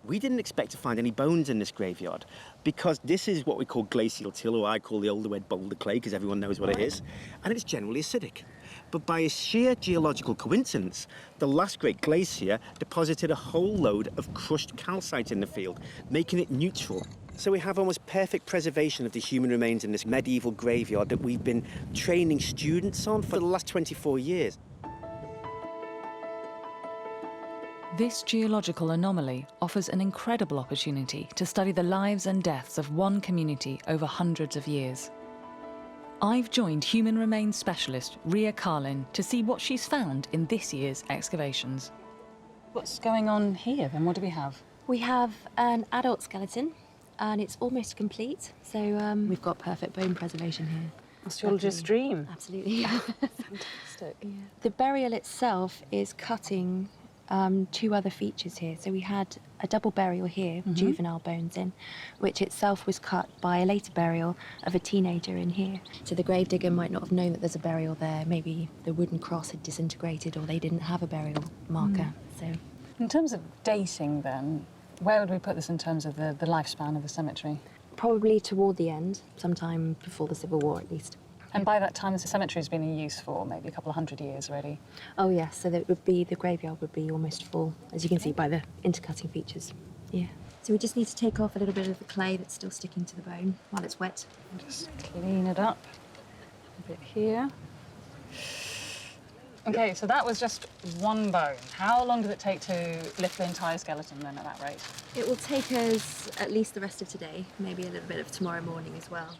[SPEAKER 4] We didn't expect to find any bones in this graveyard because this is what we call glacial till, or I call the older red boulder clay because everyone knows what it is, and it's generally acidic. But by a sheer geological coincidence, the last great glacier deposited a whole load of crushed calcite in the field, making it neutral. So we have almost perfect preservation of the human remains in this medieval graveyard that we've been training students on for the last 24 years.
[SPEAKER 14] This geological anomaly offers an incredible opportunity to study the lives and deaths of one community over hundreds of years. I've joined human remains specialist Ria Carlin to see what she's found in this year's excavations.
[SPEAKER 20] What's going on here then? What do we have?
[SPEAKER 9] We have an adult skeleton and it's almost complete. So we've got perfect bone preservation here.
[SPEAKER 20] Archaeologist's dream.
[SPEAKER 9] Absolutely.
[SPEAKER 20] Fantastic.
[SPEAKER 9] Yeah. The burial itself is cutting two other features here. So we had a double burial here, juvenile bones in, which itself was cut by a later burial of a teenager in here. So the gravedigger might not have known that there's a burial there. Maybe the wooden cross had disintegrated or they didn't have a burial marker. So,
[SPEAKER 20] in terms of dating then, where would we put this in terms of the lifespan of the cemetery?
[SPEAKER 9] probably toward the end, sometime before the Civil War at least.
[SPEAKER 20] And by that time, the cemetery's been in use for maybe a couple of hundred years already.
[SPEAKER 9] Oh yes, so that would be, the graveyard would be almost full, as you can see by the intercutting features. Yeah. So we just need to take off a little bit of the clay that's still sticking to the bone while it's wet.
[SPEAKER 20] Just clean it up a bit here. Okay, so that was just one bone. How long does it take to lift the entire skeleton then at that rate?
[SPEAKER 9] It will take us at least the rest of today, maybe a little bit of tomorrow morning as well.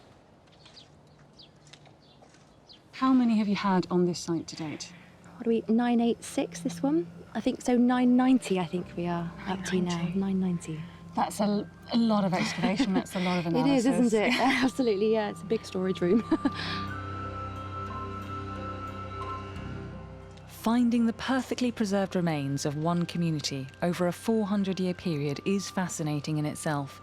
[SPEAKER 20] How many have you had on this site to date?
[SPEAKER 9] What are we, 986 this one? I think so, 990 I think we are up to now, 990.
[SPEAKER 20] That's a lot of excavation, that's a lot of analysis.
[SPEAKER 9] It is, isn't it? Absolutely, yeah, it's a big storage room.
[SPEAKER 14] Finding the perfectly preserved remains of one community over a 400-year period is fascinating in itself.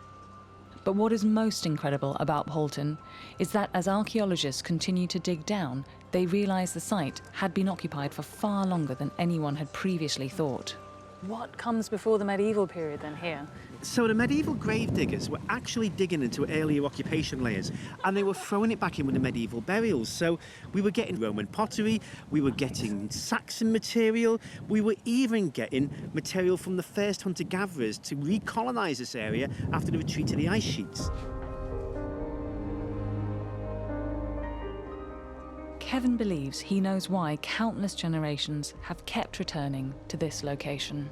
[SPEAKER 14] But what is most incredible about Poulton is that as archaeologists continue to dig down, they realise the site had been occupied for far longer than anyone had previously thought.
[SPEAKER 20] What comes before the medieval period then here?
[SPEAKER 4] So the medieval grave diggers were actually digging into earlier occupation layers and they were throwing it back in with the medieval burials. So we were getting Roman pottery, we were getting Saxon material, we were even getting material from the first hunter-gatherers to recolonise this area after the retreat to the ice sheets.
[SPEAKER 14] Kevin believes he knows why countless generations have kept returning to this location.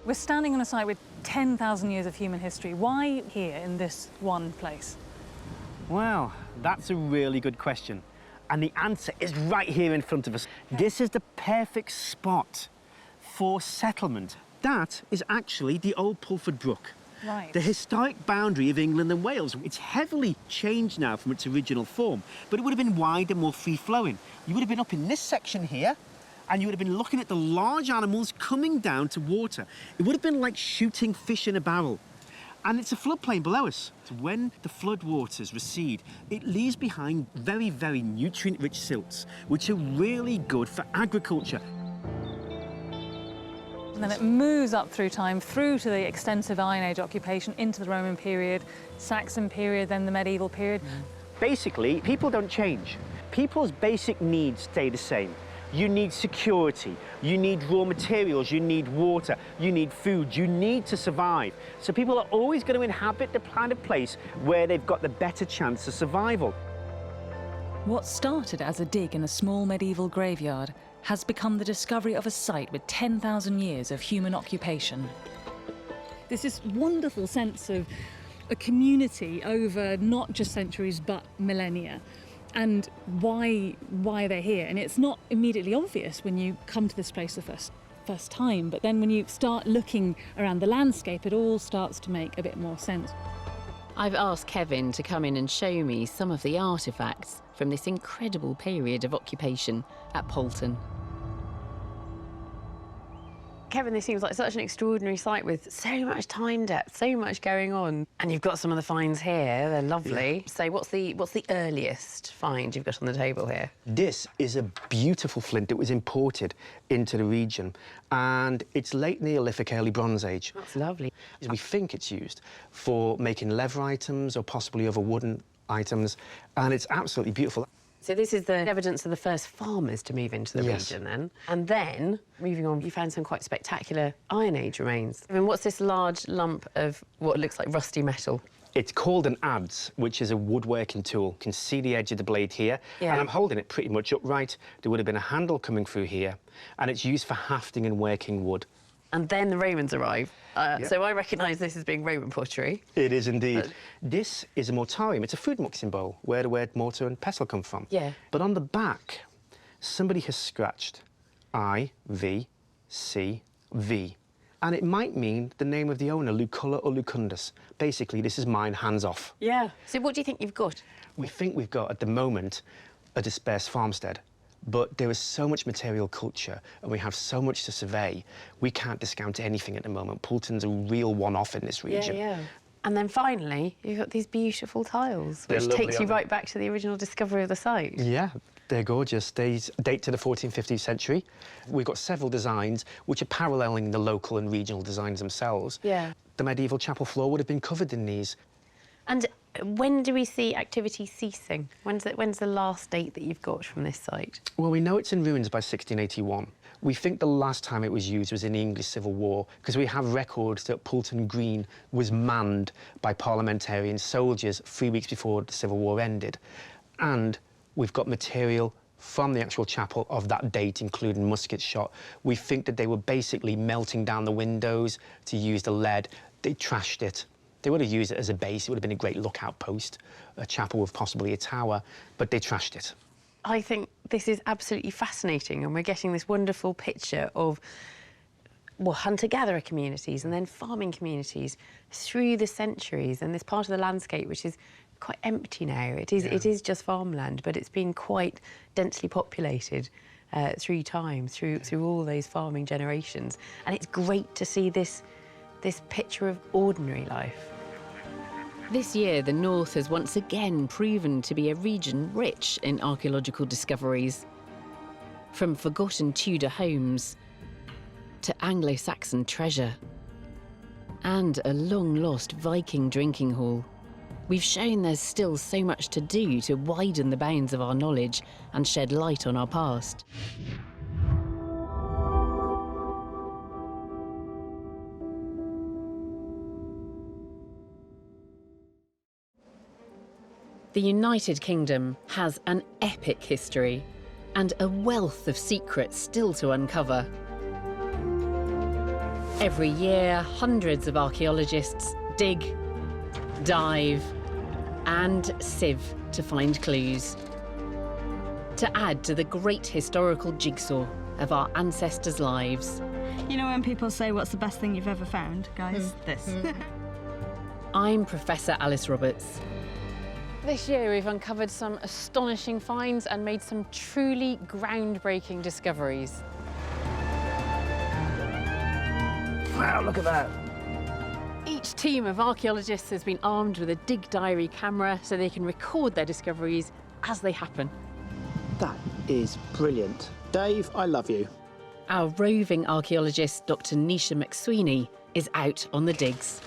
[SPEAKER 20] We're standing on a site with 10,000 years of human history. Why here in this one place?
[SPEAKER 4] Well, that's a really good question. And the answer is right here in front of us. This is the perfect spot for settlement. That is actually the old Pulford Brook.
[SPEAKER 20] Right.
[SPEAKER 4] The historic boundary of England and Wales. It's heavily changed now from its original form, but it would have been wider, more free-flowing. You would have been up in this section here, and you would have been looking at the large animals coming down to water. It would have been like shooting fish in a barrel. And it's a floodplain below us. So when the floodwaters recede, it leaves behind very, very nutrient-rich silts, which are really good for agriculture.
[SPEAKER 20] And then it moves up through time, through to the extensive Iron Age occupation, into the Roman period, Saxon period, then the medieval period.
[SPEAKER 4] Basically, people don't change. People's basic needs stay the same. You need security, you need raw materials, you need water, you need food, you need to survive. So people are always going to inhabit the kind of place where they've got the better chance of survival.
[SPEAKER 14] What started as a dig in a small medieval graveyard has become the discovery of a site with 10,000 years of human occupation.
[SPEAKER 20] There's this wonderful sense of a community over not just centuries but millennia, and why they're here. And it's not immediately obvious when you come to this place the first time, but then when you start looking around the landscape, it all starts to make a bit more sense.
[SPEAKER 1] I've asked Kevin to come in and show me some of the artefacts from this incredible period of occupation at Poulton. Kevin, this seems like such an extraordinary site with so much time depth, so much going on. And you've got some of the finds here, they're lovely. Yeah. So what's the earliest find you've got on the table here?
[SPEAKER 4] This is a beautiful flint that was imported into the region, and it's late Neolithic, early Bronze Age.
[SPEAKER 1] That's lovely.
[SPEAKER 4] We think it's used for making leather items or possibly other wooden items, and it's absolutely beautiful.
[SPEAKER 1] So this is the evidence of the first farmers to move into the region then. And then, moving on, you found some quite spectacular Iron Age remains. I mean, what's this large lump of what looks like rusty metal?
[SPEAKER 10] It's called an adze, which is a woodworking tool. You can see the edge of the blade here, and I'm holding it pretty much upright. There would have been a handle coming through here, and it's used for hafting and working wood.
[SPEAKER 1] And then the Romans arrive. So I recognise this as being Roman pottery.
[SPEAKER 10] It is indeed. This is a mortarium. It's a food mixing bowl, where the word mortar and pestle come from.
[SPEAKER 1] Yeah.
[SPEAKER 10] But on the back, somebody has scratched I-V-C-V. And it might mean the name of the owner, Luculla or Lucundus. Basically, this is mine, hands off.
[SPEAKER 1] Yeah. So what do you think you've got?
[SPEAKER 10] We think we've got, at the moment, a dispersed farmstead. But there is so much material culture, and we have so much to survey, we can't discount anything at the moment. Poulton's a real one-off in this region.
[SPEAKER 1] Yeah. And then finally, you've got these beautiful tiles, which takes you right back to the original discovery of the site.
[SPEAKER 10] Yeah, they're gorgeous. They date to the 14th, 15th century. We've got several designs which are paralleling the local and regional designs themselves.
[SPEAKER 1] Yeah.
[SPEAKER 10] The medieval chapel floor would have been covered in these.
[SPEAKER 1] And when do we see activity ceasing? When's the last date that you've got from this site?
[SPEAKER 10] Well, we know it's in ruins by 1681. We think the last time it was used was in the English Civil War, because we have records that Poulton Green was manned by parliamentarian soldiers 3 weeks before the Civil War ended. And we've got material from the actual chapel of that date, including muskets shot. We think that they were basically melting down the windows to use the lead. They trashed it. They would have used it as a base. It would have been a great lookout post, a chapel with possibly a tower, but they trashed it.
[SPEAKER 1] I think this is absolutely fascinating, and we're getting this wonderful picture of, well, hunter-gatherer communities and then farming communities through the centuries, and this part of the landscape which is quite empty now. It is just farmland, but it's been quite densely populated through time, through all those farming generations, and it's great to see this picture of ordinary life. This year, the North has once again proven to be a region rich in archaeological discoveries. From forgotten Tudor homes to Anglo-Saxon treasure and a long-lost Viking drinking hall, we've shown there's still so much to do to widen the bounds of our knowledge and shed light on our past. The United Kingdom has an epic history and a wealth of secrets still to uncover. Every year, hundreds of archaeologists dig, dive, and sieve to find clues, to add to the great historical jigsaw of our ancestors' lives.
[SPEAKER 12] You know when people say, what's the best thing you've ever found, guys? This.
[SPEAKER 1] I'm Professor Alice Roberts. This year we've uncovered some astonishing finds and made some truly groundbreaking discoveries.
[SPEAKER 18] Wow, look at that.
[SPEAKER 1] Each team of archaeologists has been armed with a dig diary camera so they can record their discoveries as they happen.
[SPEAKER 4] That is brilliant. Dave, I love you.
[SPEAKER 1] Our roving archaeologist, Dr. Nisha McSweeney, is out on the digs.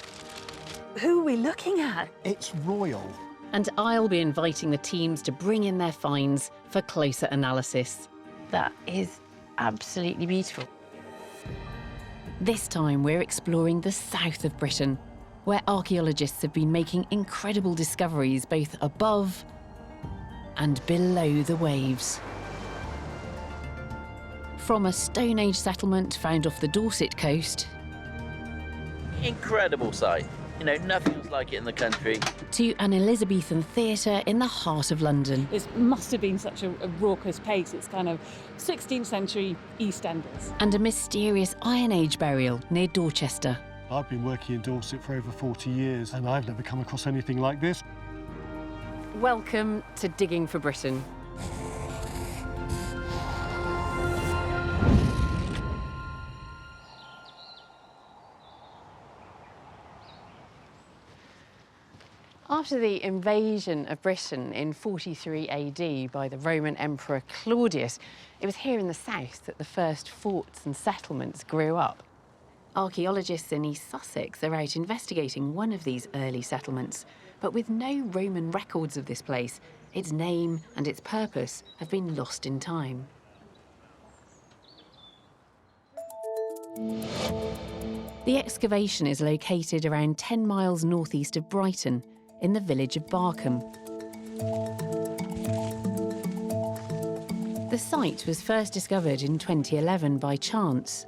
[SPEAKER 12] Who are we looking at?
[SPEAKER 4] It's royal.
[SPEAKER 1] And I'll be inviting the teams to bring in their finds for closer analysis. That is absolutely beautiful. This time we're exploring the south of Britain, where archaeologists have been making incredible discoveries both above and below the waves. From a Stone Age settlement found off the Dorset coast,
[SPEAKER 13] incredible site. You know, nothing else like it in the country.
[SPEAKER 1] To an Elizabethan theatre in the heart of London.
[SPEAKER 15] It must have been such a raucous place. It's kind of 16th century EastEnders.
[SPEAKER 1] And a mysterious Iron Age burial near Dorchester.
[SPEAKER 25] I've been working in Dorset for over 40 years and I've never come across anything like this.
[SPEAKER 1] Welcome to Digging for Britain. After the invasion of Britain in 43 AD by the Roman Emperor Claudius, it was here in the south that the first forts and settlements grew up. Archaeologists in East Sussex are out investigating one of these early settlements, but with no Roman records of this place, its name and its purpose have been lost in time. The excavation is located around 10 miles northeast of Brighton, in the village of Barkham. The site was first discovered in 2011 by chance.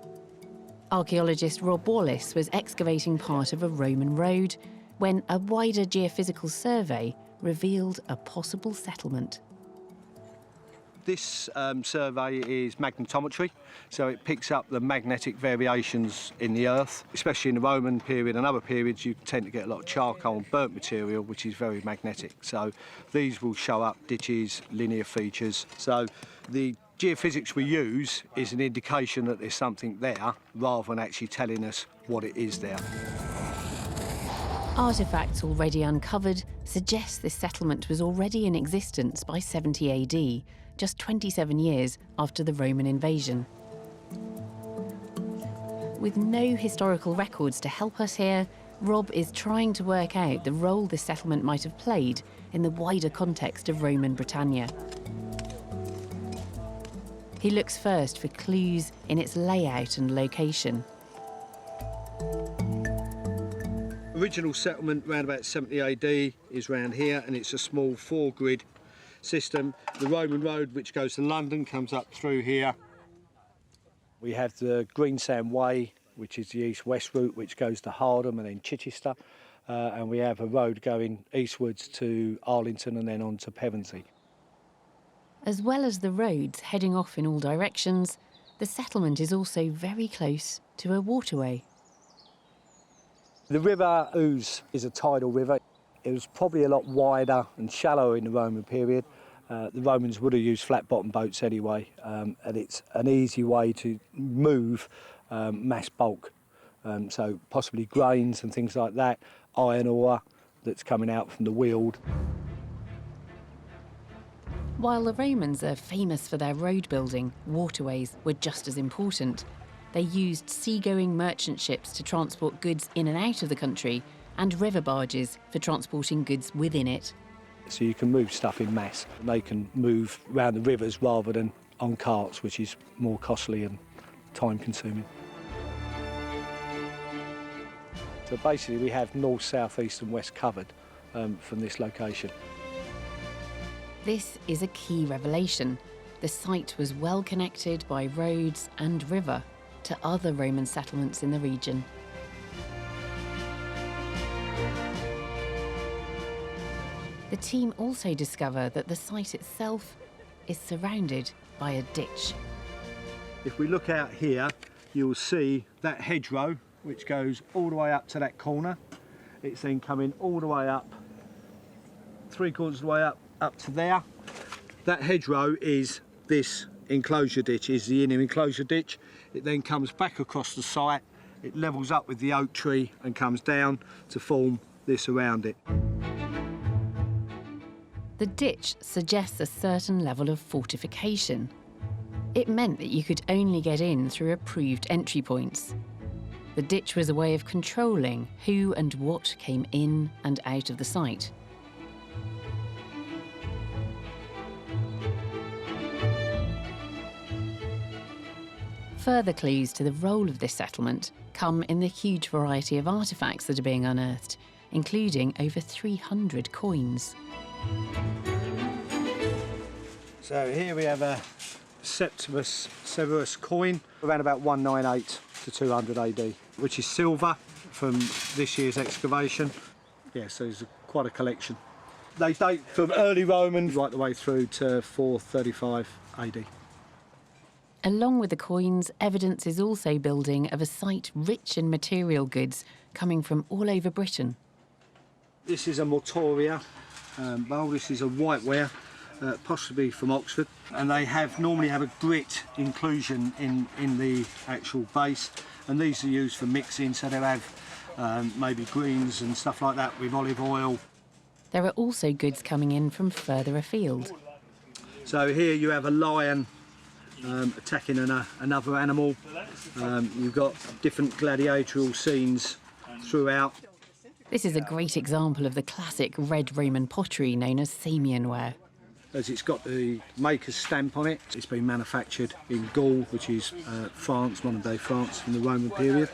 [SPEAKER 1] Archaeologist Rob Wallace was excavating part of a Roman road when a wider geophysical survey revealed a possible settlement.
[SPEAKER 5] This survey is magnetometry, so it picks up the magnetic variations in the earth, especially in the Roman period and other periods. You tend to get a lot of charcoal and burnt material, which is very magnetic. So these will show up ditches, linear features. So the geophysics we use is an indication that there's something there, rather than actually telling us what it is there.
[SPEAKER 1] Artifacts already uncovered suggest this settlement was already in existence by 70 AD, just 27 years after the Roman invasion. With no historical records to help us here, Rob is trying to work out the role this settlement might have played in the wider context of Roman Britannia. He looks first for clues in its layout and location.
[SPEAKER 5] Original settlement around about 70 AD is round here, and it's a small 4-grid system. The Roman road, which goes to London, comes up through here. We have the Greensand Way, which is the east-west route, which goes to Hardham and then Chichester. And we have a road going eastwards to Arlington and then on to Pevensey.
[SPEAKER 1] As well as the roads heading off in all directions, the settlement is also very close to a waterway.
[SPEAKER 5] The River Ouse is a tidal river. It was probably a lot wider and shallower in the Roman period. The Romans would have used flat-bottom boats anyway, and it's an easy way to move mass bulk. So possibly grains and things like that, iron ore that's coming out from the Weald.
[SPEAKER 1] While the Romans are famous for their road building, waterways were just as important. They used seagoing merchant ships to transport goods in and out of the country, and river barges for transporting goods within it.
[SPEAKER 5] So you can move stuff in mass, and they can move around the rivers rather than on carts, which is more costly and time-consuming. So basically we have north, south, east and west covered from this location.
[SPEAKER 1] This is a key revelation. The site was well connected by roads and river to other Roman settlements in the region. The team also discover that the site itself is surrounded by a ditch.
[SPEAKER 5] If we look out here, you'll see that hedgerow, which goes all the way up to that corner. It's then coming all the way up, 3/4 of the way up to there. That hedgerow is this enclosure ditch, is the inner enclosure ditch. It then comes back across the site, it levels up with the oak tree and comes down to form this around it.
[SPEAKER 1] The ditch suggests a certain level of fortification. It meant that you could only get in through approved entry points. The ditch was a way of controlling who and what came in and out of the site. Further clues to the role of this settlement come in the huge variety of artefacts that are being unearthed, including over 300 coins.
[SPEAKER 5] So here we have a Septimus Severus coin, around about 198 to 200 AD, which is silver from this year's excavation. Yeah, so there's quite a collection. They date from early Roman right the way through to 435 AD.
[SPEAKER 1] Along with the coins, evidence is also building of a site rich in material goods coming from all over Britain.
[SPEAKER 5] This is a mortoria bowl. This is a whiteware, possibly from Oxford, and they normally have a grit inclusion in the actual base, and these are used for mixing, so they'll have maybe greens and stuff like that with olive oil.
[SPEAKER 1] There are also goods coming in from further afield.
[SPEAKER 5] So here you have a lion attacking another animal. You've got different gladiatorial scenes throughout.
[SPEAKER 1] This is a great example of the classic red Roman pottery known as Samian ware.
[SPEAKER 5] as it's got the maker's stamp on it. It's been manufactured in Gaul, which is France, modern-day France, in the Roman period.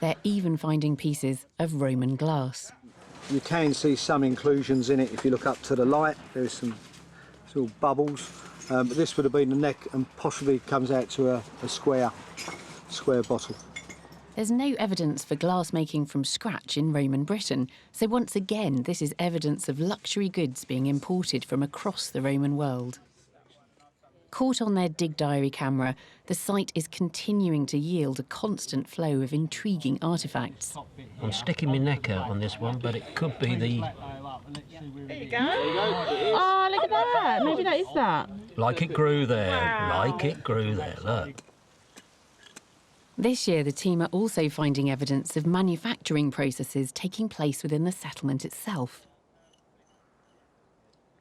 [SPEAKER 1] They're even finding pieces of Roman glass.
[SPEAKER 5] You can see some inclusions in it if you look up to the light. There's some little bubbles, but this would have been the neck and possibly comes out to a square bottle.
[SPEAKER 1] There's no evidence for glass making from scratch in Roman Britain, so once again this is evidence of luxury goods being imported from across the Roman world. Caught on their dig diary camera, the site is continuing to yield a constant flow of intriguing artefacts.
[SPEAKER 7] I'm sticking my neck out on this one, but it could be the...
[SPEAKER 8] There you go. Oh, look at that. Maybe that is that.
[SPEAKER 7] Like it grew there.
[SPEAKER 8] Wow.
[SPEAKER 7] Like it grew there, look.
[SPEAKER 1] This year, the team are also finding evidence of manufacturing processes taking place within the settlement itself.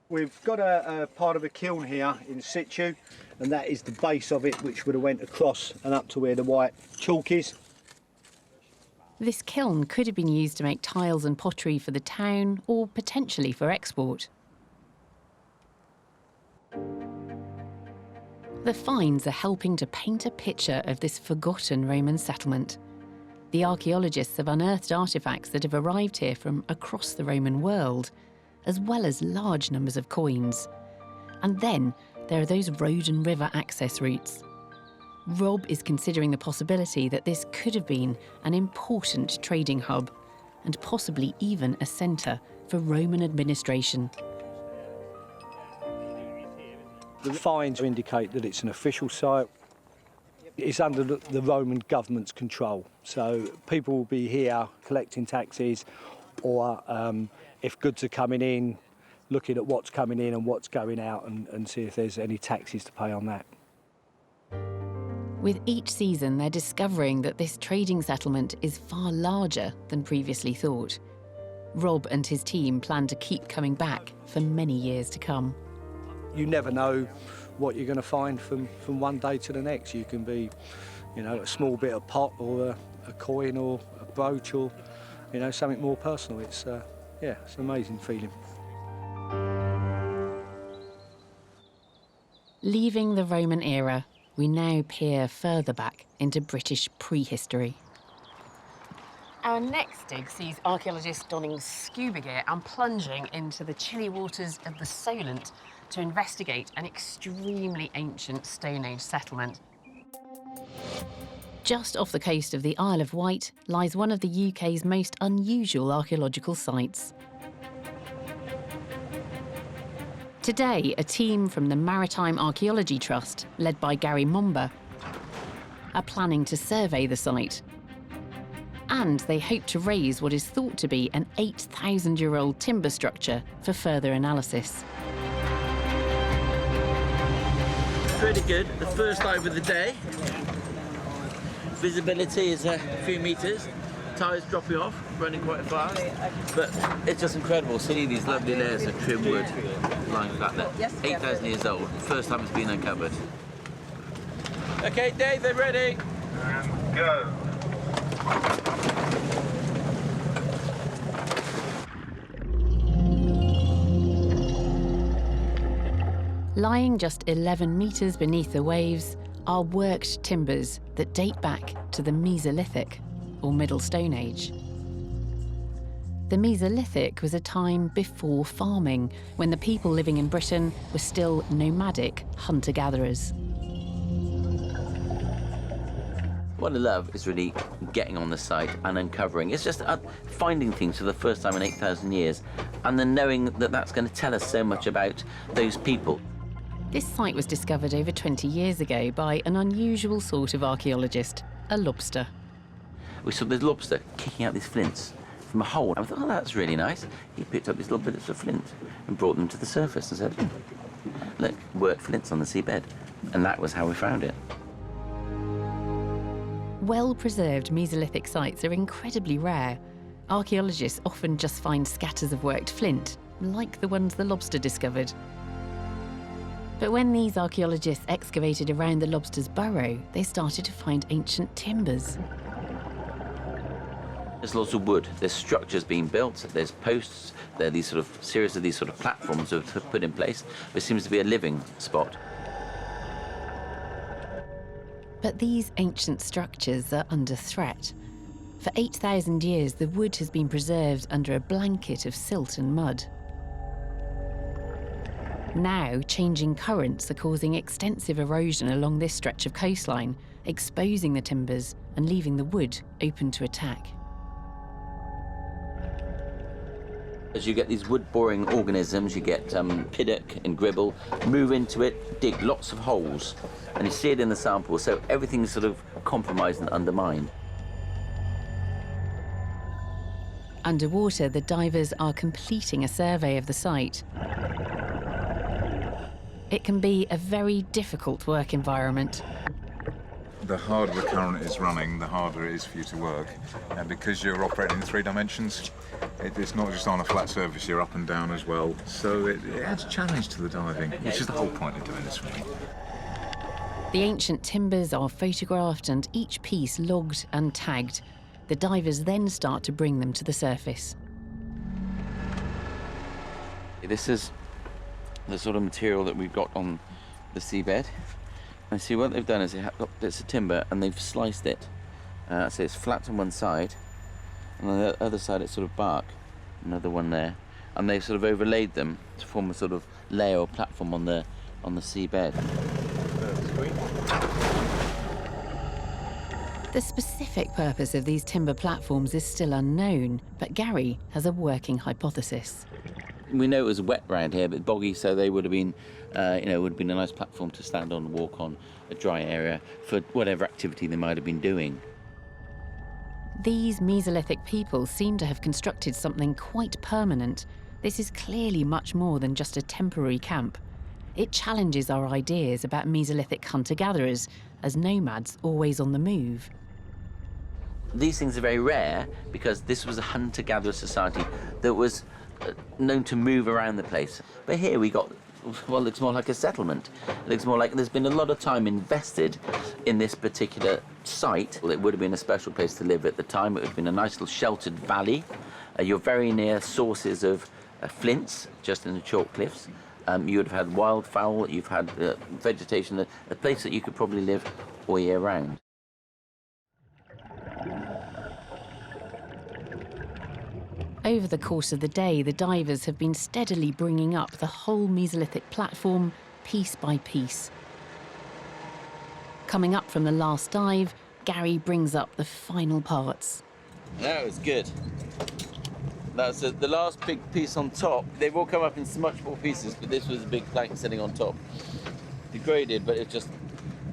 [SPEAKER 5] We've got a part of a kiln here in situ, and that is the base of it, which would have went across and up to where the white chalk is.
[SPEAKER 1] This kiln could have been used to make tiles and pottery for the town, or potentially for export. The finds are helping to paint a picture of this forgotten Roman settlement. The archaeologists have unearthed artifacts that have arrived here from across the Roman world, as well as large numbers of coins. And then there are those road and river access routes. Rob is considering the possibility that this could have been an important trading hub, and possibly even a centre for Roman administration.
[SPEAKER 5] The finds indicate that it's an official site. It's under the Roman government's control, so people will be here collecting taxes, or if goods are coming in, looking at what's coming in and what's going out, and see if there's any taxes to pay on that.
[SPEAKER 1] With each season, they're discovering that this trading settlement is far larger than previously thought. Rob and his team plan to keep coming back for many years to come.
[SPEAKER 5] You never know what you're going to find from one day to the next. You can be, a small bit of pot, or a coin, or a brooch, or, something more personal. It's, it's an amazing feeling.
[SPEAKER 1] Leaving the Roman era, we now peer further back into British prehistory. Our next dig sees archaeologists donning scuba gear and plunging into the chilly waters of the Solent to investigate an extremely ancient Stone Age settlement. Just off the coast of the Isle of Wight lies one of the UK's most unusual archaeological sites. Today, a team from the Maritime Archaeology Trust, led by Gary Momber, are planning to survey the site. And they hope to raise what is thought to be an 8,000-year-old timber structure for further analysis.
[SPEAKER 13] Pretty good. The first dive of the day. Visibility is a few metres. Tires dropping off, running quite fast. But it's just incredible seeing these lovely layers of trim wood lying flat there. 8,000 years old. First time it's been uncovered. Okay, Dave, they're ready.
[SPEAKER 16] And go.
[SPEAKER 1] Lying just 11 metres beneath the waves are worked timbers that date back to the Mesolithic, or Middle Stone Age. The Mesolithic was a time before farming, when the people living in Britain were still nomadic hunter-gatherers.
[SPEAKER 13] What I love is really getting on the site and uncovering. It's just finding things for the first time in 8,000 years, and then knowing that that's going to tell us so much about those people.
[SPEAKER 1] This site was discovered over 20 years ago by an unusual sort of archaeologist, a lobster.
[SPEAKER 13] We saw this lobster kicking out these flints from a hole. I thought, oh, that's really nice. He picked up these little bits of flint and brought them to the surface and said, look, worked flints on the seabed. And that was how we found it.
[SPEAKER 1] Well-preserved Mesolithic sites are incredibly rare. Archaeologists often just find scatters of worked flint, like the ones the lobster discovered. But when these archaeologists excavated around the lobster's burrow, they started to find ancient timbers.
[SPEAKER 13] There's lots of wood. There's structures being built. There's posts. There are these sort of series of these sort of platforms that are put in place. It seems to be a living spot.
[SPEAKER 1] But these ancient structures are under threat. For 8,000 years, the wood has been preserved under a blanket of silt and mud. Now, changing currents are causing extensive erosion along this stretch of coastline, exposing the timbers and leaving the wood open to attack.
[SPEAKER 13] As you get these wood-boring organisms, you get piddock and gribble, move into it, dig lots of holes, and you see it in the sample, so everything's sort of compromised and undermined.
[SPEAKER 1] Underwater, the divers are completing a survey of the site. It can be a very difficult work environment.
[SPEAKER 11] The harder the current is running, the harder it is for you to work. And because you're operating in 3 dimensions, it's not just on a flat surface, you're up and down as well. So it adds a challenge to the diving, which is the whole point of doing this really.
[SPEAKER 1] The ancient timbers are photographed and each piece logged and tagged. The divers then start to bring them to the surface.
[SPEAKER 13] This is the sort of material that we've got on the seabed. And see what they've done is they have got bits of timber and they've sliced it. So it's flat on one side, and on the other side it's sort of bark. Another one there, and they've sort of overlaid them to form a sort of layer or platform on the seabed.
[SPEAKER 1] The specific purpose of these timber platforms is still unknown, but Gary has a working hypothesis.
[SPEAKER 13] We know it was wet around here, but boggy, so they would have been, it would have been a nice platform to stand on and walk on, a dry area for whatever activity they might have been doing.
[SPEAKER 1] These Mesolithic people seem to have constructed something quite permanent. This is clearly much more than just a temporary camp. It challenges our ideas about Mesolithic hunter-gatherers as nomads always on the move.
[SPEAKER 13] These things are very rare because this was a hunter-gatherer society that was known to move around the place. But here we got, well, it looks more like a settlement. It looks more like there's been a lot of time invested in this particular site. Well, it would have been a special place to live at the time. It would have been a nice little sheltered valley. You're very near sources of flints, just in the chalk cliffs. You would have had wildfowl, you've had vegetation, a place that you could probably live all year round.
[SPEAKER 1] Over the course of the day, the divers have been steadily bringing up the whole Mesolithic platform, piece by piece. Coming up from the last dive, Gary brings up the final parts.
[SPEAKER 13] That was good. That's the last big piece on top. They've all come up in much more pieces, but this was a big plank sitting on top. Degraded, but it's just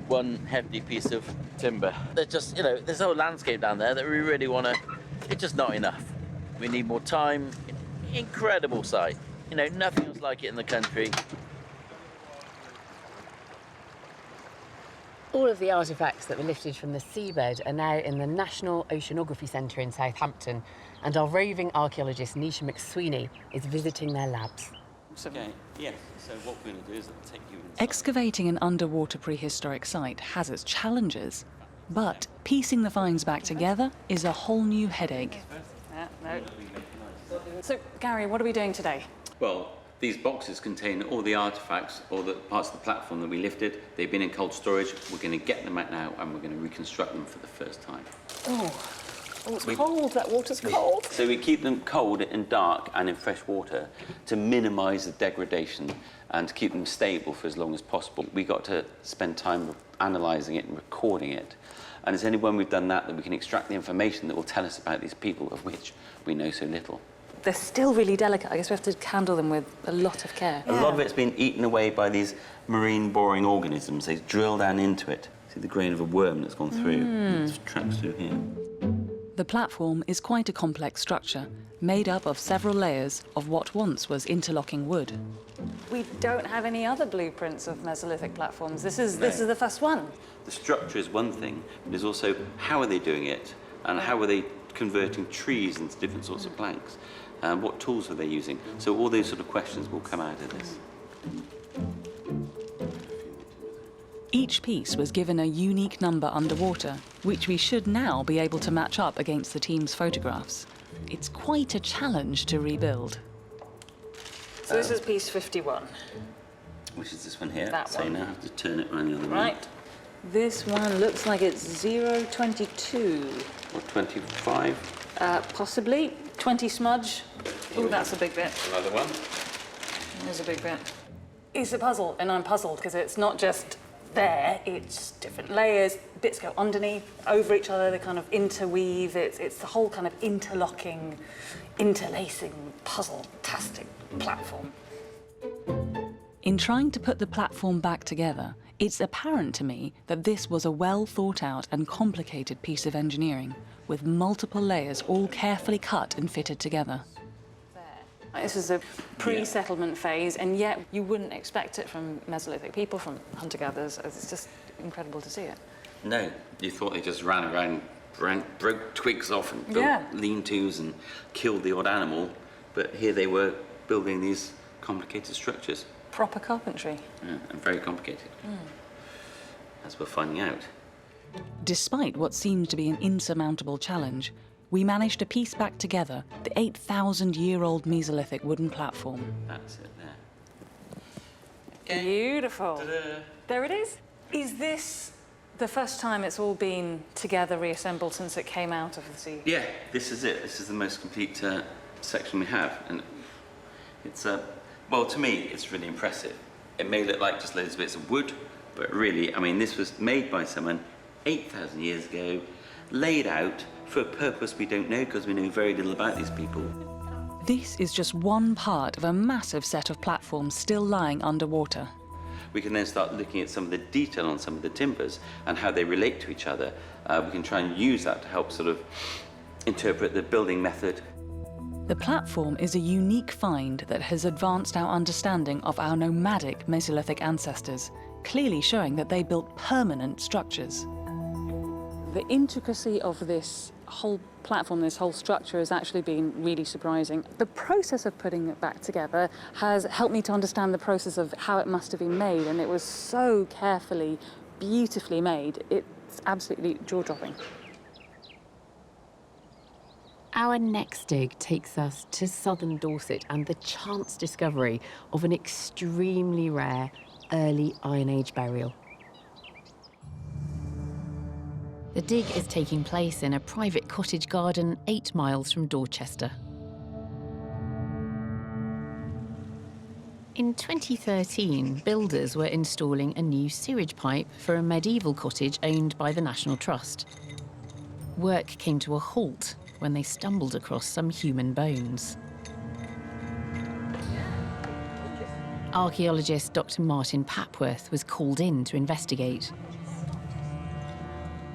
[SPEAKER 13] one hefty piece of timber. There's just, there's a whole landscape down there that we really want to, it's just not enough. We need more time. Incredible site. Nothing else like it in the country.
[SPEAKER 1] All of the artifacts that were lifted from the seabed are now in the National Oceanography Centre in Southampton, and our roving archaeologist Nisha McSweeney is visiting their labs.
[SPEAKER 16] Okay, yeah, so what we're going to do is take you inside.
[SPEAKER 14] Excavating an underwater prehistoric site has its challenges, but piecing the finds back together is a whole new headache.
[SPEAKER 20] No. So, Gary, what are we doing today?
[SPEAKER 16] Well, these boxes contain all the artifacts, all the parts of the platform that we lifted. They've been in cold storage. We're going to get them out now and we're going to reconstruct them for the first time.
[SPEAKER 20] Oh, it's cold. That water's cold.
[SPEAKER 16] So we keep them cold and dark and in fresh water to minimise the degradation and to keep them stable for as long as possible. We got to spend time analysing it and recording it. And it's only when we've done that we can extract the information that will tell us about these people, of which we know so little.
[SPEAKER 20] They're still really delicate. I guess we have to handle them with a lot of care.
[SPEAKER 16] A lot of it's been eaten away by these marine boring organisms. They drill down into it. See the grain of a worm that's gone through. It's trapped through here.
[SPEAKER 14] The platform is quite a complex structure, made up of several layers of what once was interlocking wood.
[SPEAKER 20] We don't have any other blueprints of Mesolithic platforms. This is the first one.
[SPEAKER 16] The structure is one thing, but there's also how are they doing it, and how are they converting trees into different sorts of planks, and what tools are they using. So all those sort of questions will come out of this.
[SPEAKER 14] Each piece was given a unique number underwater, which we should now be able to match up against the team's photographs. It's quite a challenge to rebuild.
[SPEAKER 20] So this is piece 51.
[SPEAKER 16] Which is this one here?
[SPEAKER 20] That
[SPEAKER 16] so
[SPEAKER 20] one.
[SPEAKER 16] you now have to turn it around the other way.
[SPEAKER 20] Right. This one looks like it's 022.
[SPEAKER 16] Or 25.
[SPEAKER 20] Possibly. 20 smudge. Oh, that's a big bit.
[SPEAKER 16] Another one.
[SPEAKER 20] There's a big bit. It's a puzzle, and I'm puzzled because it's not just there, it's different layers, bits go underneath, over each other, they kind of interweave, it's the whole kind of interlocking, interlacing, puzzle-tastic platform.
[SPEAKER 14] In trying to put the platform back together, it's apparent to me that this was a well-thought-out and complicated piece of engineering, with multiple layers all carefully cut and fitted together.
[SPEAKER 20] This is a pre-settlement phase, and yet you wouldn't expect it from Mesolithic people, from hunter-gatherers. It's just incredible to see it.
[SPEAKER 16] No, you thought they just ran around, broke twigs off and built lean-tos and killed the odd animal, but here they were building these complicated structures.
[SPEAKER 20] Proper carpentry.
[SPEAKER 16] Yeah, and very complicated, as we're finding out.
[SPEAKER 14] Despite what seemed to be an insurmountable challenge, we managed to piece back together the 8,000-year-old Mesolithic wooden platform.
[SPEAKER 16] That's it there.
[SPEAKER 20] Beautiful.
[SPEAKER 16] Ta-da.
[SPEAKER 20] There it is. Is this the first time it's all been together, reassembled since it came out of the sea?
[SPEAKER 16] Yeah, this is it. This is the most complete section we have. And it's, well, to me, it's really impressive. It may look like just loads of bits of wood, but really, I mean, this was made by someone 8,000 years ago, laid out for a purpose we don't know because we know very little about these people.
[SPEAKER 14] This is just one part of a massive set of platforms still lying underwater.
[SPEAKER 16] We can then start looking at some of the detail on some of the timbers and how they relate to each other. We can try and use that to help sort of interpret the building method.
[SPEAKER 14] The platform is a unique find that has advanced our understanding of our nomadic Mesolithic ancestors, clearly showing that they built permanent structures.
[SPEAKER 20] The intricacy of this whole platform, this whole structure, has actually been really surprising. The process of putting it back together has helped me to understand the process of how it must have been made, and it was so carefully, beautifully made. It's absolutely jaw-dropping.
[SPEAKER 1] Our next dig takes us to southern Dorset and the chance discovery of an extremely rare early Iron Age burial. The dig is taking place in a private cottage garden 8 miles from Dorchester. In 2013, builders were installing a new sewage pipe for a medieval cottage owned by the National Trust. Work came to a halt when they stumbled across some human bones. Archaeologist Dr. Martin Papworth was called in to investigate.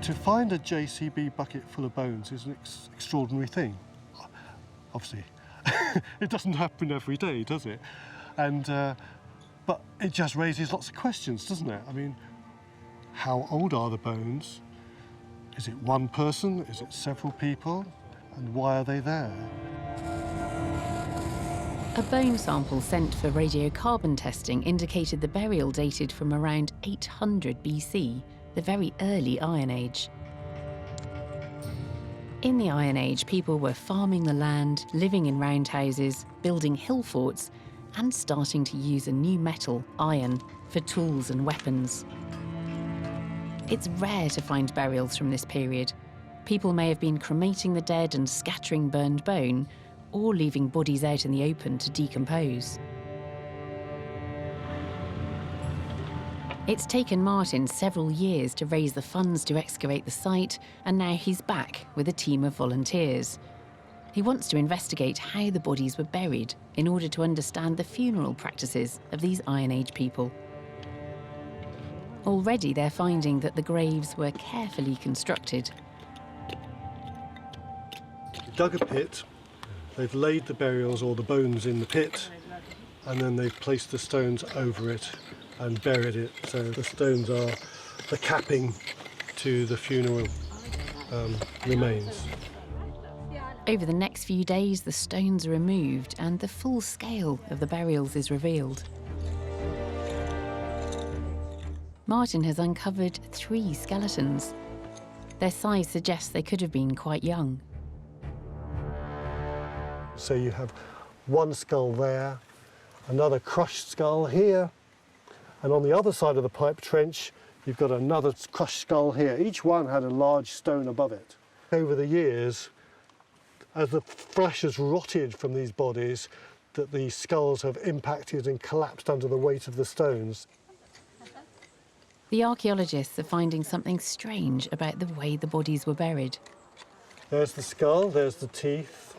[SPEAKER 25] To find a JCB bucket full of bones is an extraordinary thing. Obviously, it doesn't happen every day, does it? And but it just raises lots of questions, doesn't it? I mean, how old are the bones? Is it one person? Is it several people? And why are they there?
[SPEAKER 1] A bone sample sent for radiocarbon testing indicated the burial dated from around 800 BC, the very early Iron Age. In the Iron Age, people were farming the land, living in roundhouses, building hill forts, and starting to use a new metal, iron, for tools and weapons. It's rare to find burials from this period. People may have been cremating the dead and scattering burned bone, or leaving bodies out in the open to decompose. It's taken Martin several years to raise the funds to excavate the site, and now he's back with a team of volunteers. He wants to investigate how the bodies were buried in order to understand the funeral practices of these Iron Age people. Already they're finding that the graves were carefully constructed.
[SPEAKER 25] Dug a pit, they've laid the burials or the bones in the pit, and then they've placed the stones over it and buried it. So the stones are the capping to the funeral remains.
[SPEAKER 1] Over the next few days, the stones are removed and the full scale of the burials is revealed. Martin has uncovered 3 skeletons. Their size suggests they could have been quite young.
[SPEAKER 25] So you have one skull there, another crushed skull here, and on the other side of the pipe trench, you've got another crushed skull here. Each one had a large stone above it. Over the years, as the flesh has rotted from these bodies, that the skulls have impacted and collapsed under the weight of the stones.
[SPEAKER 1] The archaeologists are finding something strange about the way the bodies were buried.
[SPEAKER 25] There's the skull, there's the teeth,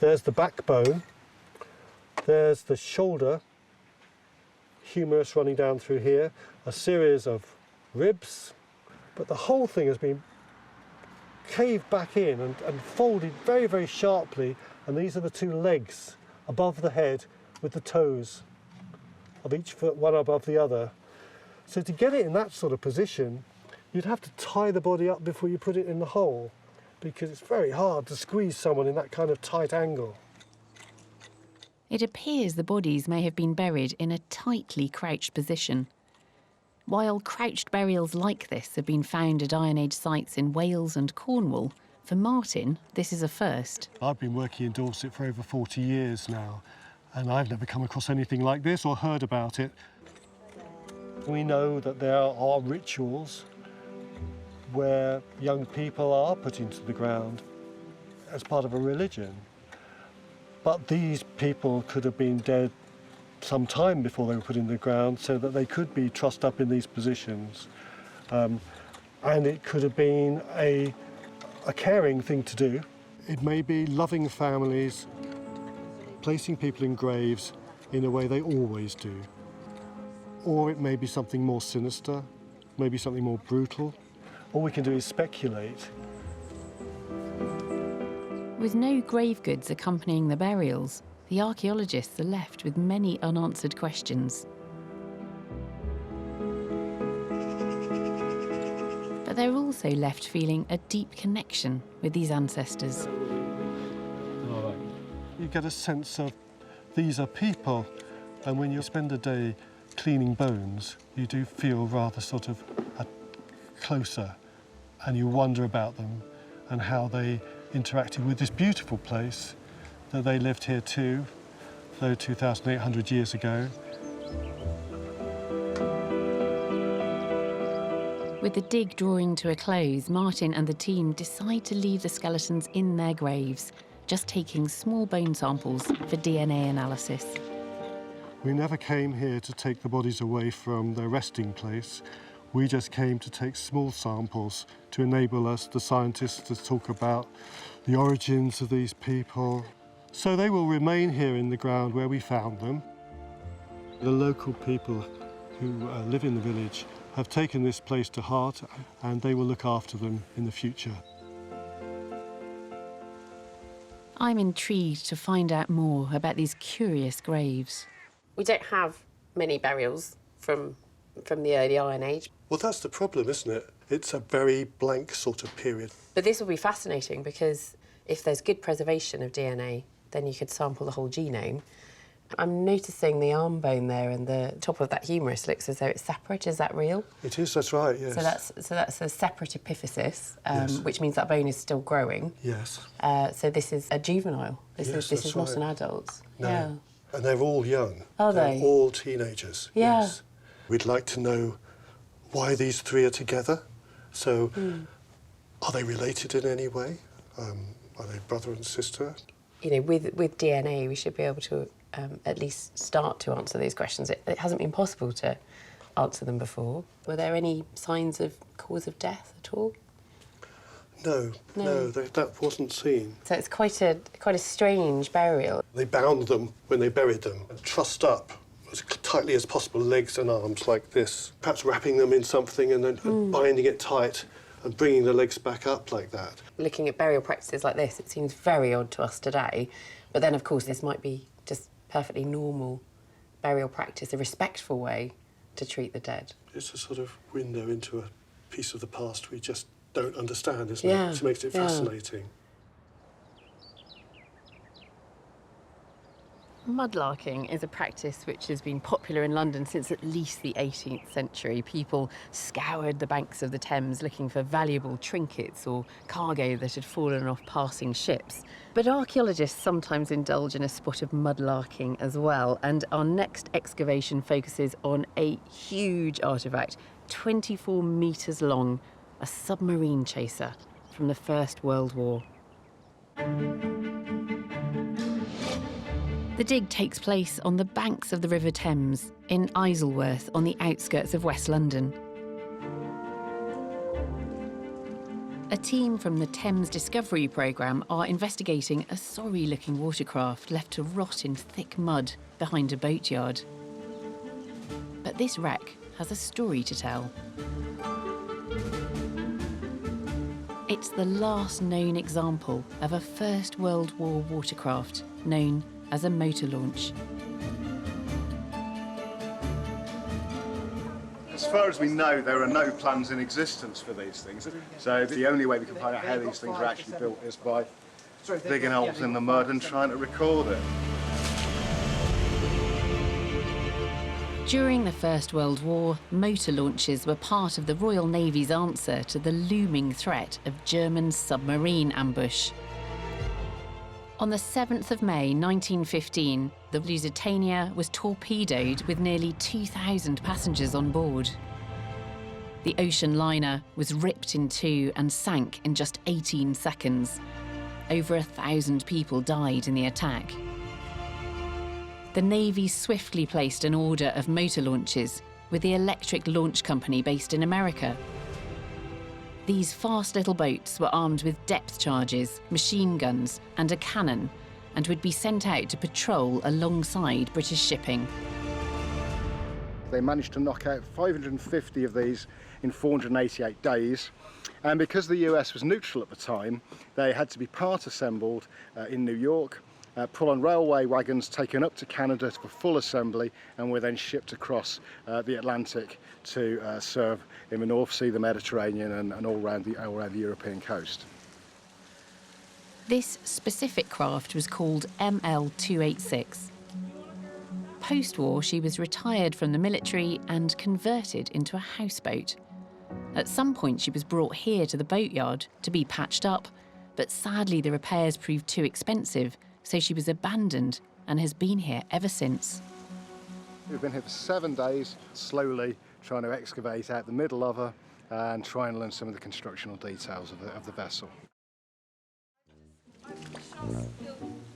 [SPEAKER 25] there's the backbone, there's the shoulder, humerus running down through here, a series of ribs, but the whole thing has been caved back in and folded very, very sharply, and these are the 2 legs above the head with the toes of each foot, one above the other. So to get it in that sort of position, you'd have to tie the body up before you put it in the hole, because it's very hard to squeeze someone in that kind of tight angle.
[SPEAKER 1] It appears the bodies may have been buried in a tightly crouched position. While crouched burials like this have been found at Iron Age sites in Wales and Cornwall, for Martin, this is a first.
[SPEAKER 25] I've been working in Dorset for over 40 years now, and I've never come across anything like this or heard about it. We know that there are rituals where young people are put into the ground as part of a religion. But these people could have been dead some time before they were put in the ground, so that they could be trussed up in these positions. And it could have been a caring thing to do. It may be loving families, placing people in graves in a way they always do. Or it may be something more sinister, maybe something more brutal. All we can do is speculate.
[SPEAKER 1] With no grave goods accompanying the burials, the archaeologists are left with many unanswered questions. But they're also left feeling a deep connection with these ancestors.
[SPEAKER 25] You get a sense of these are people, and when you spend a day cleaning bones, you do feel rather sort of closer, and you wonder about them and how they interacted with this beautiful place that they lived here too, though 2,800 years ago.
[SPEAKER 1] With the dig drawing to a close, Martin and the team decide to leave the skeletons in their graves, just taking small bone samples for DNA analysis.
[SPEAKER 25] We never came here to take the bodies away from their resting place. We just came to take small samples to enable us, the scientists, to talk about the origins of these people. So they will remain here in the ground where we found them. The local people who live in the village have taken this place to heart, and they will look after them in the future.
[SPEAKER 1] I'm intrigued to find out more about these curious graves.
[SPEAKER 17] We don't have many burials from the early Iron Age.
[SPEAKER 25] Well, that's the problem, isn't it? It's a very blank sort of period.
[SPEAKER 17] But this will be fascinating, because if there's good preservation of DNA, then you could sample the whole genome. I'm noticing the arm bone there, and the top of that humerus looks as though it's separate. Is that real?
[SPEAKER 25] It is, that's right, yes.
[SPEAKER 17] So that's a separate epiphysis,
[SPEAKER 25] Yes.
[SPEAKER 17] which means that bone is still growing.
[SPEAKER 25] Yes.
[SPEAKER 17] So this is a juvenile. This is not an adult.
[SPEAKER 25] No.
[SPEAKER 17] Yeah.
[SPEAKER 25] And they're all young.
[SPEAKER 17] Are
[SPEAKER 25] They're
[SPEAKER 17] they?
[SPEAKER 25] all teenagers.
[SPEAKER 17] Yeah.
[SPEAKER 25] Yes. We'd like to know why these 3 are together. So, are they related in any way? Are they brother and sister?
[SPEAKER 17] You know, with DNA, we should be able to at least start to answer these questions. It hasn't been possible to answer them before. Were there any signs of cause of death at all?
[SPEAKER 25] No, that wasn't seen.
[SPEAKER 17] So it's quite a strange burial.
[SPEAKER 25] They bound them when they buried them and trussed up as tightly as possible, legs and arms like this, perhaps wrapping them in something and then binding it tight and bringing the legs back up like that.
[SPEAKER 17] Looking at burial practices like this, it seems very odd to us today. But then, of course, this might be just perfectly normal burial practice, a respectful way to treat the dead.
[SPEAKER 25] It's a sort of window into a piece of the past we just don't understand, isn't
[SPEAKER 17] Yeah,
[SPEAKER 25] it? Which makes it fascinating.
[SPEAKER 1] Mudlarking is a practice which has been popular in London since at least the 18th century. People scoured the banks of the Thames looking for valuable trinkets or cargo that had fallen off passing ships. But archaeologists sometimes indulge in a spot of mudlarking as well, and our next excavation focuses on a huge artefact, 24 metres long, a submarine chaser from the First World War. The dig takes place on the banks of the River Thames in Isleworth on the outskirts of West London. A team from the Thames Discovery Programme are investigating a sorry-looking watercraft left to rot in thick mud behind a boatyard. But this wreck has a story to tell. It's the last known example of a First World War watercraft known as a motor launch.
[SPEAKER 2] As far as we know, there are no plans in existence for these things. So the only way we can find out how these things are actually built is by digging holes in the mud and trying to record it.
[SPEAKER 1] During the First World War, motor launches were part of the Royal Navy's answer to the looming threat of German submarine ambush. On the 7th of May 1915, the Lusitania was torpedoed with nearly 2,000 passengers on board. The ocean liner was ripped in two and sank in just 18 seconds. Over 1,000 people died in the attack. The Navy swiftly placed an order of motor launches with the Electric Launch Company based in America. These fast little boats were armed with depth charges, machine guns and a cannon, and would be sent out to patrol alongside British shipping.
[SPEAKER 2] They managed to knock out 550 of these in 488 days, and because the US was neutral at the time, they had to be part assembled in New York, put on railway wagons, taken up to Canada for full assembly, and were then shipped across the Atlantic to serve in the North Sea, the Mediterranean, and all around the European coast.
[SPEAKER 1] This specific craft was called ML-286. Post-war, she was retired from the military and converted into a houseboat. At some point, she was brought here to the boatyard to be patched up, but sadly the repairs proved too expensive, so she was abandoned and has been here ever since.
[SPEAKER 2] We've been here for 7 days, slowly trying to excavate out the middle of her and try and learn some of the constructional details of the vessel.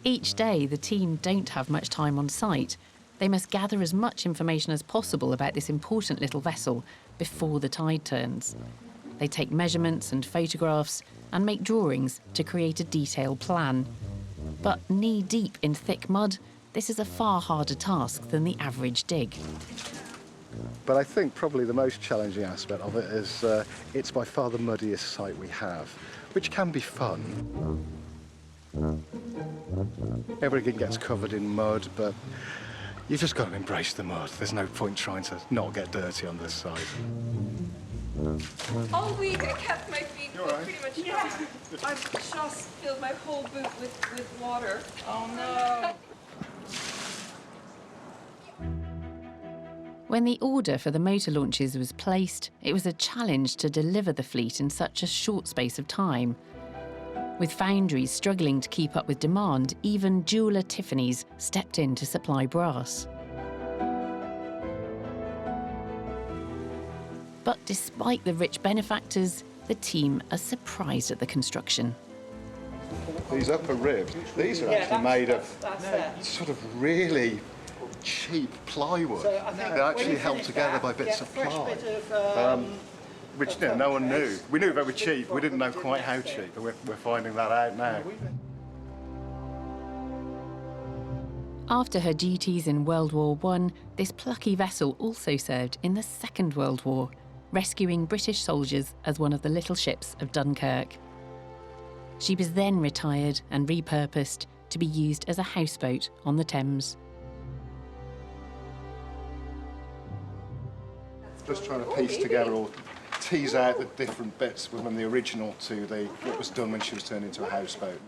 [SPEAKER 1] Each day, the team don't have much time on site. They must gather as much information as possible about this important little vessel before the tide turns. They take measurements and photographs and make drawings to create a detailed plan. But knee-deep in thick mud, this is a far harder task than the average dig.
[SPEAKER 2] But I think probably the most challenging aspect of it is it's by far the muddiest site we have, which can be fun. Everything gets covered in mud, but you've just got to embrace the mud. There's no point trying to not get dirty on this side.
[SPEAKER 19] All week I kept my feet pretty much dry. I've just filled my whole boot with water. Oh no.
[SPEAKER 1] When the order for the motor launches was placed, it was a challenge to deliver the fleet in such a short space of time. With foundries struggling to keep up with demand, even jeweller Tiffany's stepped in to supply brass. But despite the rich benefactors, the team are surprised at the construction.
[SPEAKER 2] These upper ribs, these are actually made of sort of really cheap plywood. They're actually held together by bits of ply, which no one knew. We knew they were cheap, we didn't know quite how cheap, but we're finding that out now.
[SPEAKER 1] After her duties in World War I, this plucky vessel also served in the Second World War, rescuing British soldiers as one of the little ships of Dunkirk. She was then retired and repurposed to be used as a houseboat on the Thames.
[SPEAKER 2] Just trying to piece together or tease out the different bits from the original to what was done when she was turned into a houseboat.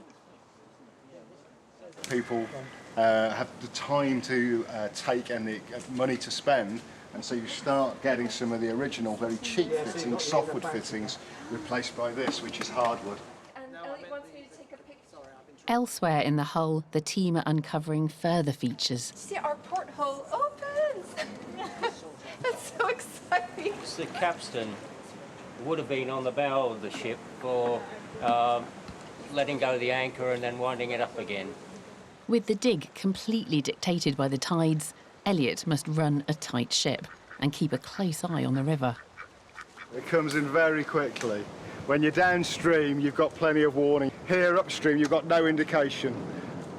[SPEAKER 2] People
[SPEAKER 6] have the time to take and the money to spend, and so you start getting some of the original very cheap fittings, softwood fittings, replaced by this, which is hardwood.
[SPEAKER 1] Elsewhere in the hull, the team are uncovering further features.
[SPEAKER 19] See, our porthole opens! That's so exciting.
[SPEAKER 21] The capstan would have been on the bow of the ship for letting go the anchor and then winding it up again.
[SPEAKER 1] With the dig completely dictated by the tides, Elliot must run a tight ship and keep a close eye on the river.
[SPEAKER 6] It comes in very quickly. When you're downstream, you've got plenty of warning. Here upstream, you've got no indication.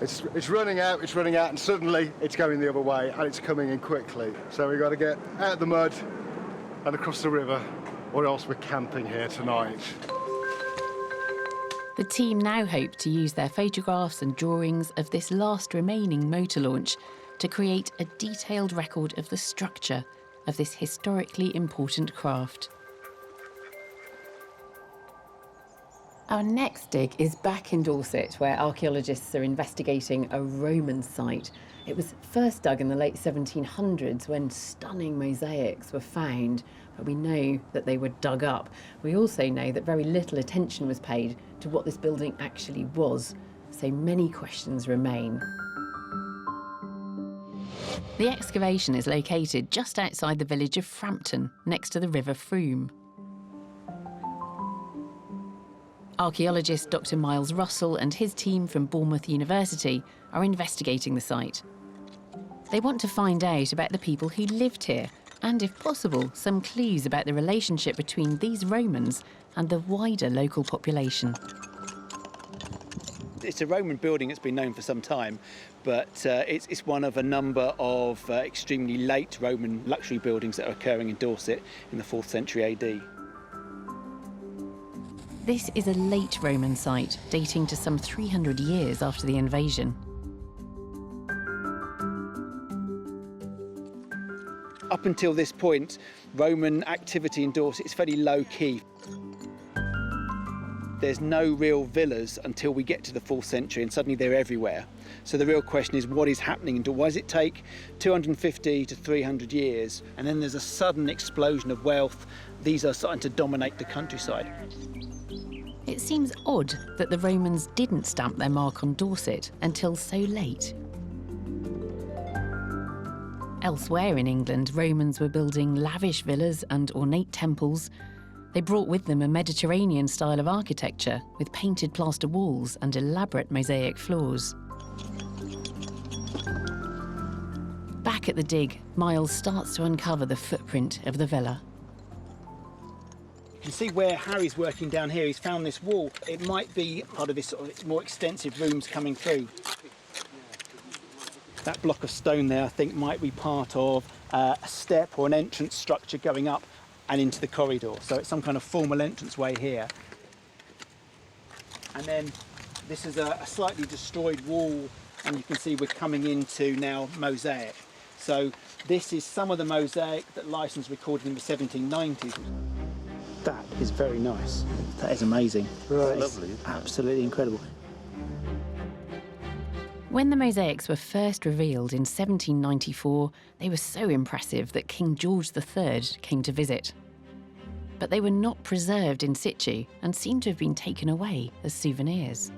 [SPEAKER 6] It's running out, and suddenly it's going the other way, and it's coming in quickly. So we've got to get out of the mud and across the river, or else we're camping here tonight.
[SPEAKER 1] The team now hope to use their photographs and drawings of this last remaining motor launch to create a detailed record of the structure of this historically important craft. Our next dig is back in Dorset, where archaeologists are investigating a Roman site. It was first dug in the late 1700s when stunning mosaics were found, but we know that they were dug up. We also know that very little attention was paid to what this building actually was, so many questions remain. The excavation is located just outside the village of Frampton, next to the River Frome. Archaeologist Dr. Miles Russell and his team from Bournemouth University are investigating the site. They want to find out about the people who lived here and, if possible, some clues about the relationship between these Romans and the wider local population.
[SPEAKER 22] It's a Roman building that's been known for some time, but it's one of a number of extremely late Roman luxury buildings that are occurring in Dorset in the 4th century AD.
[SPEAKER 1] This is a late Roman site, dating to some 300 years after the invasion.
[SPEAKER 22] Up until this point, Roman activity in Dorset is fairly low-key. There's no real villas until we get to the 4th century, and suddenly they're everywhere. So the real question is, what is happening? Why does it take 250 to 300 years, and then there's a sudden explosion of wealth? These are starting to dominate the countryside.
[SPEAKER 1] It seems odd that the Romans didn't stamp their mark on Dorset until so late. Elsewhere in England, Romans were building lavish villas and ornate temples. They brought with them a Mediterranean style of architecture with painted plaster walls and elaborate mosaic floors. Back at the dig, Miles starts to uncover the footprint of the villa.
[SPEAKER 22] You can see where Harry's working down here. He's found this wall. It might be part of this sort of more extensive rooms coming through. That block of stone there, I think, might be part of a step or an entrance structure going up and into the corridor. So it's some kind of formal entranceway here. And then this is a slightly destroyed wall, and you can see we're coming into now mosaic. So this is some of the mosaic that Lyson's recorded in the 1790s. That is very nice. That is amazing. Right. Lovely. Absolutely incredible.
[SPEAKER 1] When the mosaics were first revealed in 1794, they were so impressive that King George III came to visit. But they were not preserved in situ and seem to have been taken away as souvenirs.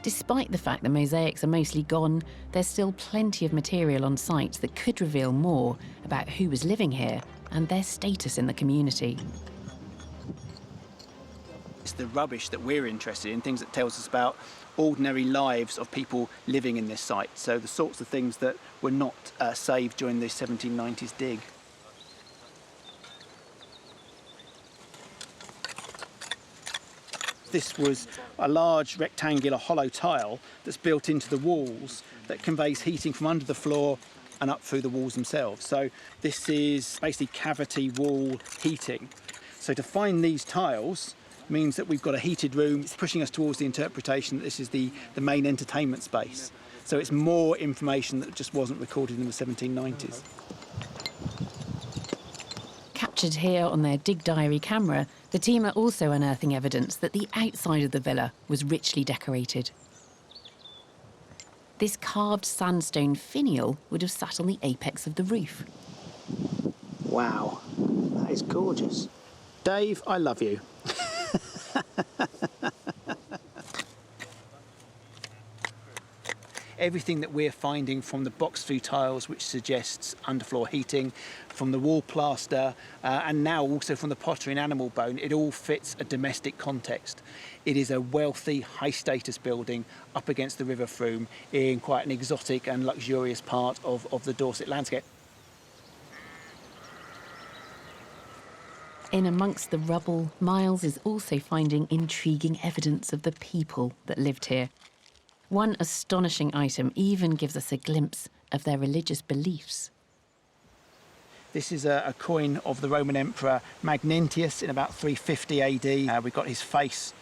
[SPEAKER 1] Despite the fact the mosaics are mostly gone, there's still plenty of material on site that could reveal more about who was living here and their status in the community.
[SPEAKER 22] It's the rubbish that we're interested in, things that tells us about ordinary lives of people living in this site. So the sorts of things that were not saved during the 1790s dig. This was a large rectangular hollow tile that's built into the walls that conveys heating from under the floor and up through the walls themselves. So this is basically cavity wall heating. So to find these tiles means that we've got a heated room. It's pushing us towards the interpretation that this is the main entertainment space. So it's more information that just wasn't recorded in the 1790s.
[SPEAKER 1] Captured here on their dig diary camera, the team are also unearthing evidence that the outside of the villa was richly decorated. this carved sandstone finial would have sat on the apex of the roof.
[SPEAKER 22] Wow, that is gorgeous. Dave, I love you. Everything that we're finding, from the box through tiles, which suggests underfloor heating, from the wall plaster, and now also from the pottery and animal bone, it all fits a domestic context. It is a wealthy, high-status building up against the River Frome in quite an exotic and luxurious part of the Dorset landscape.
[SPEAKER 1] In amongst the rubble, Miles is also finding intriguing evidence of the people that lived here. One astonishing item even gives us a glimpse of their religious beliefs.
[SPEAKER 22] This is a coin of the Roman Emperor Magnentius in about 350 AD. We've got his face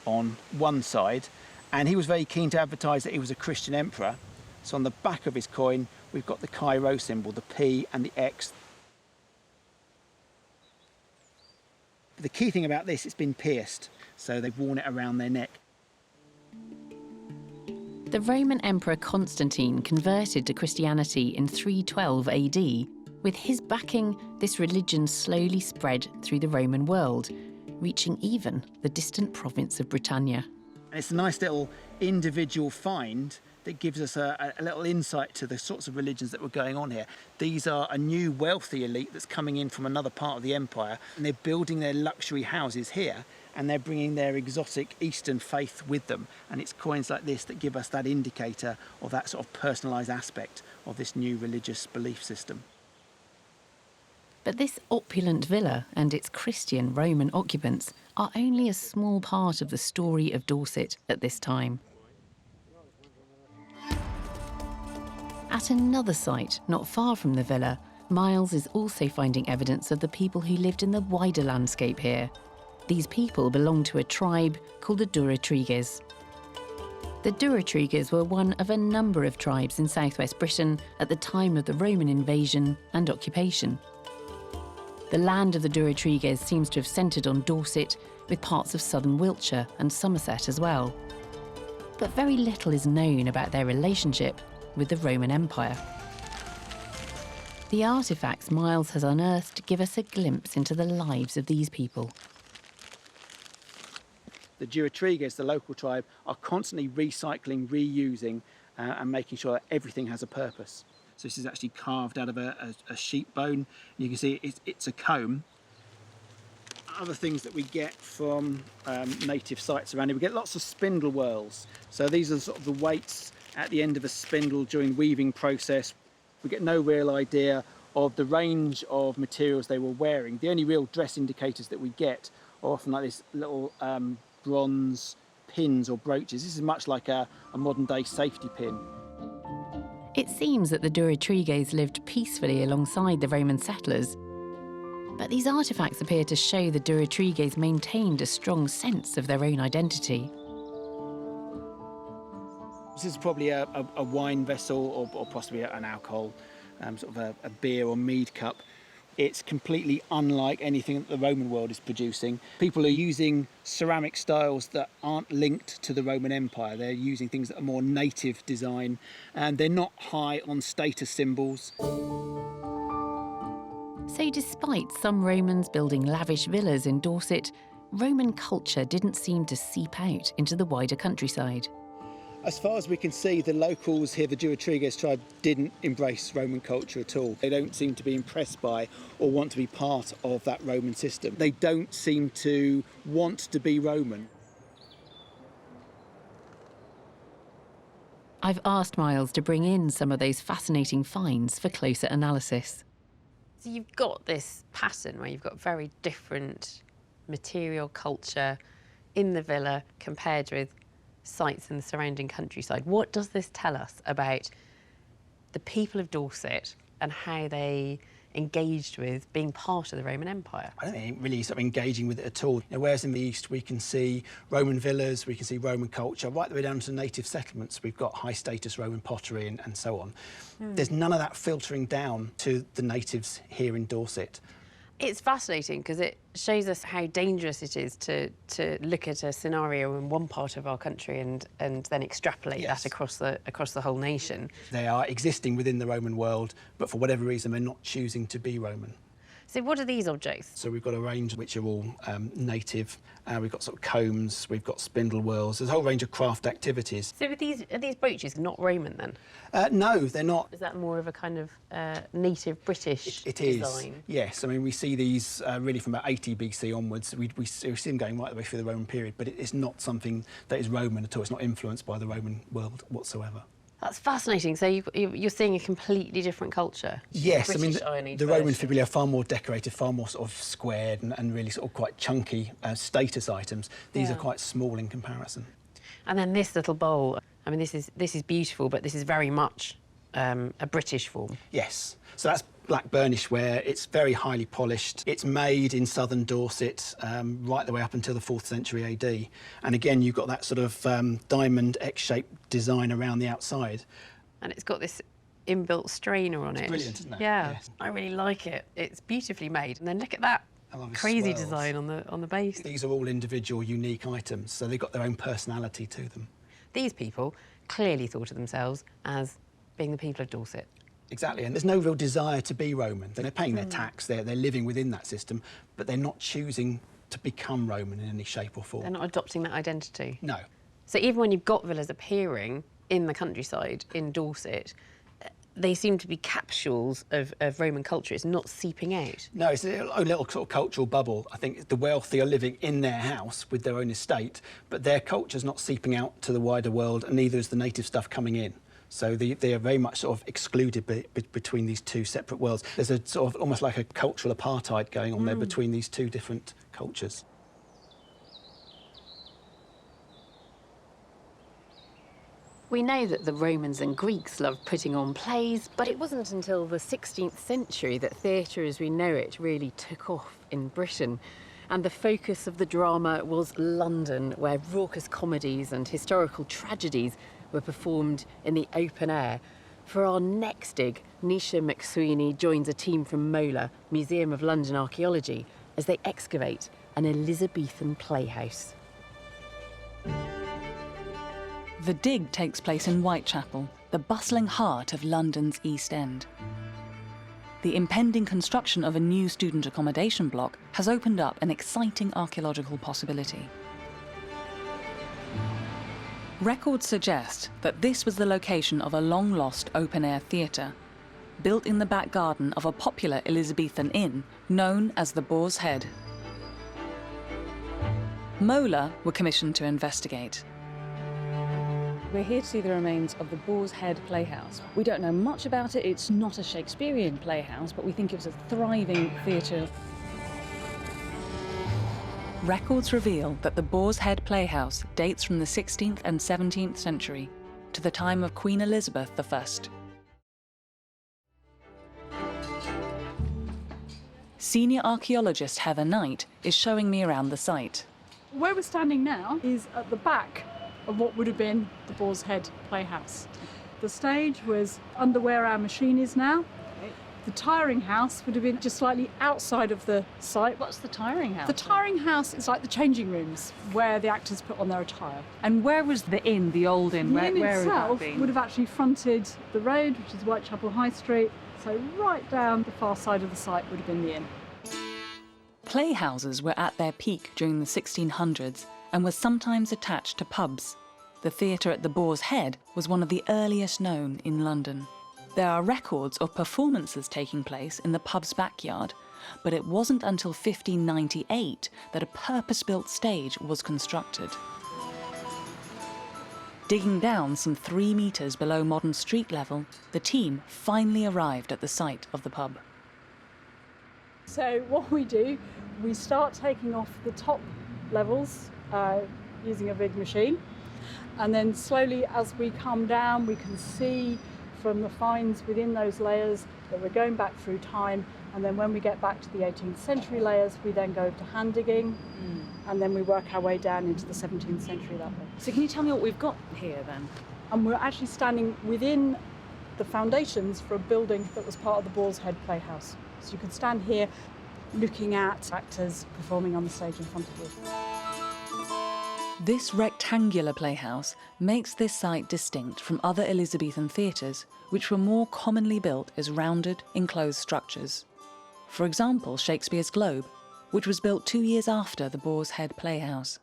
[SPEAKER 22] on one side, and he was very keen to advertise that he was a Christian emperor. So on the back of his coin, we've got the Chi-Rho symbol, the P and the X. The key thing about this, it's been pierced, so they've worn it around their neck.
[SPEAKER 1] The Roman Emperor Constantine converted to Christianity in 312 AD. With his backing, this religion slowly spread through the Roman world, reaching even the distant province of Britannia.
[SPEAKER 22] And it's a nice little individual find that gives us a little insight to the sorts of religions that were going on here. These are a new wealthy elite that's coming in from another part of the empire, and they're building their luxury houses here, and they're bringing their exotic Eastern faith with them. And it's coins like this that give us that indicator of that sort of personalised aspect of this new religious belief system.
[SPEAKER 1] But this opulent villa and its Christian Roman occupants are only a small part of the story of Dorset at this time. At another site, not far from the villa, Miles is also finding evidence of the people who lived in the wider landscape here. These people belonged to a tribe called the Durotriges. The Durotriges were one of a number of tribes in southwest Britain at the time of the Roman invasion and occupation. The land of the Durotriges seems to have centred on Dorset, with parts of southern Wiltshire and Somerset as well. But very little is known about their relationship with the Roman Empire. The artefacts Miles has unearthed give us a glimpse into the lives of these people.
[SPEAKER 22] The Durotriges, the local tribe, are constantly recycling, reusing, and making sure that everything has a purpose. So this is actually carved out of a sheep bone. You can see it's a comb. Other things that we get from native sites around here, we get lots of spindle whorls. So these are sort of the weights at the end of a spindle during weaving process. We get no real idea of the range of materials they were wearing. The only real dress indicators that we get are often like this little bronze pins or brooches. This is much like a modern day safety pin.
[SPEAKER 1] It seems that the Durotriges lived peacefully alongside the Roman settlers, but these artefacts appear to show the Durotriges maintained a strong sense of their own identity.
[SPEAKER 22] This is probably a wine vessel or possibly an alcohol, sort of a beer or mead cup. It's completely unlike anything that the Roman world is producing. People are using ceramic styles that aren't linked to the Roman Empire. They're using things that are more native design, and they're not high on status symbols.
[SPEAKER 1] So despite some Romans building lavish villas in Dorset, Roman culture didn't seem to seep out into the wider countryside.
[SPEAKER 22] As far as we can see, the locals here, the Durotriges tribe, didn't embrace Roman culture at all. They don't seem to be impressed by or want to be part of that Roman system. They don't seem to want to be Roman.
[SPEAKER 1] I've asked Miles to bring in some of those fascinating finds for closer analysis. So you've got this pattern where you've got very different material culture in the villa compared with sites in the surrounding countryside. What does this tell us about the people of Dorset and how they engaged with being part of the Roman Empire?
[SPEAKER 22] I don't think really sort of engaging with it at all. Whereas in the east we can see Roman villas, we can see Roman culture, right the way down to native settlements. We've got high status Roman pottery and so on. There's none of that filtering down to the natives here in Dorset.
[SPEAKER 17] It's fascinating because it shows us how dangerous it is to look at a scenario in one part of our country and then extrapolate that across the whole nation.
[SPEAKER 22] They are existing within the Roman world, but for whatever reason they're not choosing to be Roman.
[SPEAKER 17] So what are these objects?
[SPEAKER 22] So we've got a range which are all native. We've got sort of combs, we've got spindle whorls. There's a whole range of craft activities.
[SPEAKER 17] So are these brooches not Roman then?
[SPEAKER 22] No, they're not.
[SPEAKER 17] Is that more of a kind of native British
[SPEAKER 22] It is,
[SPEAKER 17] design?
[SPEAKER 22] yes. I mean, we see these really from about 80 BC onwards. We see them going right the way through the Roman period, but it's not something that is Roman at all. It's not influenced by the Roman world whatsoever.
[SPEAKER 17] That's fascinating. So you're seeing a completely different culture.
[SPEAKER 22] Yes, I mean,
[SPEAKER 17] British Iron Age
[SPEAKER 22] the Roman
[SPEAKER 17] version.
[SPEAKER 22] fibulae are far more decorated, far more sort of squared and really sort of quite chunky status items. These are quite small in comparison.
[SPEAKER 17] And then this little bowl, I mean, this is beautiful, but this is very much a British form.
[SPEAKER 22] Yes, so that's black burnish ware. It's very highly polished. It's made in southern Dorset right the way up until the 4th century AD. And again, you've got that sort of diamond X-shaped design around the outside.
[SPEAKER 17] And it's got this inbuilt strainer on it.
[SPEAKER 22] It's brilliant, isn't it?
[SPEAKER 17] Yeah,
[SPEAKER 22] Yes.
[SPEAKER 17] I really like it. It's beautifully made. And then look at that crazy
[SPEAKER 22] swells.
[SPEAKER 17] design on the base.
[SPEAKER 22] These are all individual, unique items, so they've got their own personality to them.
[SPEAKER 17] These people clearly thought of themselves as being the people of Dorset.
[SPEAKER 22] Exactly, and there's no real desire to be Roman. They're paying their tax, they're living within that system, but they're not choosing to become Roman in any shape or form.
[SPEAKER 17] They're not adopting that identity.
[SPEAKER 22] No.
[SPEAKER 17] So even when you've got villas appearing in the countryside, in Dorset, they seem to be capsules of Roman culture. It's not seeping out.
[SPEAKER 22] No, it's a little sort of cultural bubble. I think the wealthy are living in their house with their own estate, but their culture's not seeping out to the wider world, and neither is the native stuff coming in. So they are very much sort of excluded between these two separate worlds. There's a sort of almost like a cultural apartheid going on there between these two different cultures.
[SPEAKER 1] We know that the Romans and Greeks loved putting on plays, but it wasn't until the 16th century that theatre as we know it really took off in Britain. And the focus of the drama was London, where raucous comedies and historical tragedies were performed in the open air. For our next dig, Nisha McSweeney joins a team from Mola, Museum of London Archaeology, as they excavate an Elizabethan playhouse.
[SPEAKER 14] The dig takes place in Whitechapel, the bustling heart of London's East End. The impending construction of a new student accommodation block has opened up an exciting archaeological possibility. Records suggest that this was the location of a long-lost open-air theatre, built in the back garden of a popular Elizabethan inn known as the Boar's Head. Mola were commissioned to investigate.
[SPEAKER 15] We're here to see the remains of the Boar's Head Playhouse. We don't know much about it. It's not a Shakespearean playhouse, but we think it was a thriving theatre.
[SPEAKER 14] Records reveal that the Boar's Head Playhouse dates from the 16th and 17th century to the time of Queen Elizabeth I. Senior archaeologist Heather Knight is showing me around the site.
[SPEAKER 8] Where we're standing now is at the back of what would have been the Boar's Head Playhouse. The stage was under where our machine is now. The tiring house would have been just slightly outside of the site.
[SPEAKER 15] What's the tiring house?
[SPEAKER 8] The tiring house is like the changing rooms where the actors put on their attire.
[SPEAKER 15] And where was the inn, the old inn?
[SPEAKER 8] The inn
[SPEAKER 15] where
[SPEAKER 8] itself
[SPEAKER 15] would that
[SPEAKER 8] would have actually fronted the road, which is Whitechapel High Street. So right down the far side of the site would have been the inn.
[SPEAKER 14] Playhouses were at their peak during the 1600s and were sometimes attached to pubs. The theatre at the Boar's Head was one of the earliest known in London. There are records of performances taking place in the pub's backyard, but it wasn't until 1598 that a purpose-built stage was constructed. Digging down some 3 metres below modern street level, the team finally arrived at the site of the pub.
[SPEAKER 8] So what we do, we start taking off the top levels using a big machine, and then slowly as we come down we can see from the finds within those layers that we're going back through time, and then when we get back to the 18th century layers we then go to hand digging, and then we work our way down into the 17th century that way.
[SPEAKER 15] So can you tell me what we've got here then?
[SPEAKER 8] And we're actually standing within the foundations for a building that was part of the Boar's Head Playhouse. So you can stand here looking at actors performing on the stage in front of you.
[SPEAKER 14] This rectangular playhouse makes this site distinct from other Elizabethan theatres, which were more commonly built as rounded, enclosed structures. For example, Shakespeare's Globe, which was built 2 years after the Boar's Head Playhouse.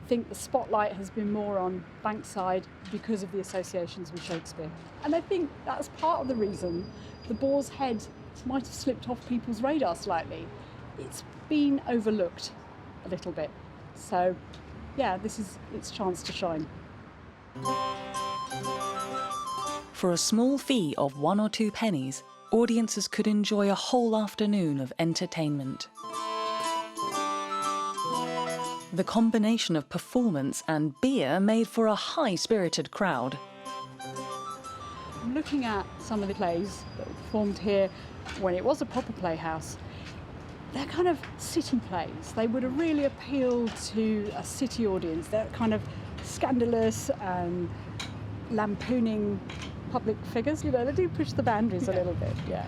[SPEAKER 8] I think the spotlight has been more on Bankside because of the associations with Shakespeare. And I think that's part of the reason the Boar's Head might have slipped off people's radar slightly. It's been overlooked a little bit. So, yeah, this is its chance to shine.
[SPEAKER 14] For a small fee of 1 or 2 pennies, audiences could enjoy a whole afternoon of entertainment. The combination of performance and beer made for a high-spirited crowd.
[SPEAKER 8] Looking at some of the plays that were performed here when it was a proper playhouse, they're kind of city plays. They would have really appealed to a city audience. They're kind of scandalous and lampooning public figures. You know, they do push the boundaries a little bit, yeah.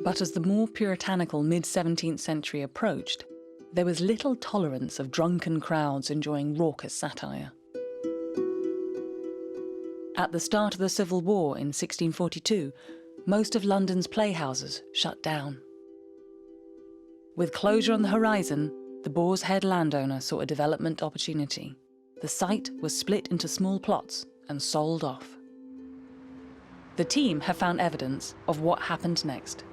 [SPEAKER 14] But as the more puritanical mid-17th century approached, there was little tolerance of drunken crowds enjoying raucous satire. At the start of the Civil War in 1642, most of London's playhouses shut down. With closure on the horizon, the Boar's Head landowner saw a development opportunity. The site was split into small plots and sold off. The team have found evidence of what happened next.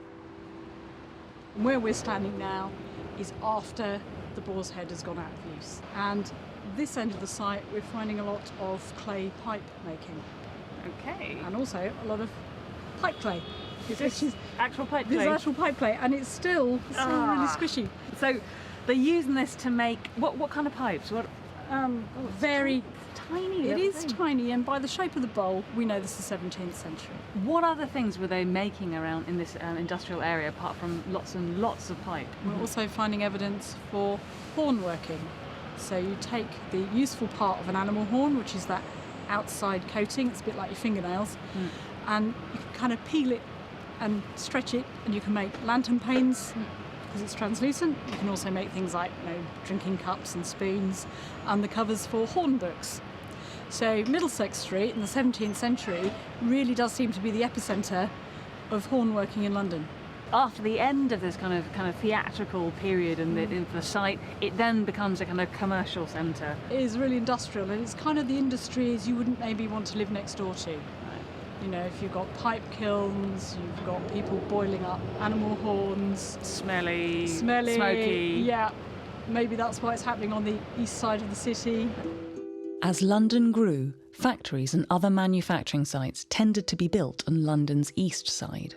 [SPEAKER 8] Where we're standing now is after the Boar's Head has gone out of use. And this end of the site, we're finding a lot of clay pipe making.
[SPEAKER 20] Okay.
[SPEAKER 8] And also a lot of pipe clay.
[SPEAKER 20] This is actual pipe clay?
[SPEAKER 8] This is actual pipe clay, and it's still really squishy.
[SPEAKER 20] So they're using this to make, what kind of pipes? What?
[SPEAKER 8] Very
[SPEAKER 20] tiny.
[SPEAKER 8] It is tiny, and by the shape of the bowl, we know this is 17th century.
[SPEAKER 20] What other things were they making around in this industrial area, apart from lots and lots of pipe?
[SPEAKER 8] We're also finding evidence for horn working. So you take the useful part of an animal horn, which is that outside coating, it's a bit like your fingernails, and you can kind of peel it and stretch it, and you can make lantern panes because it's translucent. You can also make things like, you know, drinking cups and spoons, and the covers for horn books. So Middlesex Street in the 17th century really does seem to be the epicentre of horn working in London.
[SPEAKER 20] After the end of this kind of theatrical period and the site, it then becomes a kind of commercial centre.
[SPEAKER 8] It is really industrial, and it's kind of the industries you wouldn't maybe want to live next door to. You know, if you've got pipe kilns, you've got people boiling up animal horns.
[SPEAKER 20] Smelly,
[SPEAKER 8] smoky. Yeah, maybe that's why it's happening on the east side of the city.
[SPEAKER 14] As London grew, factories and other manufacturing sites tended to be built on London's east side.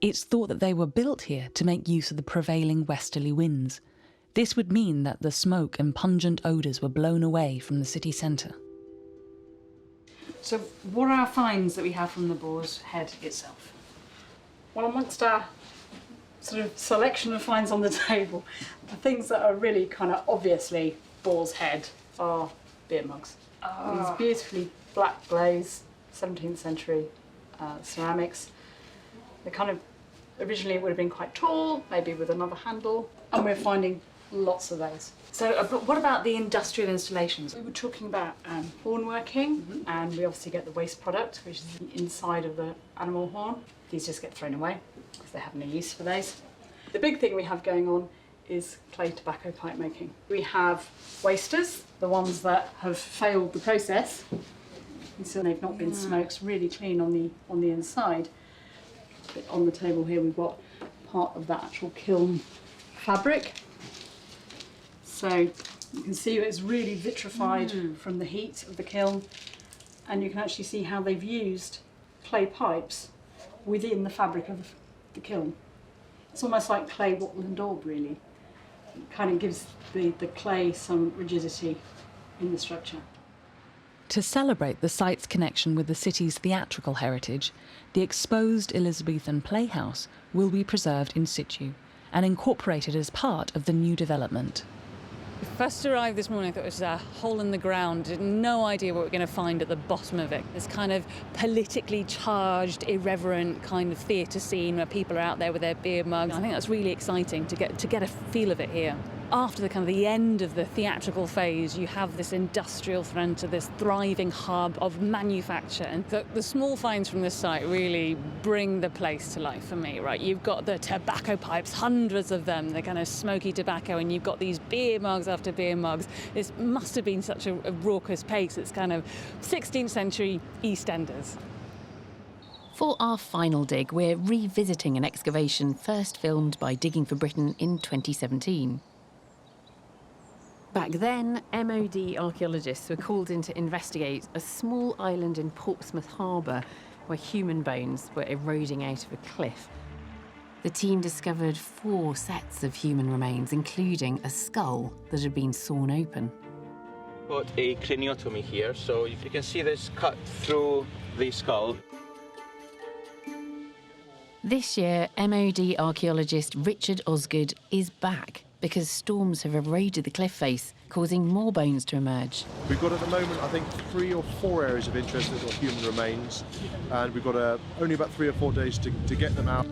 [SPEAKER 14] It's thought that they were built here to make use of the prevailing westerly winds. This would mean that the smoke and pungent odours were blown away from the city centre.
[SPEAKER 20] So what are our finds that we have from the Boar's Head itself?
[SPEAKER 8] Well, amongst our sort of selection of finds on the table, the things that are really kind of obviously Boar's Head are beer mugs. These beautifully black glaze 17th century ceramics. They're kind of, originally it would have been quite tall, maybe with another handle, and we're finding lots of those.
[SPEAKER 20] So what about the industrial installations?
[SPEAKER 8] We were talking about horn working, and we obviously get the waste product, which is the inside of the animal horn. These just get thrown away because they have no use for those. The big thing we have going on is clay tobacco pipe making. We have wasters, the ones that have failed the process, and so they've not been smoked really clean on the inside. But on the table here we've got part of that actual kiln fabric. So you can see it's really vitrified from the heat of the kiln, and you can actually see how they've used clay pipes within the fabric of the kiln. It's almost like clay wattle and daub, really. It kind of gives the clay some rigidity in the structure.
[SPEAKER 14] To celebrate the site's connection with the city's theatrical heritage, the exposed Elizabethan playhouse will be preserved in situ and incorporated as part of the new development.
[SPEAKER 15] We first arrived this morning, I thought it was a hole in the ground. Had no idea what we were going to find at the bottom of it. This kind of politically charged, irreverent kind of theatre scene where people are out there with their beer mugs. I think that's really exciting to get a feel of it here. After the end of the theatrical phase, you have this industrial thread to this thriving hub of manufacture. And the small finds from this site really bring the place to life for me, right? You've got the tobacco pipes, hundreds of them, the kind of smoky tobacco, and you've got these beer mugs after beer mugs. This must have been such a raucous pace. It's kind of 16th century EastEnders.
[SPEAKER 1] For our final dig, we're revisiting an excavation first filmed by Digging for Britain in 2017. Back then, MOD archaeologists were called in to investigate a small island in Portsmouth Harbour where human bones were eroding out of a cliff. The team discovered 4 sets of human remains, including a skull that had been sawn open.
[SPEAKER 4] Got a craniotomy here, so if you can see this cut through the skull.
[SPEAKER 1] This year, MOD archaeologist Richard Osgood is back because storms have eroded the cliff face, causing more bones to emerge.
[SPEAKER 18] We've got at the moment, I think, 3 or 4 areas of interest that got human remains, and we've got only about 3 or 4 days to get them out.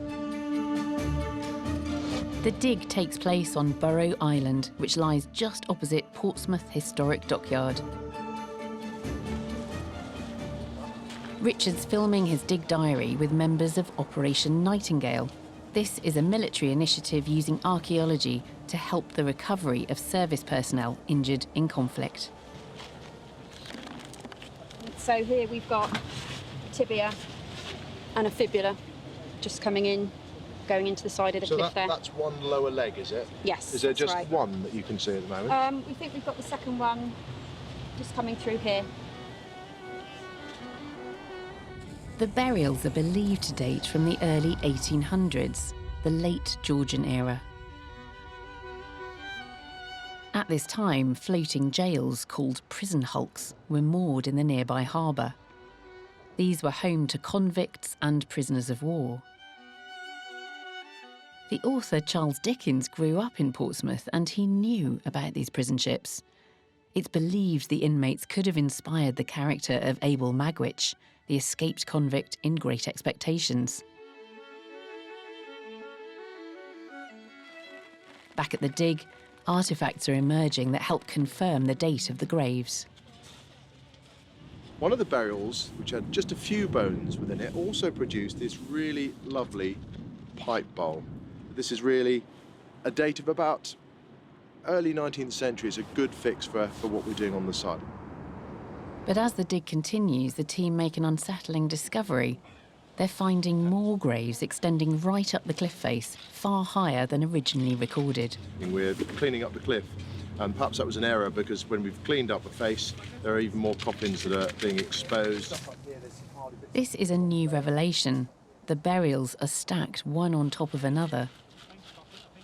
[SPEAKER 1] The dig takes place on Barrow Island, which lies just opposite Portsmouth Historic Dockyard. Richard's filming his dig diary with members of Operation Nightingale. This is a military initiative using archaeology to help the recovery of service personnel injured in conflict.
[SPEAKER 3] So here we've got a tibia and a fibula just coming in, going into the side of the cliff there.
[SPEAKER 18] That's one lower leg, is it?
[SPEAKER 3] Yes.
[SPEAKER 18] Is there
[SPEAKER 3] that's
[SPEAKER 18] just
[SPEAKER 3] right.
[SPEAKER 18] one that you can see at the moment?
[SPEAKER 3] We think we've got the second one just coming through here.
[SPEAKER 1] The burials are believed to date from the early 1800s, the late Georgian era. At this time, floating jails called prison hulks were moored in the nearby harbour. These were home to convicts and prisoners of war. The author Charles Dickens grew up in Portsmouth and he knew about these prison ships. It's believed the inmates could have inspired the character of Abel Magwitch, the escaped convict in Great Expectations. Back at the dig, artefacts are emerging that help confirm the date of the graves.
[SPEAKER 18] One of the burials, which had just a few bones within it, also produced this really lovely pipe bowl. This is really a date of about early 19th century. It's a good fix for what we're doing on the site.
[SPEAKER 1] But as the dig continues, the team make an unsettling discovery. They're finding more graves extending right up the cliff face, far higher than originally recorded.
[SPEAKER 18] We're cleaning up the cliff, and perhaps that was an error because when we've cleaned up the face, there are even more coffins that are being exposed.
[SPEAKER 1] This is a new revelation. The burials are stacked one on top of another.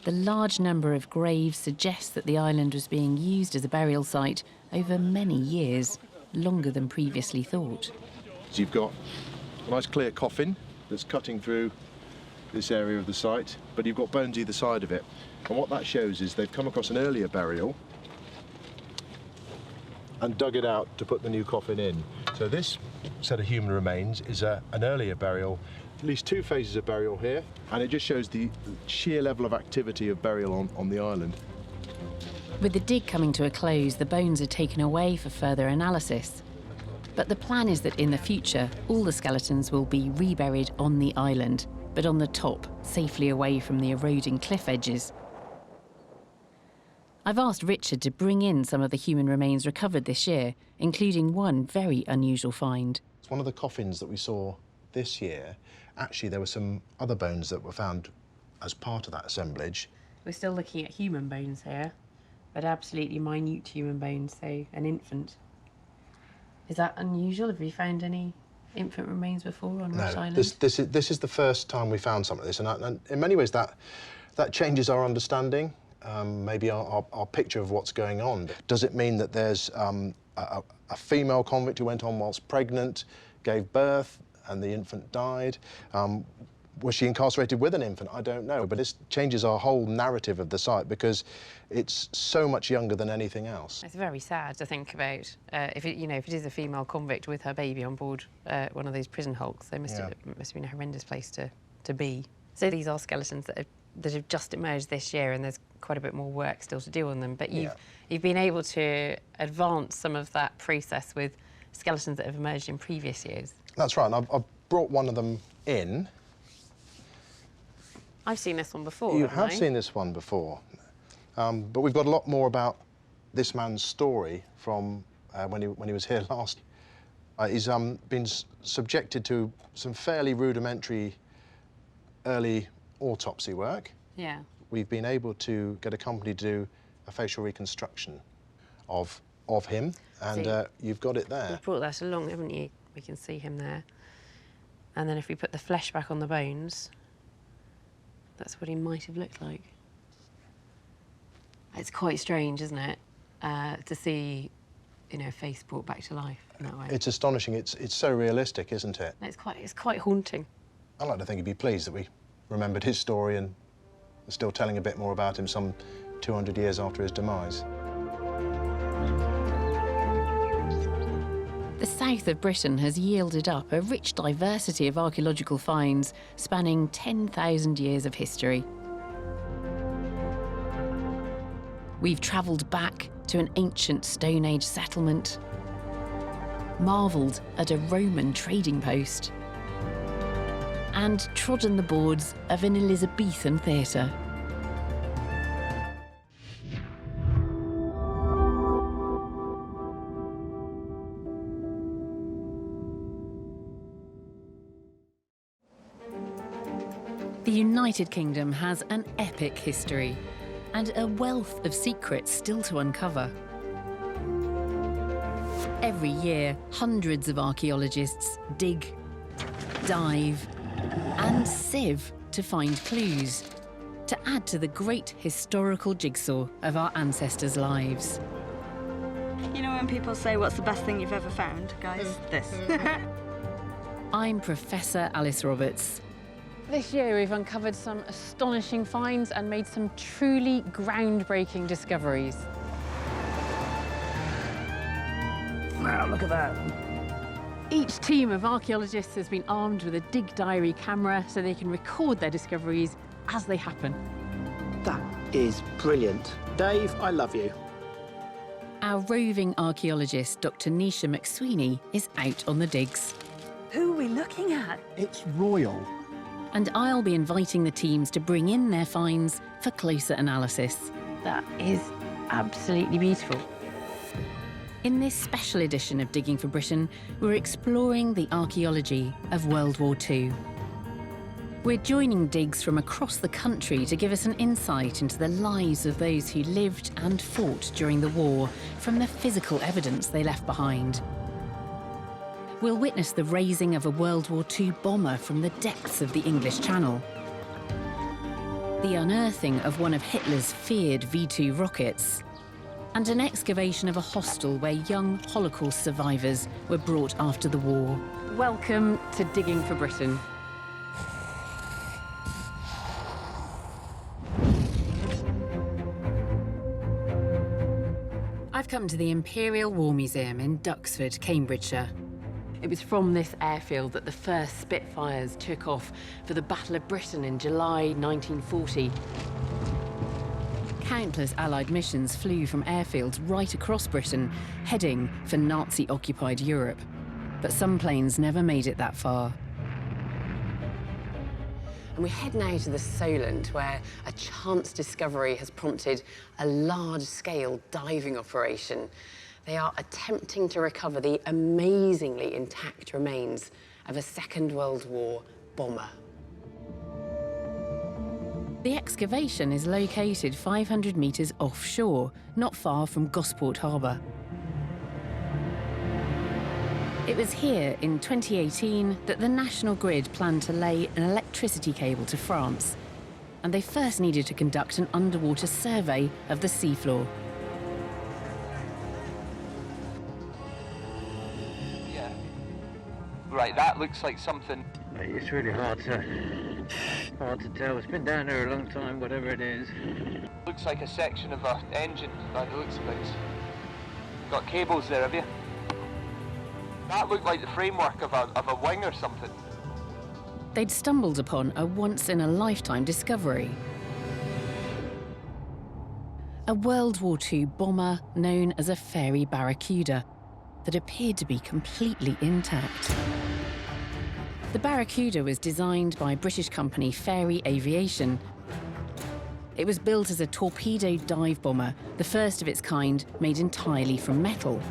[SPEAKER 1] The large number of graves suggests that the island was being used as a burial site over many years, longer than previously thought.
[SPEAKER 18] So you've got a nice clear coffin that's cutting through this area of the site, but you've got bones either side of it. And what that shows is they've come across an earlier burial and dug it out to put the new coffin in. So this set of human remains is an earlier burial, at least 2 phases of burial here, and it just shows the sheer level of activity of burial on the island.
[SPEAKER 1] With the dig coming to a close, the bones are taken away for further analysis. But the plan is that in the future, all the skeletons will be reburied on the island, but on the top, safely away from the eroding cliff edges. I've asked Richard to bring in some of the human remains recovered this year, including one very unusual find.
[SPEAKER 18] It's one of the coffins that we saw this year. Actually, there were some other bones that were found as part of that assemblage.
[SPEAKER 17] We're still looking at human bones here, but absolutely minute human bones, so an infant. Is that unusual? Have you found any infant remains before on Ross Island?
[SPEAKER 18] This is the first time we found something like this, and in many ways that changes our understanding, maybe our picture of what's going on. Does it mean that there's a female convict who went on whilst pregnant, gave birth, and the infant died? Was she incarcerated with an infant? I don't know, but this changes our whole narrative of the site because it's so much younger than anything else.
[SPEAKER 17] It's very sad to think about. If it is a female convict with her baby on board one of those prison hulks, it must have been a horrendous place to be. So these are skeletons that have just emerged this year, and there's quite a bit more work still to do on them. But you've been able to advance some of that process with skeletons that have emerged in previous years.
[SPEAKER 18] That's right, and I've brought one of them in.
[SPEAKER 17] I've seen this one before.
[SPEAKER 18] You have seen this one before, but we've got a lot more about this man's story from when he was here last. He's been subjected to some fairly rudimentary early autopsy work.
[SPEAKER 17] Yeah.
[SPEAKER 18] We've been able to get a company to do a facial reconstruction of him, and you've got it there.
[SPEAKER 17] You've brought that along, haven't you? We can see him there. And then if we put the flesh back on the bones, that's what he might have looked like. It's quite strange, isn't it, to see, a face brought back to life in that way.
[SPEAKER 18] It's astonishing. It's so realistic, isn't it?
[SPEAKER 17] It's quite haunting.
[SPEAKER 18] I'd like to think he'd be pleased that we remembered his story and are still telling a bit more about him some 200 years after his demise.
[SPEAKER 1] The south of Britain has yielded up a rich diversity of archaeological finds spanning 10,000 years of history. We've travelled back to an ancient Stone Age settlement, marvelled at a Roman trading post, and trodden the boards of an Elizabethan theatre. The United Kingdom has an epic history and a wealth of secrets still to uncover. Every year, hundreds of archaeologists dig, dive, and sieve to find clues, to add to the great historical jigsaw of our ancestors' lives.
[SPEAKER 9] You know when people say, what's the best thing you've ever found, guys? This.
[SPEAKER 1] I'm Professor Alice Roberts.
[SPEAKER 17] This year we've uncovered some astonishing finds and made some truly groundbreaking discoveries.
[SPEAKER 22] Wow, look at that.
[SPEAKER 17] Each team of archaeologists has been armed with a dig diary camera so they can record their discoveries as they happen.
[SPEAKER 22] That is brilliant. Dave, I love you.
[SPEAKER 1] Our roving archaeologist, Dr. Nisha McSweeney, is out on the digs.
[SPEAKER 9] Who are we looking at?
[SPEAKER 22] It's royal.
[SPEAKER 1] And I'll be inviting the teams to bring in their finds for closer analysis.
[SPEAKER 17] That is absolutely beautiful.
[SPEAKER 1] In this special edition of Digging for Britain, we're exploring the archaeology of World War II. We're joining digs from across the country to give us an insight into the lives of those who lived and fought during the war, from the physical evidence they left behind. We'll witness the raising of a World War II bomber from the depths of the English Channel, the unearthing of one of Hitler's feared V-2 rockets, and an excavation of a hostel where young Holocaust survivors were brought after the war.
[SPEAKER 17] Welcome to Digging for Britain.
[SPEAKER 1] I've come to the Imperial War Museum in Duxford, Cambridgeshire.
[SPEAKER 17] It was from this airfield that the first Spitfires took off for the Battle of Britain in July 1940.
[SPEAKER 1] Countless Allied missions flew from airfields right across Britain, heading for Nazi-occupied Europe. But some planes never made it that far.
[SPEAKER 17] And we head now to the Solent, where a chance discovery has prompted a large-scale diving operation. They are attempting to recover the amazingly intact remains of a Second World War bomber.
[SPEAKER 1] The excavation is located 500 metres offshore, not far from Gosport Harbour. It was here in 2018 that the National Grid planned to lay an electricity cable to France, and they first needed to conduct an underwater survey of the seafloor.
[SPEAKER 10] Right, that looks like something.
[SPEAKER 21] It's really hard to
[SPEAKER 7] Hard to tell. It's been down there a long time, whatever it is.
[SPEAKER 10] Looks like a section of an engine by the looks of things. Got cables there, have you? That looked like the framework of a wing or something.
[SPEAKER 1] They'd stumbled upon a once-in-a-lifetime discovery. A World War II bomber known as a fairy barracuda that appeared to be completely intact. The Barracuda was designed by British company Fairey Aviation. It was built as a torpedo dive bomber, the first of its kind made entirely from metal.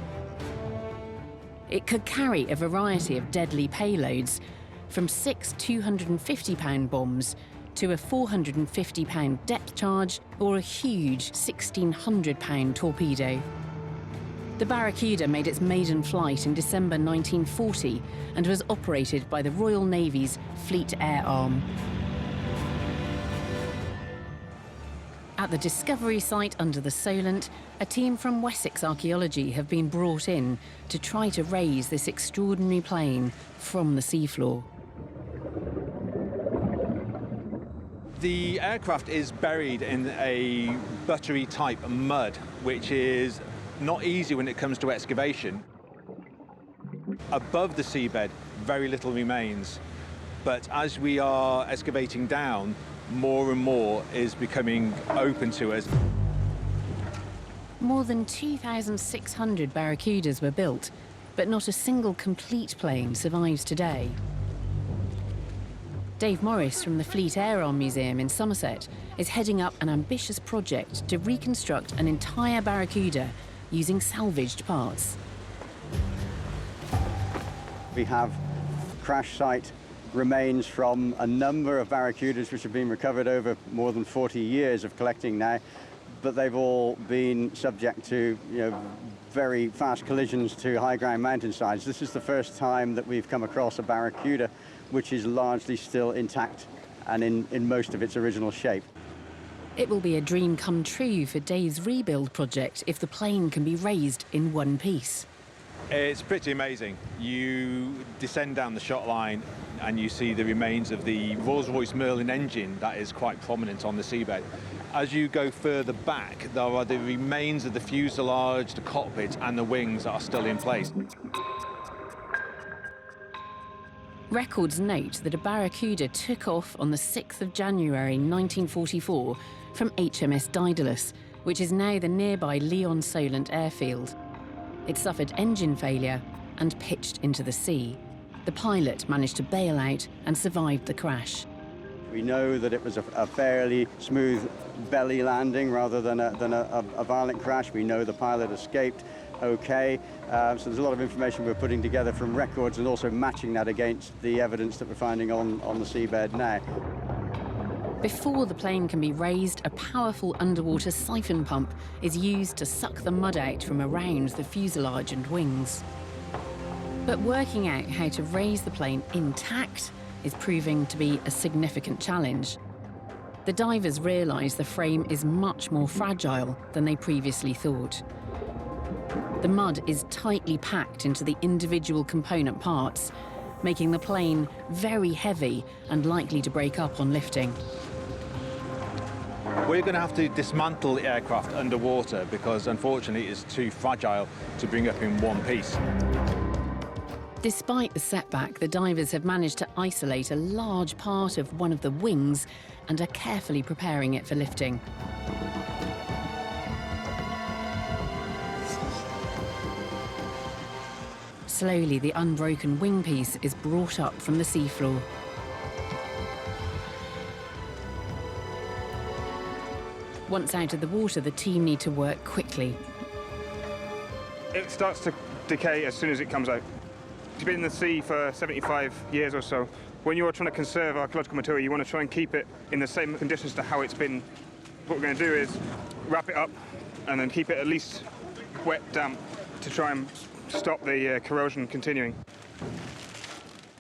[SPEAKER 1] It could carry a variety of deadly payloads, from 6 250-pound bombs to a 450-pound depth charge or a huge 1,600-pound torpedo. The Barracuda made its maiden flight in December 1940 and was operated by the Royal Navy's Fleet Air Arm. At the discovery site under the Solent, a team from Wessex Archaeology have been brought in to try to raise this extraordinary plane from the seafloor.
[SPEAKER 5] The aircraft is buried in a buttery type mud, which is not easy when it comes to excavation. Above the seabed, very little remains, but as we are excavating down, more and more is becoming open to us.
[SPEAKER 1] More than 2,600 Barracudas were built, but not a single complete plane survives today. Dave Morris from the Fleet Air Arm Museum in Somerset is heading up an ambitious project to reconstruct an entire Barracuda using salvaged parts.
[SPEAKER 12] We have crash site remains from a number of Barracudas which have been recovered over more than 40 years of collecting now, but they've all been subject to very fast collisions to high ground mountainsides. This is the first time that we've come across a Barracuda which is largely still intact and in most of its original shape.
[SPEAKER 1] It will be a dream come true for Dave's rebuild project if the plane can be raised in one piece.
[SPEAKER 5] It's pretty amazing. You descend down the shot line and you see the remains of the Rolls-Royce Merlin engine that is quite prominent on the seabed. As you go further back, there are the remains of the fuselage, the cockpit and the wings that are still in place.
[SPEAKER 1] Records note that a Barracuda took off on the 6th of January 1944 from HMS Daedalus, which is now the nearby Lyon Solent airfield. It suffered engine failure and pitched into the sea. The pilot managed to bail out and survived the crash.
[SPEAKER 12] We know that it was a fairly smooth belly landing rather than a violent crash. We know the pilot escaped okay. So there's a lot of information we're putting together from records and also matching that against the evidence that we're finding on the seabed now.
[SPEAKER 1] Before the plane can be raised, a powerful underwater siphon pump is used to suck the mud out from around the fuselage and wings. But working out how to raise the plane intact is proving to be a significant challenge. The divers realise the frame is much more fragile than they previously thought. The mud is tightly packed into the individual component parts, making the plane very heavy and likely to break up on lifting.
[SPEAKER 5] We're going to have to dismantle the aircraft underwater because unfortunately it's too fragile to bring up in one piece.
[SPEAKER 1] Despite the setback, the divers have managed to isolate a large part of one of the wings and are carefully preparing it for lifting. Slowly, the unbroken wing piece is brought up from the seafloor. Once out of the water, the team need to work quickly.
[SPEAKER 23] It starts to decay as soon as it comes out. It's been in the sea for 75 years or so. When you're trying to conserve archaeological material, you want to try and keep it in the same conditions to how it's been. What we're going to do is wrap it up and then keep it at least wet, damp, to try and stop the corrosion continuing.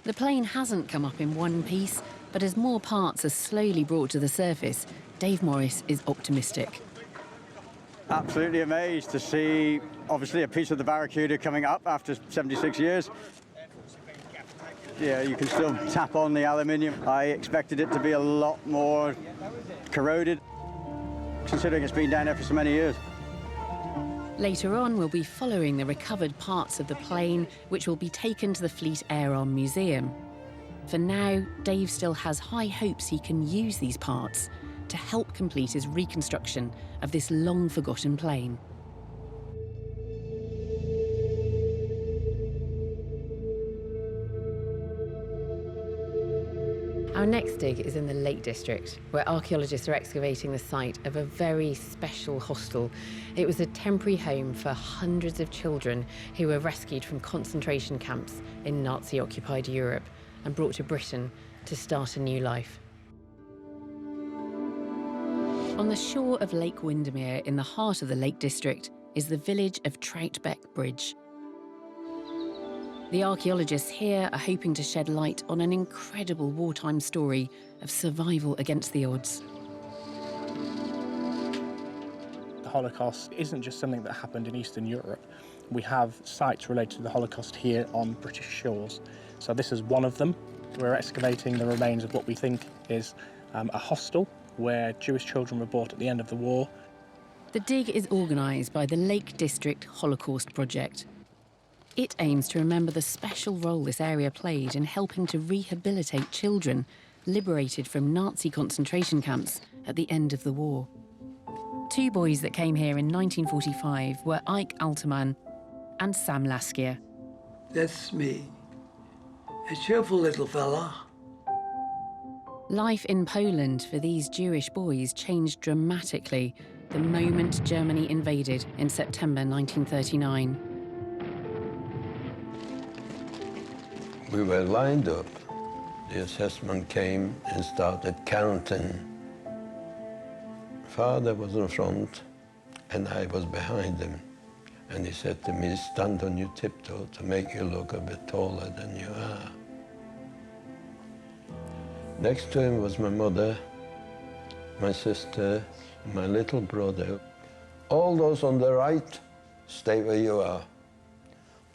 [SPEAKER 1] The plane hasn't come up in one piece, but as more parts are slowly brought to the surface, Dave Morris is optimistic.
[SPEAKER 12] Absolutely amazed to see, obviously, a piece of the Barracuda coming up after 76 years. Yeah, you can still tap on the aluminium. I expected it to be a lot more corroded, considering it's been down there for so many years.
[SPEAKER 1] Later on, we'll be following the recovered parts of the plane, which will be taken to the Fleet Air Arm Museum. For now, Dave still has high hopes he can use these parts to help complete his reconstruction of this long-forgotten plane. Our next dig is in the Lake District, where archaeologists are excavating the site of a very special hostel. It was a temporary home for hundreds of children who were rescued from concentration camps in Nazi-occupied Europe and brought to Britain to start a new life. On the shore of Lake Windermere, in the heart of the Lake District, is the village of Troutbeck Bridge. The archaeologists here are hoping to shed light on an incredible wartime story of survival against the odds.
[SPEAKER 11] The Holocaust isn't just something that happened in Eastern Europe. We have sites related to the Holocaust here on British shores. So this is one of them. We're excavating the remains of what we think is a hostel where Jewish children were brought at the end of the war.
[SPEAKER 1] The dig is organised by the Lake District Holocaust Project. It aims to remember the special role this area played in helping to rehabilitate children liberated from Nazi concentration camps at the end of the war. Two boys that came here in 1945 were Ike Alterman and Sam Laskier.
[SPEAKER 13] That's me, a cheerful little fella.
[SPEAKER 1] Life in Poland for these Jewish boys changed dramatically the moment Germany invaded in September 1939.
[SPEAKER 16] We were lined up. The assessment came and started counting. Father was in front and I was behind him. And he said to me, stand on your tiptoe to make you look a bit taller than you are. Next to him was my mother, my sister, my little brother. All those on the right, stay where you are.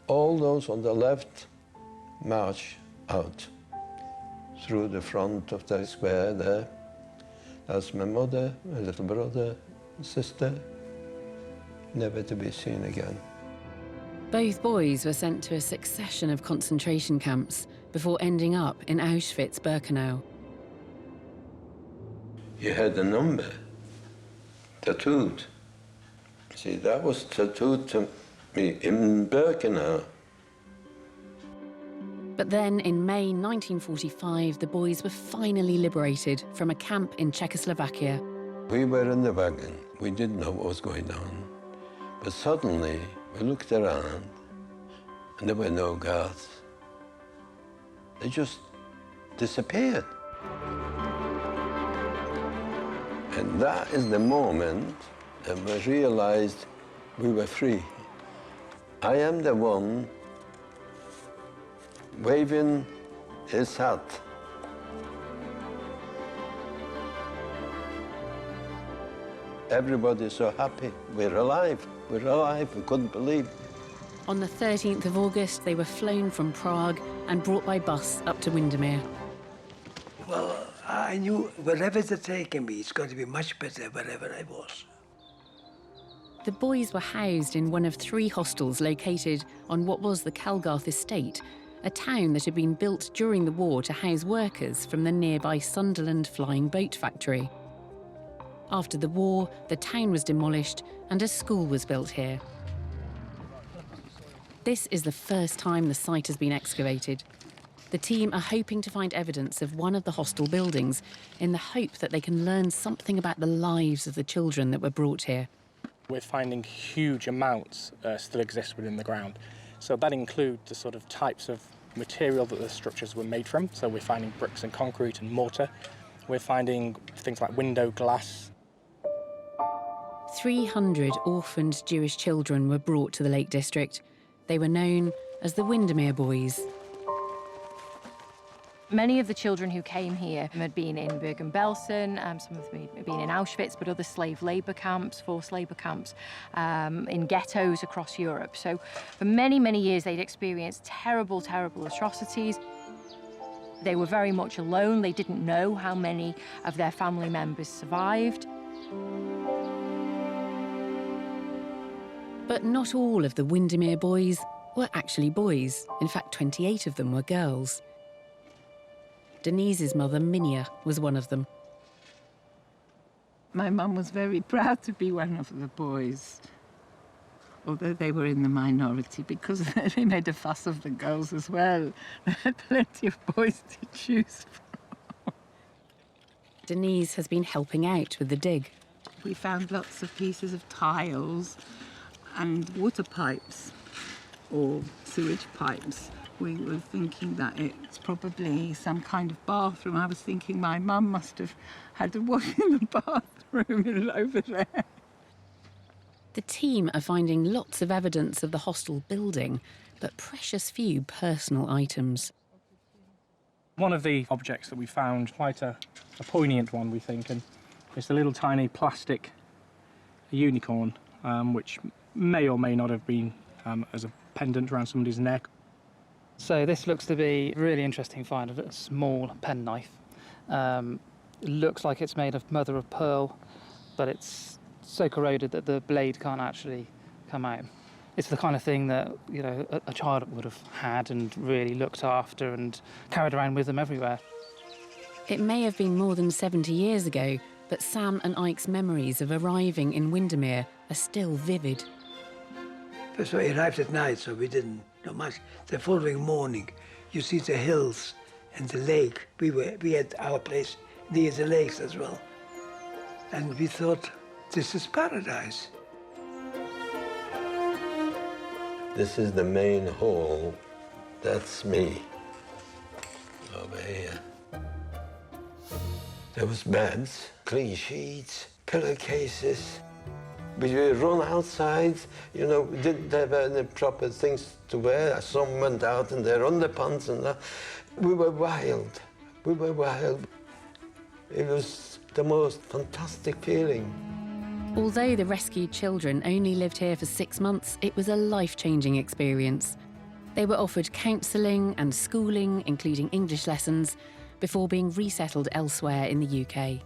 [SPEAKER 16] All those on the left, march out through the front of the square there. That's my mother, my little brother, sister, never to be seen again.
[SPEAKER 1] Both boys were sent to a succession of concentration camps before ending up in Auschwitz-Birkenau.
[SPEAKER 16] He had a number tattooed. See, that was tattooed to me in Birkenau.
[SPEAKER 1] But then, in May 1945, the boys were finally liberated from a camp in Czechoslovakia.
[SPEAKER 16] We were in the wagon. We didn't know what was going on. But suddenly, we looked around, and there were no guards. They just disappeared. And that is the moment that we realized we were free. I am the one waving his hat. Everybody's so happy. We're alive. We're alive. We couldn't believe.
[SPEAKER 1] On the 13th of August, they were flown from Prague and brought by bus up to Windermere.
[SPEAKER 13] Well, I knew wherever they're taking me, it's going to be much better wherever I was.
[SPEAKER 1] The boys were housed in one of 3 hostels located on what was the Calgarth estate, a town that had been built during the war to house workers from the nearby Sunderland Flying Boat Factory. After the war, the town was demolished and a school was built here. This is the first time the site has been excavated. The team are hoping to find evidence of one of the hostel buildings in the hope that they can learn something about the lives of the children that were brought here.
[SPEAKER 11] We're finding huge amounts still exist within the ground. So that includes the sort of types of material that the structures were made from. So we're finding bricks and concrete and mortar. We're finding things like window glass.
[SPEAKER 1] 300 orphaned Jewish children were brought to the Lake District. They were known as the Windermere Boys.
[SPEAKER 24] Many of the children who came here had been in Bergen-Belsen, some of them had been in Auschwitz, but other slave labour camps, forced labour camps, in ghettos across Europe. So for many, many years, they'd experienced terrible, terrible atrocities. They were very much alone. They didn't know how many of their family members survived.
[SPEAKER 1] But not all of the Windermere boys were actually boys. In fact, 28 of them were girls. Denise's mother, Minia, was one of them.
[SPEAKER 2] My mum was very proud to be one of the boys, although they were in the minority, because they made a fuss of the girls as well. They had plenty of boys to choose from.
[SPEAKER 1] Denise has been helping out with the dig.
[SPEAKER 2] We found lots of pieces of tiles and water pipes or sewage pipes. We were thinking that it's probably some kind of bathroom. I was thinking my mum must have had to wash in the bathroom over there.
[SPEAKER 1] The team are finding lots of evidence of the hostel building, but precious few personal items.
[SPEAKER 11] One of the objects that we found, quite a poignant one, we think, and it's a little tiny plastic unicorn, which may or may not have been as a pendant around somebody's neck.
[SPEAKER 6] So this looks to be a really interesting find of a small penknife. It looks like it's made of mother of pearl, but it's so corroded that the blade can't actually come out. It's the kind of thing that, you know, a child would have had and really looked after and carried around with them everywhere.
[SPEAKER 1] It may have been more than 70 years ago, but Sam and Ike's memories of arriving in Windermere are still vivid.
[SPEAKER 13] First of all, we arrived at night, so we didn't know much. The following morning, you see the hills and the lake. We had our place near the lakes as well. And we thought, this is paradise.
[SPEAKER 16] This is the main hall. That's me over here. There was beds, clean sheets, pillowcases. We run outside, you know, we didn't have any proper things to wear. Some went out in their underpants and that. We were wild. We were wild. It was the most fantastic feeling.
[SPEAKER 1] Although the rescued children only lived here for 6 months, it was a life-changing experience. They were offered counselling and schooling, including English lessons, before being resettled elsewhere in the UK.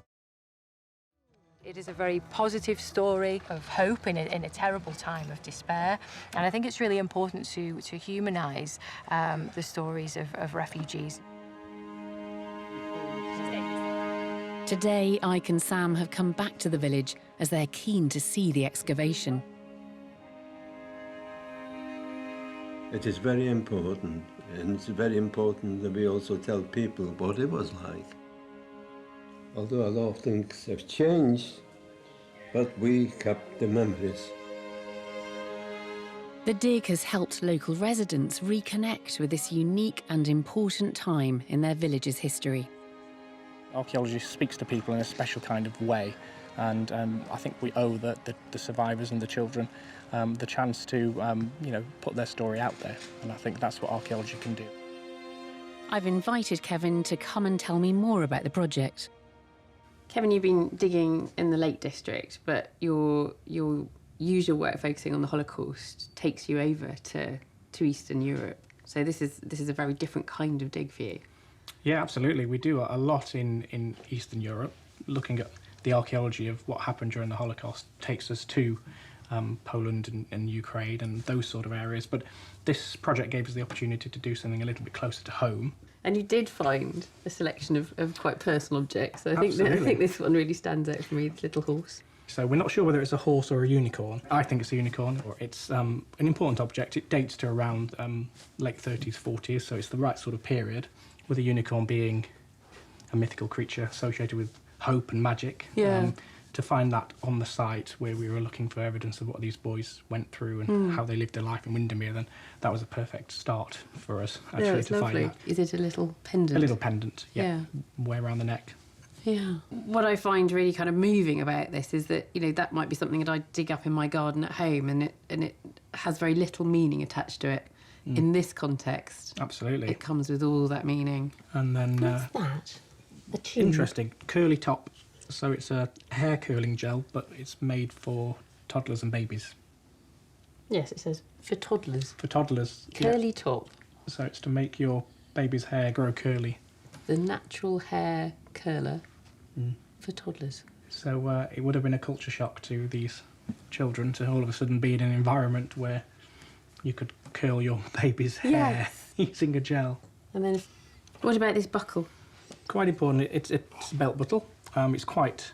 [SPEAKER 24] It is a very positive story of hope in a terrible time of despair. And I think it's really important to humanise the stories of refugees.
[SPEAKER 1] Today, Ike and Sam have come back to the village as they're keen to see the excavation.
[SPEAKER 16] It is very important, and it's very important that we also tell people what it was like. Although a lot of things have changed, but we kept the memories.
[SPEAKER 1] The dig has helped local residents reconnect with this unique and important time in their village's history.
[SPEAKER 11] Archaeology speaks to people in a special kind of way, and I think we owe the survivors and the children the chance to you know, put their story out there, and I think that's what archaeology can do.
[SPEAKER 1] I've invited Kevin to come and tell me more about the project. Kevin, you've been digging in the Lake District, but your usual work focusing on the Holocaust takes you over to Eastern Europe. So this is a very different kind of dig for you.
[SPEAKER 11] Yeah, absolutely. We do a lot in Eastern Europe. Looking at the archaeology of what happened during the Holocaust takes us to Poland and Ukraine and those sort of areas. But this project gave us the opportunity to do something a little bit closer to home.
[SPEAKER 1] And you did find a selection of quite personal objects. So I think this one really stands out for me, this little horse.
[SPEAKER 11] So we're not sure whether it's a horse or a unicorn. I think it's a unicorn, or it's an important object. It dates to around late 30s, 40s, so it's the right sort of period, with a unicorn being a mythical creature associated with hope and magic.
[SPEAKER 1] Yeah.
[SPEAKER 11] To find that on the site where we were looking for evidence of what these boys went through and how they lived their life in Windermere, then that was a perfect start for us, actually,
[SPEAKER 1] yeah, it's
[SPEAKER 11] to
[SPEAKER 1] lovely.
[SPEAKER 11] find that.
[SPEAKER 1] Is it a little pendant?
[SPEAKER 11] A little pendant, yeah. Wear around the neck.
[SPEAKER 1] Yeah. What I find really kind of moving about this is that, you know, that might be something that I dig up in my garden at home, and it has very little meaning attached to it. In this context,
[SPEAKER 11] absolutely,
[SPEAKER 1] it comes with all that meaning.
[SPEAKER 11] And then
[SPEAKER 1] what's that? A tube?
[SPEAKER 11] Interesting, curly top. So it's a hair curling gel, but it's made for toddlers and babies.
[SPEAKER 1] Yes, it says for toddlers.
[SPEAKER 11] For toddlers.
[SPEAKER 1] Curly
[SPEAKER 11] yeah.
[SPEAKER 1] top.
[SPEAKER 11] So it's to make your baby's hair grow curly.
[SPEAKER 17] The natural hair curler for toddlers.
[SPEAKER 11] So it would have been a culture shock to these children to all of a sudden be in an environment where you could curl your baby's hair using a gel.
[SPEAKER 17] And then, what about this buckle?
[SPEAKER 11] Quite important. It's a belt buckle. It's quite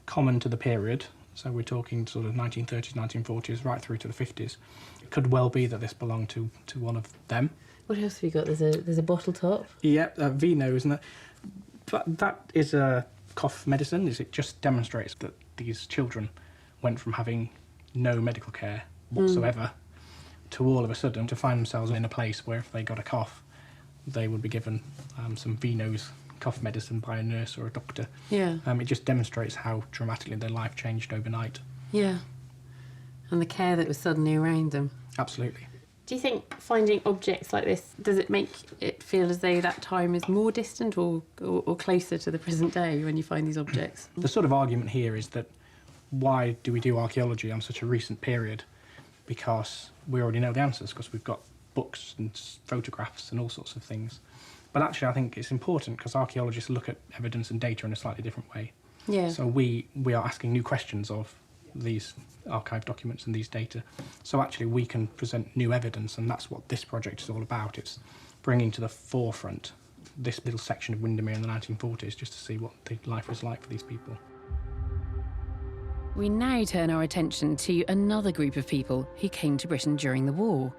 [SPEAKER 11] common to the period. So we're talking sort of 1930s, 1940s, right through to the 50s. It could well be that this belonged to one of them.
[SPEAKER 17] What else have we got? There's a bottle top.
[SPEAKER 11] Yeah, vino, isn't it? But that is a cough medicine. It just demonstrates that these children went from having no medical care whatsoever to all of a sudden to find themselves in a place where if they got a cough, they would be given some Vino's cough medicine by a nurse or a doctor.
[SPEAKER 17] Yeah.
[SPEAKER 11] It just demonstrates how dramatically their life changed overnight.
[SPEAKER 17] Yeah. And the care that was suddenly around them.
[SPEAKER 11] Absolutely.
[SPEAKER 17] Do you think finding objects like this, does it make it feel as though that time is more distant or closer to the present day when you find these objects?
[SPEAKER 11] The sort of argument here is that why do we do archaeology on such a recent period? Because we already know the answers, because we've got books and photographs and all sorts of things. But actually I think it's important because archaeologists look at evidence and data in a slightly different way.
[SPEAKER 17] Yeah.
[SPEAKER 11] So we are asking new questions of these archive documents and these data. So actually we can present new evidence, and that's what this project is all about. It's bringing to the forefront this little section of Windermere in the 1940s just to see what the life was like for these people.
[SPEAKER 1] We now turn our attention to another group of people who came to Britain during the war.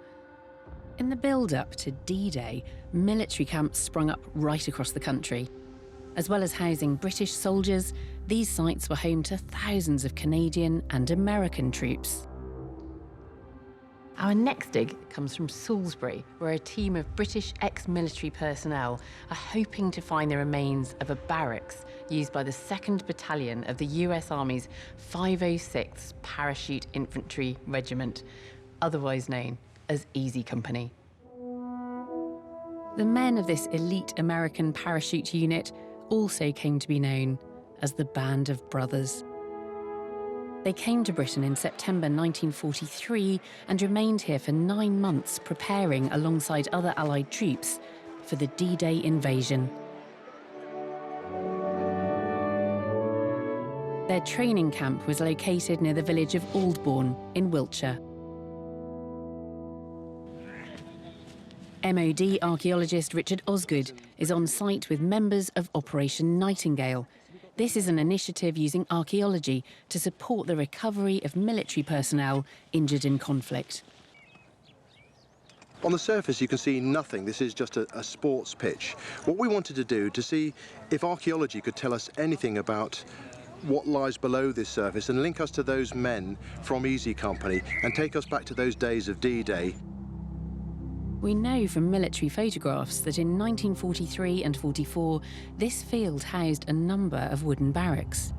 [SPEAKER 1] In the build-up to D-Day, military camps sprung up right across the country. As well as housing British soldiers, these sites were home to thousands of Canadian and American troops. Our next dig comes from Salisbury, where a team of British ex-military personnel are hoping to find the remains of a barracks used by the 2nd Battalion of the US Army's 506th Parachute Infantry Regiment, otherwise known as Easy Company. The men of this elite American parachute unit also came to be known as the Band of Brothers. They came to Britain in September 1943 and remained here for 9 months, preparing alongside other Allied troops for the D-Day invasion. Their training camp was located near the village of Aldbourne in Wiltshire. MOD archaeologist Richard Osgood is on site with members of Operation Nightingale. This is an initiative using archaeology to support the recovery of military personnel injured in conflict.
[SPEAKER 18] On the surface you can see nothing. This is just a sports pitch. What we wanted to do to see if archaeology could tell us anything about what lies below this surface and link us to those men from Easy Company and take us back to those days of D-Day.
[SPEAKER 1] We know from military photographs that in 1943 and 44, this field housed a number of wooden barracks.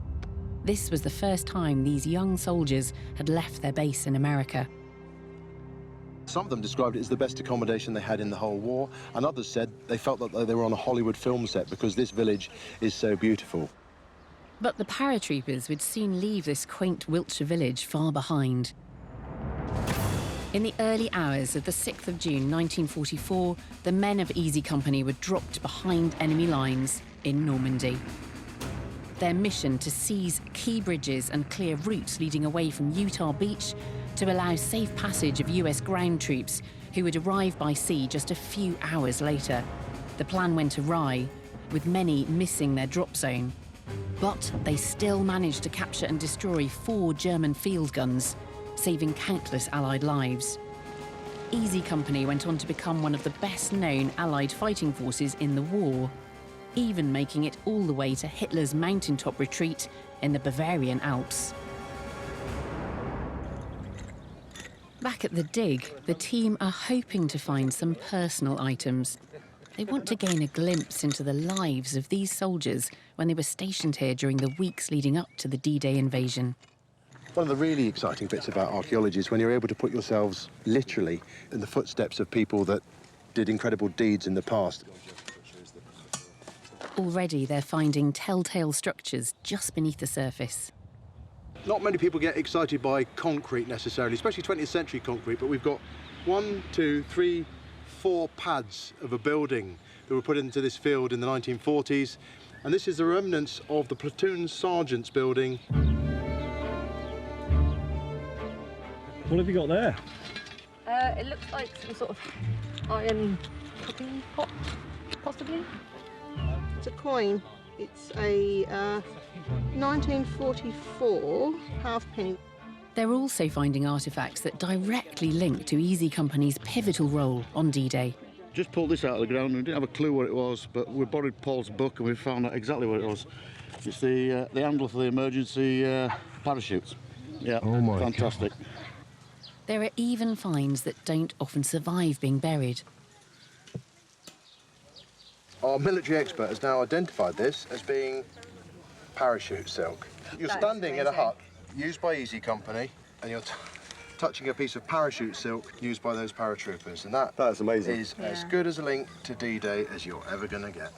[SPEAKER 1] This was the first time these young soldiers had left their base in America.
[SPEAKER 18] Some of them described it as the best accommodation they had in the whole war, and others said they felt that they were on a Hollywood film set because this village is so beautiful.
[SPEAKER 1] But the paratroopers would soon leave this quaint Wiltshire village far behind. In the early hours of the 6th of June 1944, the men of Easy Company were dropped behind enemy lines in Normandy. Their mission to seize key bridges and clear routes leading away from Utah Beach to allow safe passage of US ground troops who would arrive by sea just a few hours later. The plan went awry, with many missing their drop zone. But they still managed to capture and destroy 4 German field guns, saving countless Allied lives. Easy Company went on to become one of the best-known Allied fighting forces in the war, even making it all the way to Hitler's mountaintop retreat in the Bavarian Alps. Back at the dig, the team are hoping to find some personal items. They want to gain a glimpse into the lives of these soldiers when they were stationed here during the weeks leading up to the D-Day invasion.
[SPEAKER 18] One of the really exciting bits about archaeology is when you're able to put yourselves literally in the footsteps of people that did incredible deeds in the past.
[SPEAKER 1] Already they're finding telltale structures just beneath the surface.
[SPEAKER 18] Not many people get excited by concrete necessarily, especially 20th century concrete, but we've got 1, 2, 3, 4 pads of a building that were put into this field in the 1940s. And this is the remnants of the platoon sergeant's building.
[SPEAKER 5] What have you got there?
[SPEAKER 24] It looks like some sort of iron cooking pot, possibly.
[SPEAKER 8] It's a coin. It's a 1944 halfpenny.
[SPEAKER 1] They're also finding artefacts that directly link to Easy Company's pivotal role on D-Day.
[SPEAKER 14] Just pulled this out of the ground. We didn't have a clue what it was, but we borrowed Paul's book and we found out exactly what it was. It's the handle for the emergency parachutes. Yeah,
[SPEAKER 18] oh my
[SPEAKER 14] fantastic.
[SPEAKER 18] God.
[SPEAKER 1] There are even finds that don't often survive being buried.
[SPEAKER 18] Our military expert has now identified this as being parachute silk. You're standing in a hut used by Easy Company, and you're touching a piece of parachute silk used by those paratroopers, and that's amazing. Is as good as a link to D-Day as you're ever going to get.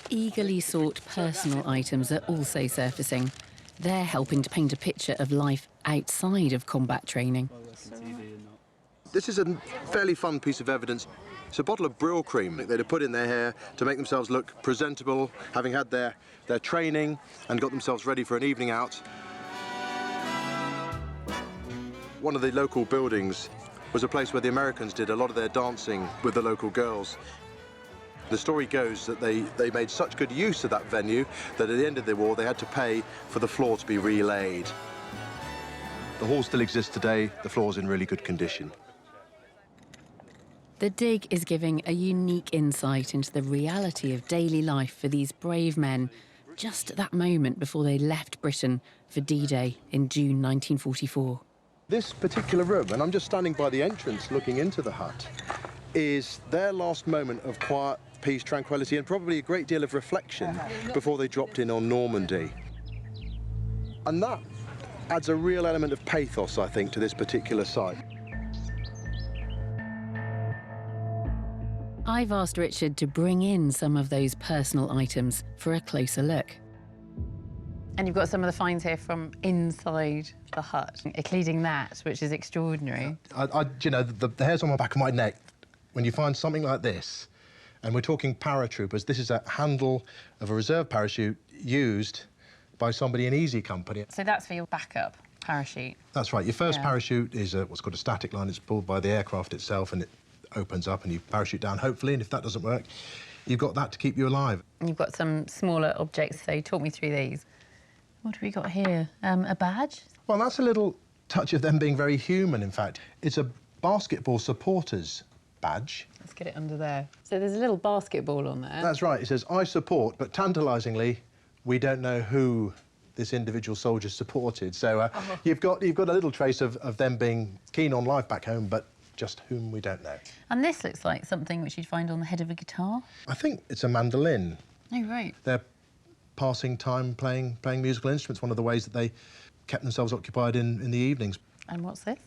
[SPEAKER 1] Eagerly sought personal items are also surfacing. They're helping to paint a picture of life outside of combat training.
[SPEAKER 18] This is a fairly fun piece of evidence. It's a bottle of Brill cream that they'd have put in their hair to make themselves look presentable, having had their training and got themselves ready for an evening out. One of the local buildings was a place where the Americans did a lot of their dancing with the local girls. The story goes that they made such good use of that venue that at the end of the war they had to pay for the floor to be relaid. The hall still exists today. The floor's in really good condition.
[SPEAKER 1] The dig is giving a unique insight into the reality of daily life for these brave men just at that moment before they left Britain for D-Day in June 1944.
[SPEAKER 18] This particular room, and I'm just standing by the entrance looking into the hut, is their last moment of quiet, peace, tranquility, and probably a great deal of reflection before they dropped in on Normandy. And that adds a real element of pathos, I think, to this particular site.
[SPEAKER 1] I've asked Richard to bring in some of those personal items for a closer look. And you've got some of the finds here from inside the hut, including that, which is extraordinary.
[SPEAKER 18] You know, the hairs on the back of my neck, when you find something like this, and we're talking paratroopers, this is a handle of a reserve parachute used by somebody in Easy Company.
[SPEAKER 1] So that's for your backup parachute?
[SPEAKER 18] That's right. Your first parachute is what's called a static line. It's pulled by the aircraft itself, and it opens up and you parachute down, hopefully, and if that doesn't work, you've got that to keep you alive.
[SPEAKER 1] And you've got some smaller objects, so talk me through these. What have we got here? A badge?
[SPEAKER 18] Well, that's a little touch of them being very human, in fact. It's a basketball supporters badge.
[SPEAKER 1] Let's get it under there. So there's a little basketball on there.
[SPEAKER 18] That's right. It says, I support, but tantalisingly, we don't know who this individual soldier supported. So you've got a little trace of them being keen on life back home, but just whom we don't know.
[SPEAKER 1] And this looks like something which you'd find on the head of a guitar.
[SPEAKER 18] I think it's a mandolin.
[SPEAKER 1] Oh, right.
[SPEAKER 18] They're passing time playing musical instruments, one of the ways that they kept themselves occupied in the evenings.
[SPEAKER 1] And what's this?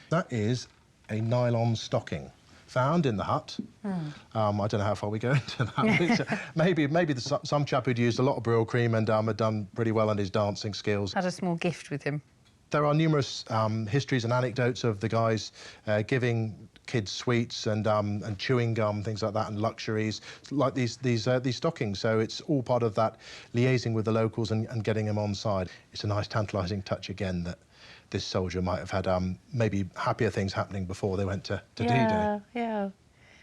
[SPEAKER 18] That is a nylon stocking found in the hut. I don't know how far we go into that. maybe some chap who'd used a lot of Brill cream and had done pretty well on his dancing skills.
[SPEAKER 1] Had a small gift with him.
[SPEAKER 18] There are numerous histories and anecdotes of the guys giving kids sweets and chewing gum, things like that, and luxuries like these stockings. So it's all part of that liaising with the locals and getting them on side. It's a nice, tantalising touch again that this soldier might have had maybe happier things happening before they went to D-Day.
[SPEAKER 1] Yeah.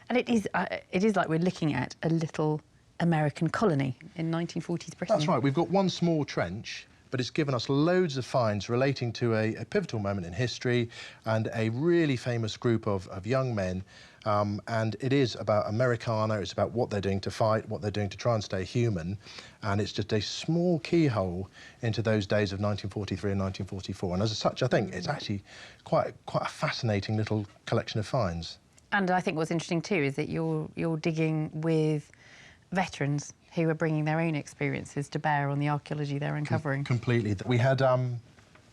[SPEAKER 1] And it is like we're looking at a little American colony in 1940s Britain.
[SPEAKER 18] That's right. We've got one small trench, but it's given us loads of finds relating to a pivotal moment in history and a really famous group of young men. And it is about Americana, it's about what they're doing to fight, what they're doing to try and stay human. And it's just a small keyhole into those days of 1943 and 1944. And as such, I think it's actually quite a fascinating little collection of finds.
[SPEAKER 1] And I think what's interesting too is that you're digging with veterans who are bringing their own experiences to bear on the archaeology they're uncovering.
[SPEAKER 18] Completely. We had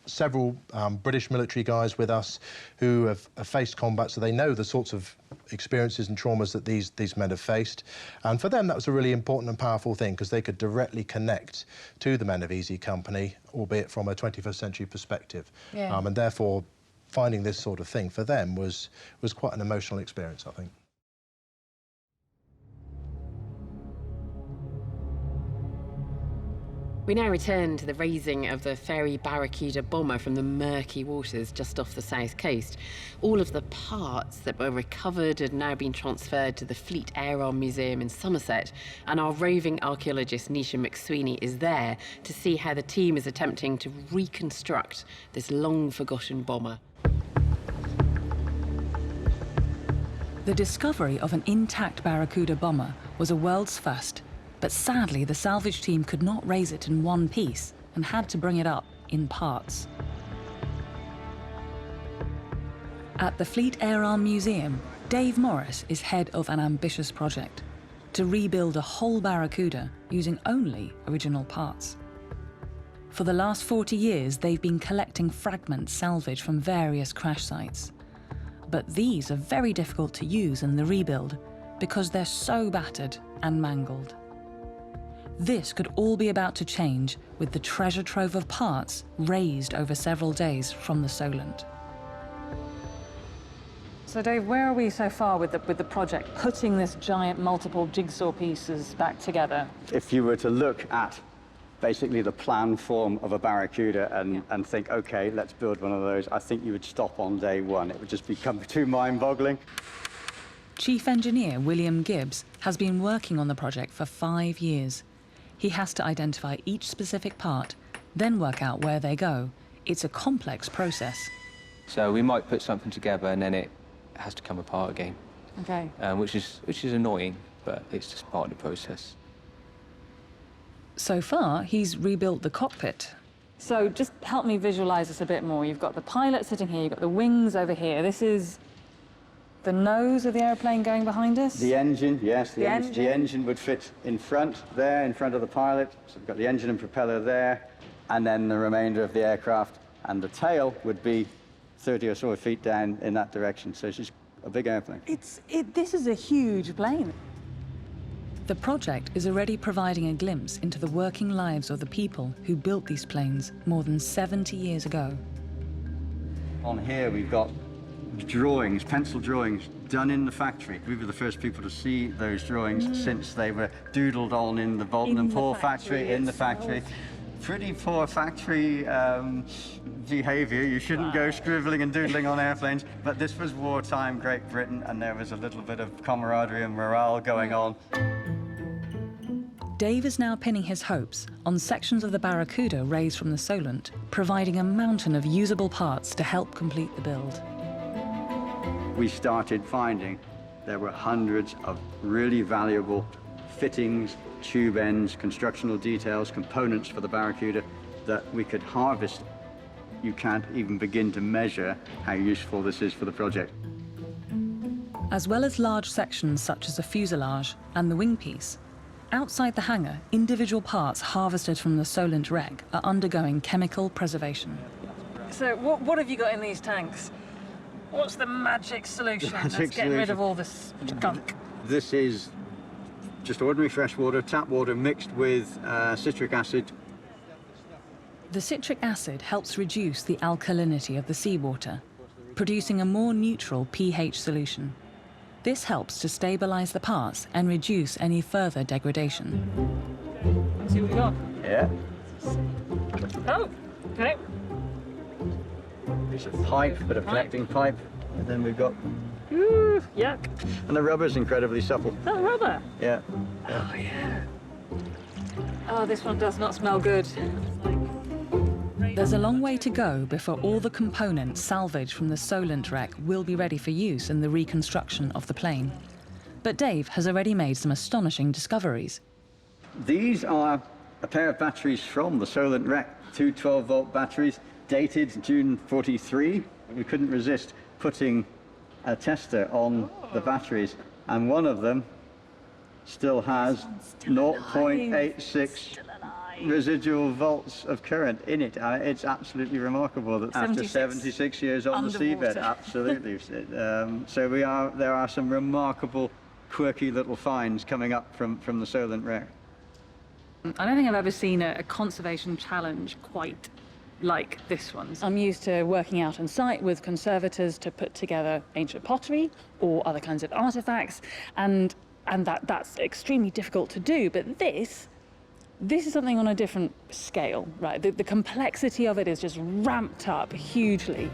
[SPEAKER 18] several British military guys with us who have faced combat, so they know the sorts of experiences and traumas that these men have faced. And for them, that was a really important and powerful thing because they could directly connect to the men of Easy Company, albeit from a 21st century perspective.
[SPEAKER 1] Yeah.
[SPEAKER 18] And therefore, finding this sort of thing for them was quite an emotional experience, I think.
[SPEAKER 1] We now return to the raising of the ferry barracuda bomber from the murky waters just off the south coast. All of the parts that were recovered had now been transferred to the Fleet Air Arm Museum in Somerset, and our roving archaeologist Nisha McSweeney is there to see how the team is attempting to reconstruct this long-forgotten bomber.
[SPEAKER 4] The discovery of an intact barracuda bomber was a world's first. But sadly, the salvage team could not raise it in one piece and had to bring it up in parts. At the Fleet Air Arm Museum, Dave Morris is head of an ambitious project to rebuild a whole barracuda using only original parts. For the last 40 years, they've been collecting fragments salvaged from various crash sites. But these are very difficult to use in the rebuild because they're so battered and mangled. This could all be about to change with the treasure trove of parts raised over several days from the Solent. So Dave, where are we so far with the project, putting this giant multiple jigsaw pieces back together?
[SPEAKER 12] If you were to look at basically the plan form of a barracuda and think, okay, let's build one of those, I think you would stop on day one. It would just become too mind-boggling.
[SPEAKER 4] Chief Engineer William Gibbs has been working on the project for 5 years. He has to identify each specific part, then work out where they go. It's a complex process.
[SPEAKER 15] So we might put something together and then it has to come apart again.
[SPEAKER 4] Okay.
[SPEAKER 15] Which is annoying, but it's just part of the process.
[SPEAKER 4] So far, he's rebuilt the cockpit. So just help me visualize this a bit more. You've got the pilot sitting here, you've got the wings over here. This is the nose of the airplane going behind us?
[SPEAKER 12] The engine, yes. The engine would fit in front there, in front of the pilot. So we've got the engine and propeller there, and then the remainder of the aircraft. And the tail would be 30 or so feet down in that direction. So it's just a big airplane.
[SPEAKER 4] This is a huge plane. The project is already providing a glimpse into the working lives of the people who built these planes more than 70 years ago.
[SPEAKER 12] On here we've got drawings, pencil drawings, done in the factory. We were the first people to see those drawings since they were doodled on in the Bolton and Paul factory, in the factory. Pretty poor factory behaviour. You shouldn't go scribbling and doodling on airplanes, but this was wartime Great Britain, and there was a little bit of camaraderie and morale going on.
[SPEAKER 4] Dave is now pinning his hopes on sections of the barracuda raised from the Solent, providing a mountain of usable parts to help complete the build.
[SPEAKER 12] We started finding there were hundreds of really valuable fittings, tube ends, constructional details, components for the barracuda that we could harvest. You can't even begin to measure how useful this is for the project.
[SPEAKER 4] As well as large sections such as the fuselage and the wing piece, outside the hangar, individual parts harvested from the Solent wreck are undergoing chemical preservation. So what have you got in these tanks? What's the magic solution that's getting rid of all this gunk?
[SPEAKER 12] This is just ordinary fresh water, tap water mixed with citric acid.
[SPEAKER 4] The citric acid helps reduce the alkalinity of the seawater, producing a more neutral pH solution. This helps to stabilize the parts and reduce any further degradation. Let's see what we got.
[SPEAKER 12] Yeah.
[SPEAKER 4] Oh, okay.
[SPEAKER 12] There's a pipe, bit of connecting pipe, and then we've got...
[SPEAKER 4] Ooh, yuck.
[SPEAKER 12] And the rubber's incredibly supple.
[SPEAKER 4] Oh, rubber?
[SPEAKER 12] Yeah.
[SPEAKER 4] Oh, yeah. Oh, this one does not smell good. There's a long way to go before all the components salvaged from the Solent wreck will be ready for use in the reconstruction of the plane. But Dave has already made some astonishing discoveries.
[SPEAKER 12] These are a pair of batteries from the Solent wreck, two 12-volt batteries, dated June 43. We couldn't resist putting a tester on the batteries, and one of them still has 0.86 residual volts of current in it. It's absolutely remarkable that after 76 years on the seabed, absolutely. So there are some remarkable, quirky little finds coming up from the Solent wreck.
[SPEAKER 4] I don't think I've ever seen a conservation challenge quite like this one. I'm used to working out on site with conservators to put together ancient pottery or other kinds of artifacts, and that's extremely difficult to do, but this This is something on a different scale, right? The complexity of it is just ramped up hugely.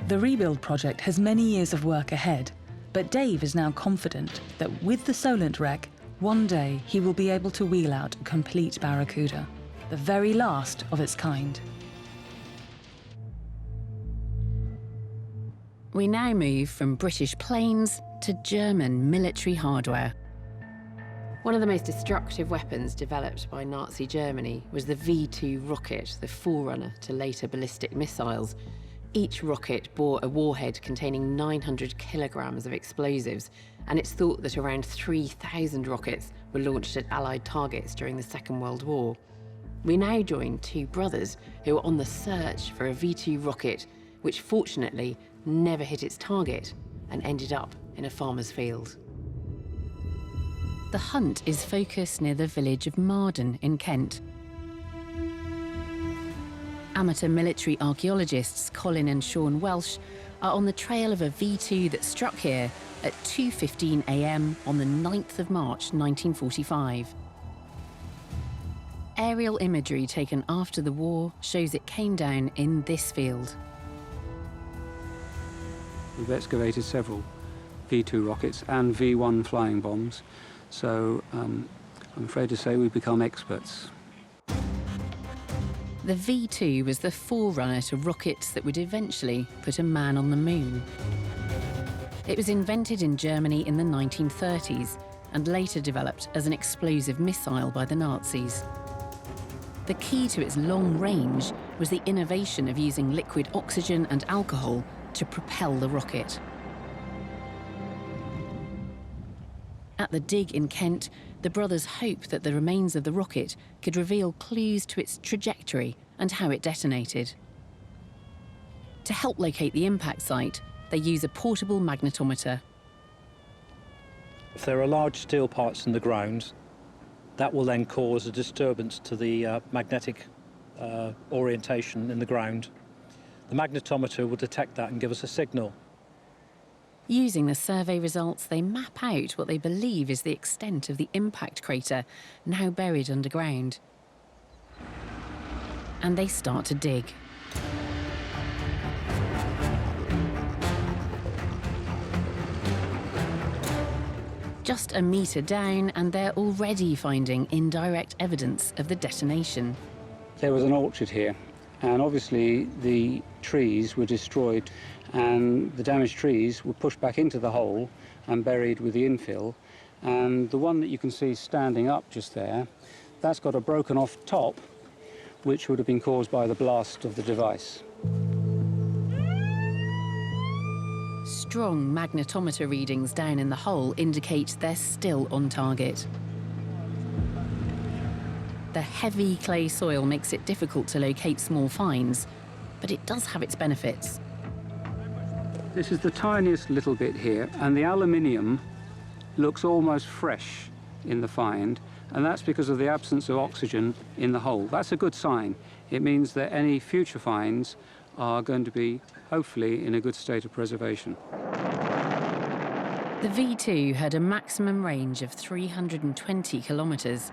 [SPEAKER 4] The rebuild project has many years of work ahead, but Dave is now confident that with the Solent wreck, one day he will be able to wheel out a complete barracuda, the very last of its kind.
[SPEAKER 1] We now move from British planes to German military hardware. One of the most destructive weapons developed by Nazi Germany was the V2 rocket, the forerunner to later ballistic missiles. Each rocket bore a warhead containing 900 kilograms of explosives, and it's thought that around 3,000 rockets were launched at Allied targets during the Second World War. We now join two brothers who are on the search for a V2 rocket, which fortunately never hit its target and ended up in a farmer's field. The hunt is focused near the village of Marden in Kent. Amateur military archaeologists Colin and Sean Welsh are on the trail of a V2 that struck here at 2:15 a.m. on the 9th of March 1945. Aerial imagery taken after the war shows it came down in this field.
[SPEAKER 3] We've excavated several V2 rockets and V1 flying bombs, so I'm afraid to say we've become experts.
[SPEAKER 1] The V2 was the forerunner to rockets that would eventually put a man on the moon. It was invented in Germany in the 1930s and later developed as an explosive missile by the Nazis. The key to its long range was the innovation of using liquid oxygen and alcohol to propel the rocket. At the dig in Kent, the brothers hope that the remains of the rocket could reveal clues to its trajectory and how it detonated. To help locate the impact site, they use a portable magnetometer.
[SPEAKER 9] If there are large steel parts in the ground, that will then cause a disturbance to the magnetic orientation in the ground. The magnetometer will detect that and give us a signal.
[SPEAKER 1] Using the survey results, they map out what they believe is the extent of the impact crater, now buried underground. And they start to dig. Just a metre down, and they're already finding indirect evidence of the detonation.
[SPEAKER 3] There was an orchard here, and obviously the trees were destroyed, and the damaged trees were pushed back into the hole and buried with the infill. And the one that you can see standing up just there, that's got a broken off top, which would have been caused by the blast of the device.
[SPEAKER 1] Strong magnetometer readings down in the hole indicate they're still on target. The heavy clay soil makes it difficult to locate small finds, but it does have its benefits.
[SPEAKER 3] This is the tiniest little bit here, and the aluminium looks almost fresh in the find, and that's because of the absence of oxygen in the hole. That's a good sign. It means that any future finds are going to be, hopefully, in a good state of preservation.
[SPEAKER 1] The V2 had a maximum range of 320 kilometres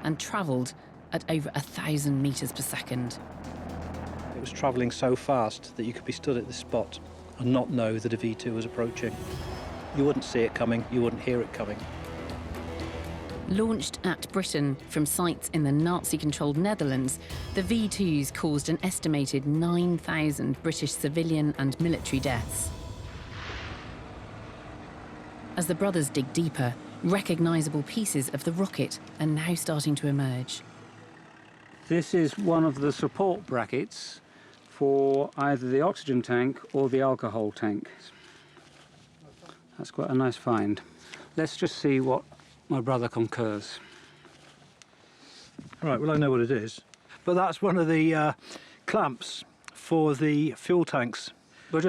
[SPEAKER 1] and travelled at over 1,000 metres per second.
[SPEAKER 9] It was travelling so fast that you could be stood at this spot and not know that a V2 was approaching. You wouldn't see it coming, you wouldn't hear it coming.
[SPEAKER 1] Launched at Britain from sites in the Nazi-controlled Netherlands, the V2s caused an estimated 9,000 British civilian and military deaths. As the brothers dig deeper, recognisable pieces of the rocket are now starting to emerge.
[SPEAKER 3] This is one of the support brackets for either the oxygen tank or the alcohol tank. That's quite a nice find. Let's just see what my brother concurs.
[SPEAKER 5] Right, well, I know what it is. But that's one of the clamps for the fuel tanks.
[SPEAKER 3] Well,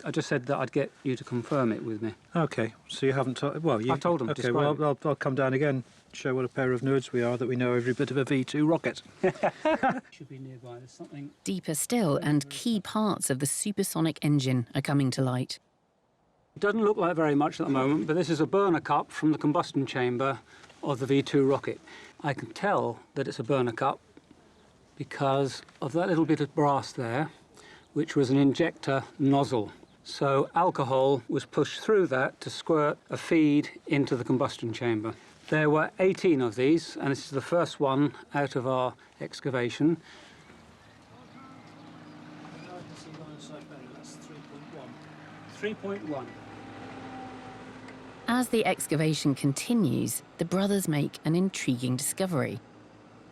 [SPEAKER 3] I just said that I'd get you to confirm it with me.
[SPEAKER 5] OK, so you haven't told... Well,
[SPEAKER 3] I've told them.
[SPEAKER 5] OK, well, I'll come down again, show what a pair of nerds we are, that we know every bit of a V2 rocket.
[SPEAKER 3] Should be nearby. There's something...
[SPEAKER 1] Deeper still, and key parts of the supersonic engine are coming to light.
[SPEAKER 3] It doesn't look like very much at the moment, but this is a burner cup from the combustion chamber of the V2 rocket. I can tell that it's a burner cup because of that little bit of brass there, which was an injector nozzle. So alcohol was pushed through that to squirt a feed into the combustion chamber. There were 18 of these, and this is the first one out of our excavation. 3.1.
[SPEAKER 1] As the excavation continues, the brothers make an intriguing discovery,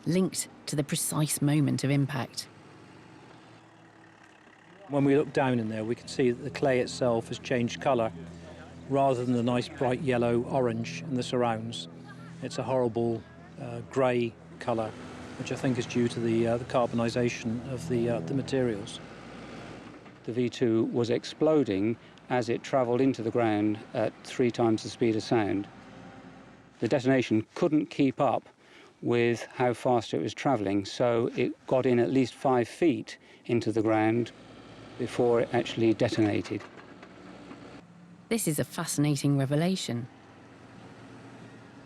[SPEAKER 1] linked to the precise moment of impact.
[SPEAKER 9] When we look down in there, we can see that the clay itself has changed colour. Rather than the nice bright yellow orange in the surrounds, it's a horrible grey colour, which I think is due to the carbonisation of the materials.
[SPEAKER 3] The V2 was exploding as it travelled into the ground at 3 times the speed of sound. The detonation couldn't keep up with how fast it was travelling, so it got in at least 5 feet into the ground before it actually detonated.
[SPEAKER 1] This is a fascinating revelation.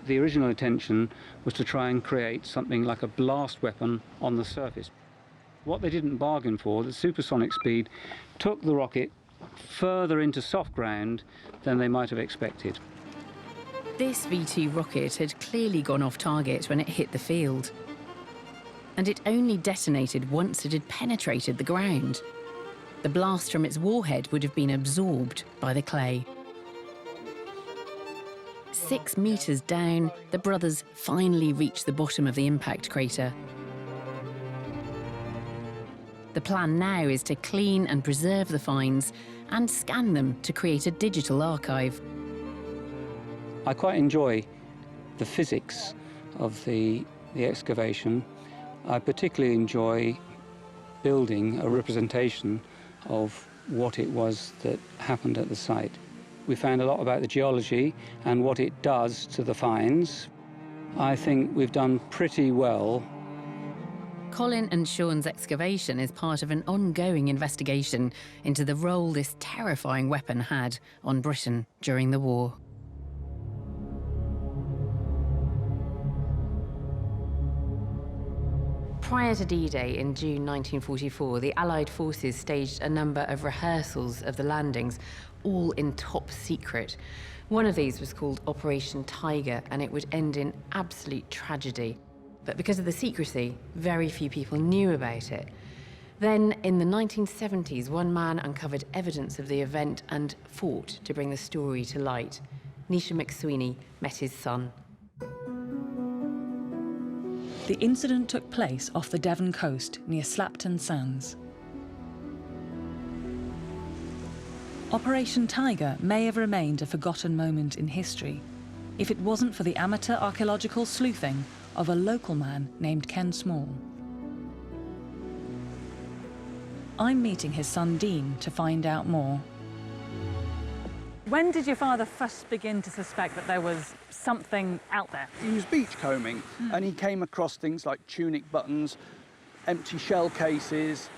[SPEAKER 3] The original intention was to try and create something like a blast weapon on the surface. What they didn't bargain for, the supersonic speed, took the rocket further into soft ground than they might have expected.
[SPEAKER 1] This V2 rocket had clearly gone off target when it hit the field. And it only detonated once it had penetrated the ground. The blast from its warhead would have been absorbed by the clay. 6 meters down, the brothers finally reached the bottom of the impact crater. The plan now is to clean and preserve the finds and scan them to create a digital archive.
[SPEAKER 3] I quite enjoy the physics of the excavation. I particularly enjoy building a representation of what it was that happened at the site. We found a lot about the geology and what it does to the finds. I think we've done pretty well.
[SPEAKER 1] Colin and Sean's excavation is part of an ongoing investigation into the role this terrifying weapon had on Britain during the war. Prior to D-Day in June 1944, the Allied forces staged a number of rehearsals of the landings, all in top secret. One of these was called Operation Tiger, and it would end in absolute tragedy. But because of the secrecy, very few people knew about it. Then, in the 1970s, one man uncovered evidence of the event and fought to bring the story to light. Nisha McSweeney met his son.
[SPEAKER 4] The incident took place off the Devon coast near Slapton Sands. Operation Tiger may have remained a forgotten moment in history if it wasn't for the amateur archaeological sleuthing of a local man named Ken Small. I'm meeting his son Dean to find out more.
[SPEAKER 19] When did your father first begin to suspect that there was something out there?
[SPEAKER 20] He was beachcombing and he came across things like tunic buttons, empty shell cases,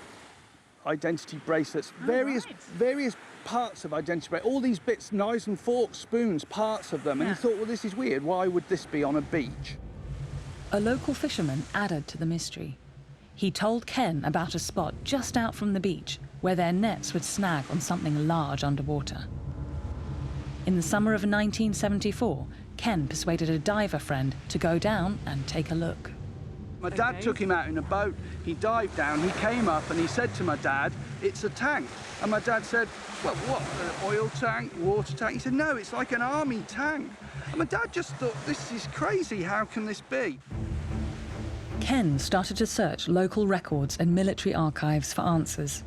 [SPEAKER 20] identity bracelets, various parts of identity bracelets, all these bits, knives and forks, spoons, parts of them. And he thought, well, this is weird. Why would this be on a beach?
[SPEAKER 4] A local fisherman added to the mystery. He told Ken about a spot just out from the beach where their nets would snag on something large underwater. In the summer of 1974, Ken persuaded a diver friend to go down and take a look.
[SPEAKER 20] My dad took him out in a boat, he dived down, he came up and he said to my dad, it's a tank. And my dad said, well, what, an oil tank, water tank? He said, no, it's like an army tank. And my dad just thought, this is crazy, how can this be?
[SPEAKER 4] Ken started to search local records and military archives for answers.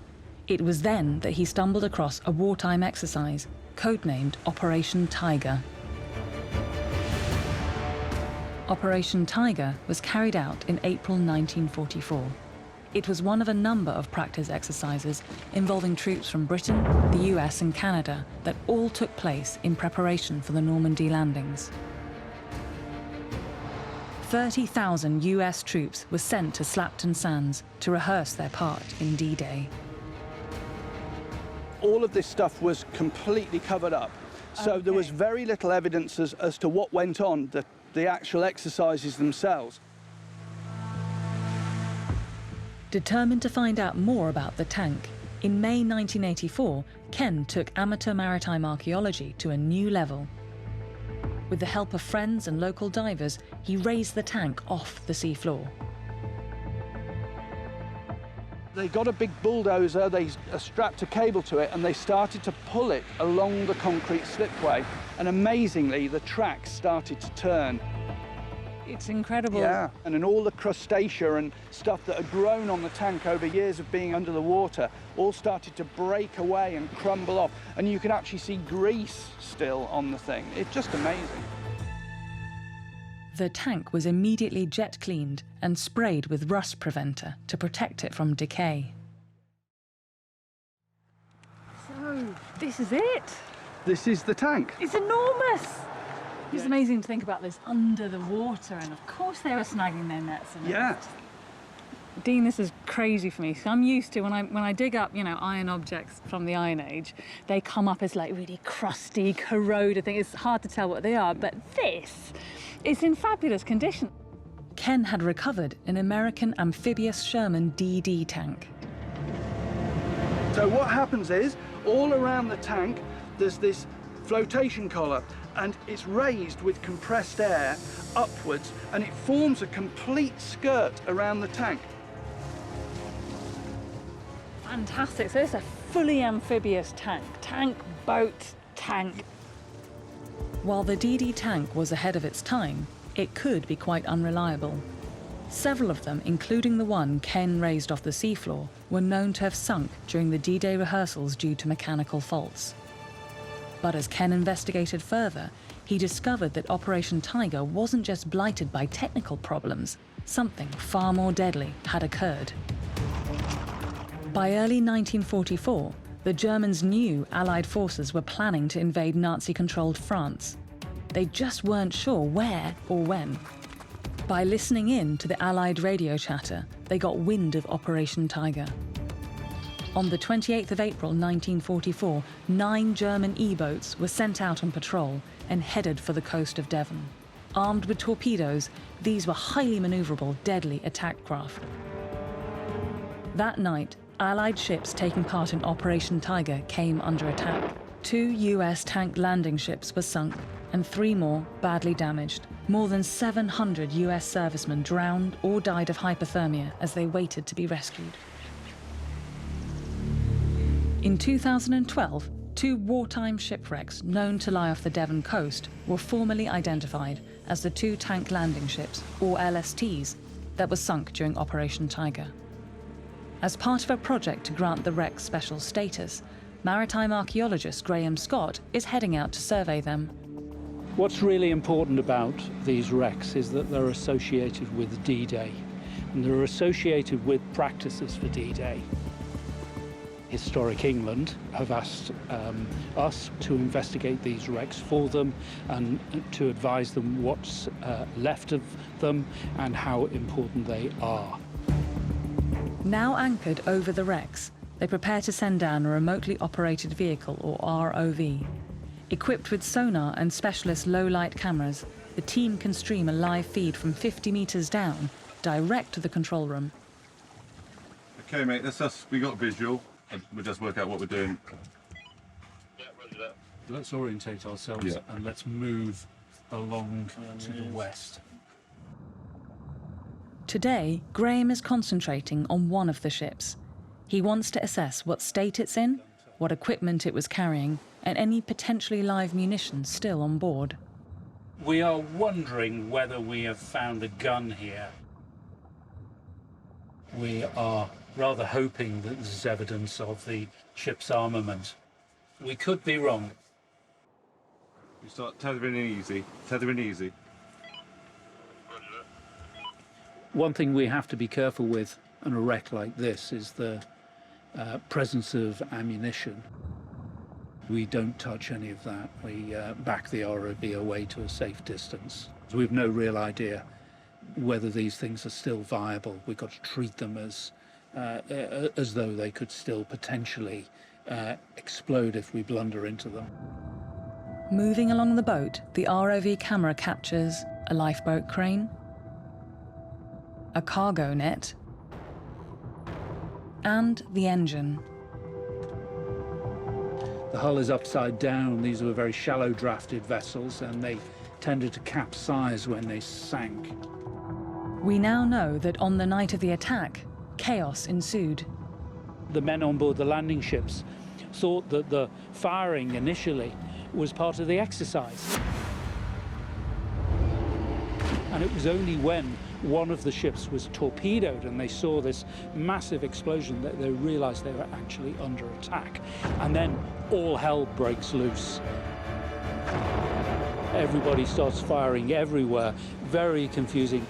[SPEAKER 4] It was then that he stumbled across a wartime exercise codenamed Operation Tiger. Operation Tiger was carried out in April 1944. It was one of a number of practice exercises involving troops from Britain, the US and Canada that all took place in preparation for the Normandy landings. 30,000 US troops were sent to Slapton Sands to rehearse their part in D-Day.
[SPEAKER 20] All of this stuff was completely covered up. So there was very little evidence as to what went on. The the actual exercises themselves.
[SPEAKER 4] Determined to find out more about the tank, in May 1984, Ken took amateur maritime archaeology to a new level. With the help of friends and local divers, he raised the tank off the seafloor.
[SPEAKER 20] They got a big bulldozer, they strapped a cable to it, and they started to pull it along the concrete slipway. And amazingly, the tracks started to turn.
[SPEAKER 19] It's incredible.
[SPEAKER 20] Yeah, and then all the crustacea and stuff that had grown on the tank over years of being under the water all started to break away and crumble off. And you can actually see grease still on the thing. It's just amazing.
[SPEAKER 4] The tank was immediately jet cleaned and sprayed with rust preventer to protect it from decay.
[SPEAKER 19] So, this is it?
[SPEAKER 20] This is the tank.
[SPEAKER 19] It's enormous! It's amazing to think about this under the water, and of course they were snagging their nets. And
[SPEAKER 20] yeah.
[SPEAKER 19] Dean, this is crazy for me. So I'm used to when I dig up, you know, iron objects from the Iron Age, they come up as like really crusty, corroded things. It's hard to tell what they are, but this is in fabulous condition.
[SPEAKER 4] Ken had recovered an American amphibious Sherman DD tank.
[SPEAKER 20] So what happens is, all around the tank, there's this flotation collar, and it's raised with compressed air upwards, and it forms a complete skirt around the tank.
[SPEAKER 19] Fantastic. So it's a fully amphibious tank. Tank, boat, tank.
[SPEAKER 4] While the DD tank was ahead of its time, it could be quite unreliable. Several of them, including the one Ken raised off the seafloor, were known to have sunk during the D-Day rehearsals due to mechanical faults. But as Ken investigated further, he discovered that Operation Tiger wasn't just blighted by technical problems. Something far more deadly had occurred. By early 1944, the Germans knew Allied forces were planning to invade Nazi-controlled France. They just weren't sure where or when. By listening in to the Allied radio chatter, they got wind of Operation Tiger. On the 28th of April 1944, 9 German E-boats were sent out on patrol and headed for the coast of Devon. Armed with torpedoes, these were highly maneuverable, deadly attack craft. That night, Allied ships taking part in Operation Tiger came under attack. 2 US tank landing ships were sunk and 3 more badly damaged. More than 700 US servicemen drowned or died of hypothermia as they waited to be rescued. In 2012, 2 wartime shipwrecks known to lie off the Devon coast were formally identified as the 2 tank landing ships, or LSTs, that were sunk during Operation Tiger. As part of a project to grant the wreck special status, maritime archaeologist Graham Scott is heading out to survey them.
[SPEAKER 3] What's really important about these wrecks is that they're associated with D-Day, and they're associated with practices for D-Day. Historic England have asked us to investigate these wrecks for them and to advise them what's left of them and how important they are.
[SPEAKER 4] Now anchored over the wrecks, they prepare to send down a remotely operated vehicle, or ROV. Equipped with sonar and specialist low-light cameras, the team can stream a live feed from 50 metres down, direct to the control room.
[SPEAKER 7] Okay, mate, that's us. We got visual. We'll just work out what we're doing.
[SPEAKER 3] Let's orientate ourselves and let's move along to the west.
[SPEAKER 4] Today, Graham is concentrating on one of the ships. He wants to assess what state it's in, what equipment it was carrying, and any potentially live munitions still on board.
[SPEAKER 3] We are wondering whether we have found a gun here. We are rather hoping that this is evidence of the ship's armament. We could be wrong.
[SPEAKER 7] We start tethering easy. Tethering easy.
[SPEAKER 3] One thing we have to be careful with on a wreck like this is the presence of ammunition. We don't touch any of that. We back the ROV away to a safe distance. So we've no real idea whether these things are still viable. We've got to treat them as though they could still potentially explode if we blunder into them.
[SPEAKER 4] Moving along the boat, the ROV camera captures a lifeboat crane, a cargo net, and the engine.
[SPEAKER 3] The hull is upside down. These were very shallow drafted vessels, and they tended to capsize when they sank.
[SPEAKER 4] We now know that on the night of the attack, chaos ensued.
[SPEAKER 3] The men on board the landing ships thought that the firing initially was part of the exercise. And it was only when one of the ships was torpedoed and they saw this massive explosion that they realized they were actually under attack. And then all hell breaks loose. Everybody starts firing everywhere, very confusing.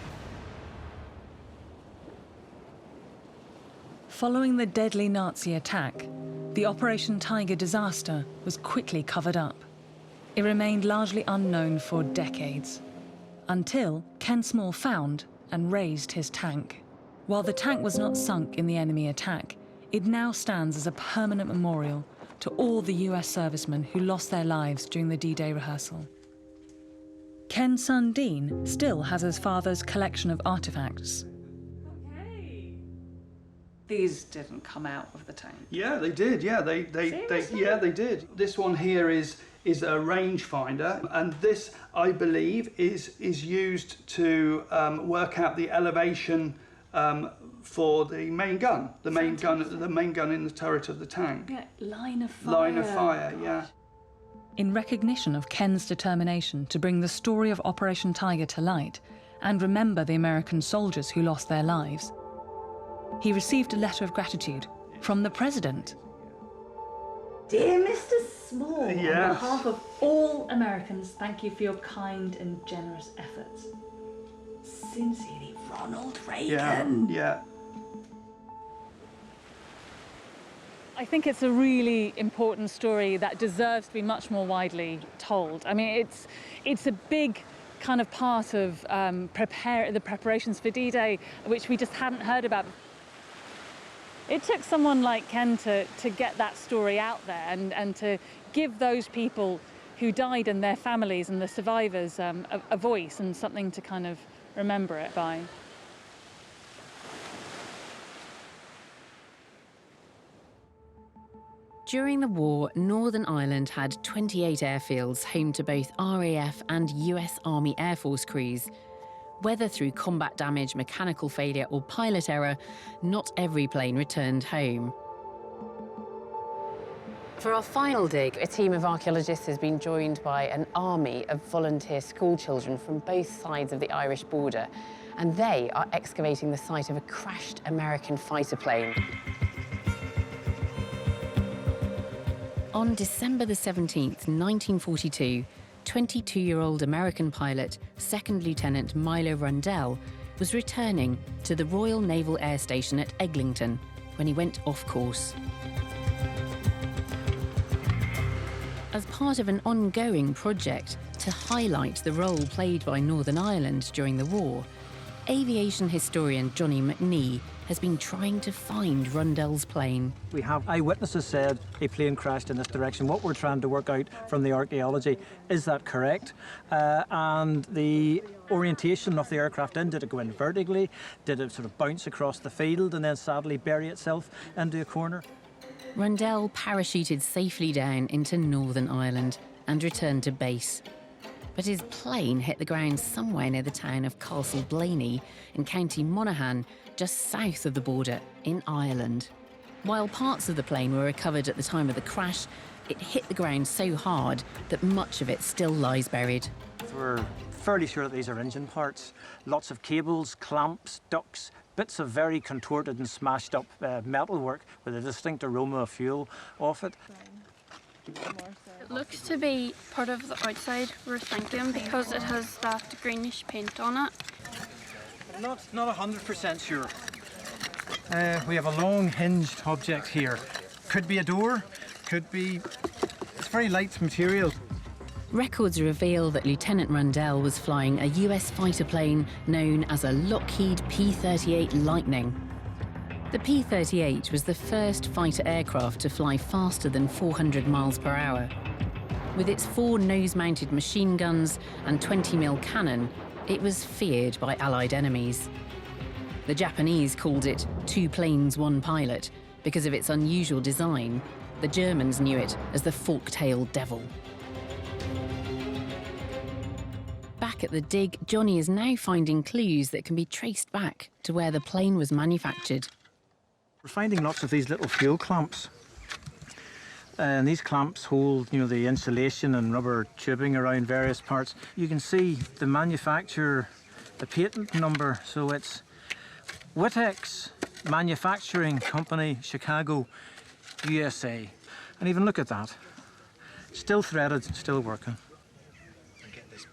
[SPEAKER 4] Following the deadly Nazi attack, the Operation Tiger disaster was quickly covered up. It remained largely unknown for decades, until Ken Small found and raised his tank. While the tank was not sunk in the enemy attack, it now stands as a permanent memorial to all the US servicemen who lost their lives during the D-Day rehearsal. Ken's son Dean still has his father's collection of artifacts.
[SPEAKER 19] These didn't come out of the tank.
[SPEAKER 20] Yeah, they did. Yeah, they did. This one here is a rangefinder, and this, I believe, is used to work out the elevation for the main gun. The main gun in the turret of the tank.
[SPEAKER 19] Yeah, line of fire.
[SPEAKER 20] Line of fire. Yeah.
[SPEAKER 4] In recognition of Ken's determination to bring the story of Operation Tiger to light and remember the American soldiers who lost their lives, he received a letter of gratitude from the president.
[SPEAKER 19] Dear Mr. Small,
[SPEAKER 20] Yes.
[SPEAKER 19] on behalf of all Americans, thank you for your kind and generous efforts. Sincerely, Ronald Reagan.
[SPEAKER 20] Yeah.
[SPEAKER 19] I think it's a really important story that deserves to be much more widely told. I mean, it's a big kind of part of the preparations for D-Day, which we just hadn't heard about. It took someone like Ken to get that story out there and to give those people who died and their families and the survivors a voice and something to kind of remember it by.
[SPEAKER 1] During the war, Northern Ireland had 28 airfields home to both RAF and US Army Air Force crews. Whether through combat damage, mechanical failure or pilot error, not every plane returned home. For our final dig, a team of archaeologists has been joined by an army of volunteer school children from both sides of the Irish border, and they are excavating the site of a crashed American fighter plane. On December the 17th, 1942, 22-year-old American pilot, Second Lieutenant Milo Rundell, was returning to the Royal Naval Air Station at Eglinton when he went off course. As part of an ongoing project to highlight the role played by Northern Ireland during the war, aviation historian Johnny McNee has been trying to find Rundell's plane.
[SPEAKER 10] We have eyewitnesses said a plane crashed in this direction. What we're trying to work out from the archaeology, is that correct? And the orientation of the aircraft did it go in vertically? Did it sort of bounce across the field and then sadly bury itself into a corner?
[SPEAKER 1] Rundell parachuted safely down into Northern Ireland and returned to base. But his plane hit the ground somewhere near the town of Castle Blaney in County Monaghan, just south of the border in Ireland. While parts of the plane were recovered at the time of the crash, it hit the ground so hard that much of it still lies buried.
[SPEAKER 10] We're fairly sure that these are engine parts. Lots of cables, clamps, ducts, bits of very contorted and smashed up metalwork with a distinct aroma of fuel off it.
[SPEAKER 21] It looks to be part of the outside, we're thinking, because it has that greenish paint on it.
[SPEAKER 10] Not 100% sure. We have a long hinged object here. Could be a door, could be... It's very light material.
[SPEAKER 1] Records reveal that Lieutenant Rundell was flying a US fighter plane known as a Lockheed P-38 Lightning. The P-38 was the first fighter aircraft to fly faster than 400 miles per hour. With its 4 nose-mounted machine guns and 20mm cannon, it was feared by Allied enemies. The Japanese called it 2 planes, 1 pilot because of its unusual design. The Germans knew it as the fork-tailed devil. Back at the dig, Johnny is now finding clues that can be traced back to where the plane was manufactured.
[SPEAKER 10] We're finding lots of these little fuel clamps. And these clamps hold, you know, the insulation and rubber tubing around various parts. You can see the manufacturer, the patent number, so it's Wittex Manufacturing Company, Chicago, USA. And even look at that. Still threaded, still working.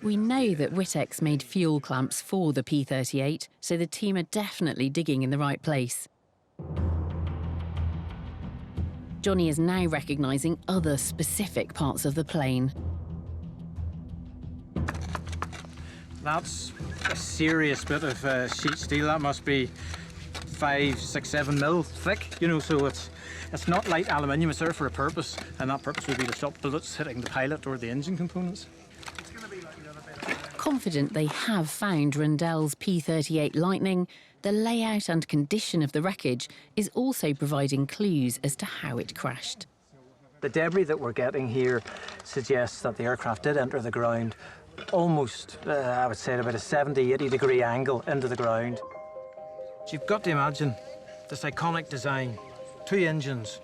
[SPEAKER 1] We know that Wittex made fuel clamps for the P-38, so the team are definitely digging in the right place. Johnny is now recognising other specific parts of the plane.
[SPEAKER 10] That's a serious bit of sheet steel. That must be 5, 6, 7 mil thick, you know, so it's not light aluminium. It's there for a purpose, and that purpose would be to stop bullets hitting the pilot or the engine components.
[SPEAKER 1] Confident they have found Rundell's P-38 Lightning, the layout and condition of the wreckage is also providing clues as to how it crashed.
[SPEAKER 10] The debris that we're getting here suggests that the aircraft did enter the ground almost, I would say, at about a 70, 80 degree angle into the ground. You've got to imagine this iconic design, 2 engines,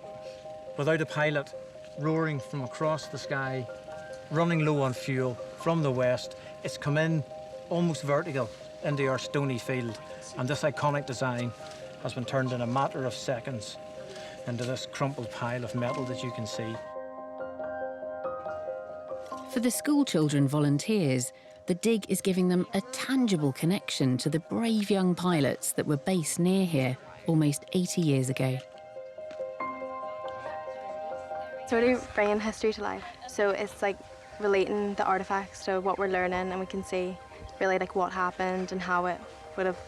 [SPEAKER 10] without a pilot, roaring from across the sky, running low on fuel from the west. It's come in almost vertical into our stony field, and this iconic design has been turned in a matter of seconds into this crumpled pile of metal that you can see.
[SPEAKER 1] For the schoolchildren volunteers, the dig is giving them a tangible connection to the brave young pilots that were based near here almost 80 years ago.
[SPEAKER 2] Sort of bringing history to life. So it's like relating the artifacts to what we're learning, and we can see really like what happened and how it would have